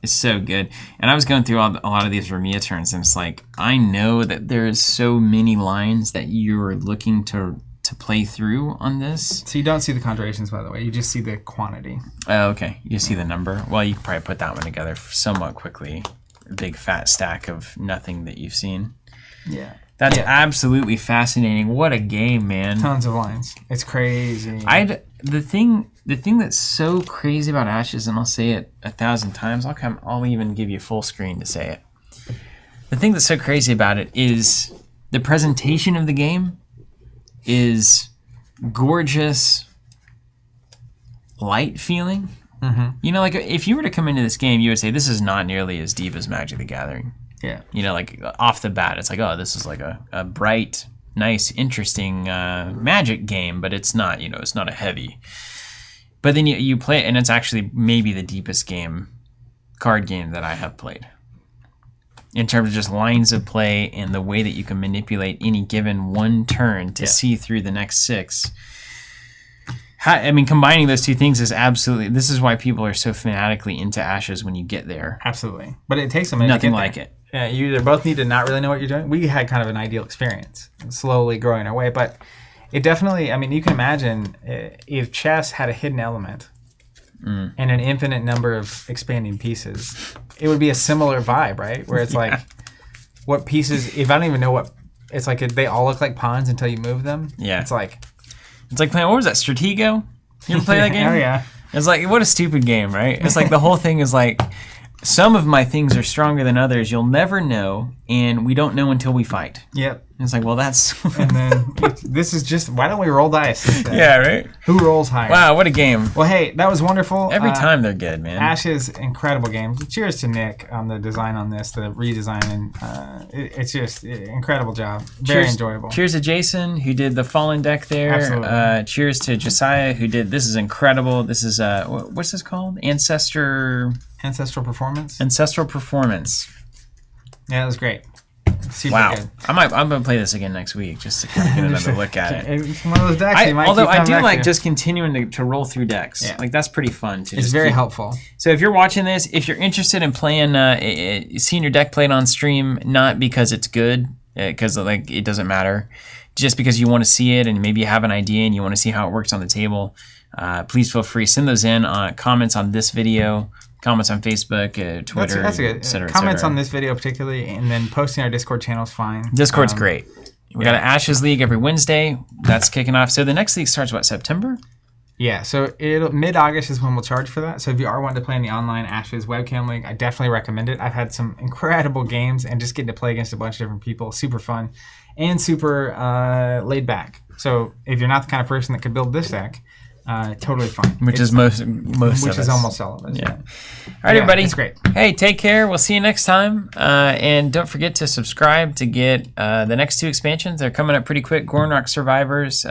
It's so good. And I was going through a lot of these Ramia turns, and it's like, I know that there is so many lines that you're looking to play through on this. So you don't see the conjurations, by the way. You just see the quantity. Oh, okay. You see the number. Well, you could probably put that one together somewhat quickly. A big fat stack of nothing that you've seen. Yeah. That's absolutely fascinating. What a game, man. Tons of lines. It's crazy. The thing that's so crazy about Ashes, and I'll say it 1,000 times, I'll even give you full screen to say it. The thing that's so crazy about it is the presentation of the game is gorgeous, light feeling. You know, like if you were to come into this game, you would say this is not nearly as deep as Magic the Gathering. Yeah. You know, like off the bat, it's like, oh, this is like a bright, nice, interesting Magic game, but it's not, it's not a heavy. But then you play it, and it's actually maybe the deepest card game that I have played. In terms of just lines of play and the way that you can manipulate any given one turn to see through the next 6. Combining those two things is absolutely... This is why people are so fanatically into Ashes when you get there. Absolutely. But it takes a minute Nothing to get like there. it. Yeah, you either both need to not really know what you're doing. We had kind of an ideal experience, slowly growing our way. But it definitely... you can imagine if chess had a hidden element and an infinite number of expanding pieces, it would be a similar vibe, right? Where it's like, what pieces... If I don't even know what... It's like they all look like pawns until you move them. Yeah. It's like playing... What was that? Stratego? You ever play that game? Oh, yeah. It's like, what a stupid game, right? It's like the whole thing is like, some of my things are stronger than others. You'll never know, and we don't know until we fight. Yep. it's like, well, that's And then this is just, why don't we roll dice instead? yeah, right. Who rolls higher? Wow, what a game! Well, hey, that was wonderful. Every time they're good, man. Ashes, incredible game. Cheers to Nick on the design on this, the redesign, and it's just incredible job. Very enjoyable. Cheers to Jason who did the Fallen deck there. Absolutely. Cheers to Josiah who did. This is incredible. This is what's this called? Ancestral Performance. Yeah, it was great. Super Wow. good. I'm gonna play this again next week just to kind of get another look at it. It's one of those decks you might Although keep I coming do back like to. just continuing to roll through decks. Yeah. Like that's pretty fun too. It's very helpful. So if you're watching this, if you're interested in playing, seeing your deck played on stream, not because it's good, because like it doesn't matter, just because you want to see it and maybe you have an idea and you want to see how it works on the table, please feel free. Send those in comments on this video, comments on Facebook, Twitter, That's good. et cetera, et Comments cetera. on this video particularly, and then posting our Discord channel is fine. Discord's great. We got an Ashes League every Wednesday. That's kicking off. So the next league starts, what, September? Yeah, so mid-August is when we'll charge for that. So if you are wanting to play in the online Ashes webcam league, I definitely recommend it. I've had some incredible games, and just getting to play against a bunch of different people, super fun and super laid back. So if you're not the kind of person that could build this deck, totally fine. Which is most which of is us. almost all of us. Yeah. All right, everybody. It's great. Hey, take care. We'll see you next time. And don't forget to subscribe to get the next 2 expansions. They're coming up pretty quick. Gornrock Survivors,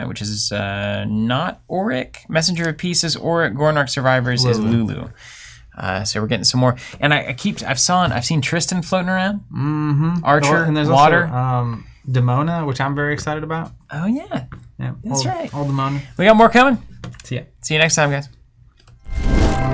which is not Auric. Messenger of Peace is Auric. Gornrock Survivors is Lulu. So we're getting some more. And I've seen Tristan floating around. Mm-hmm. Archer, and there's Water. Also, Demona, which I'm very excited about. Oh, yeah. Yeah, That's right. Old Demona. We got more coming. See ya. See you next time, guys.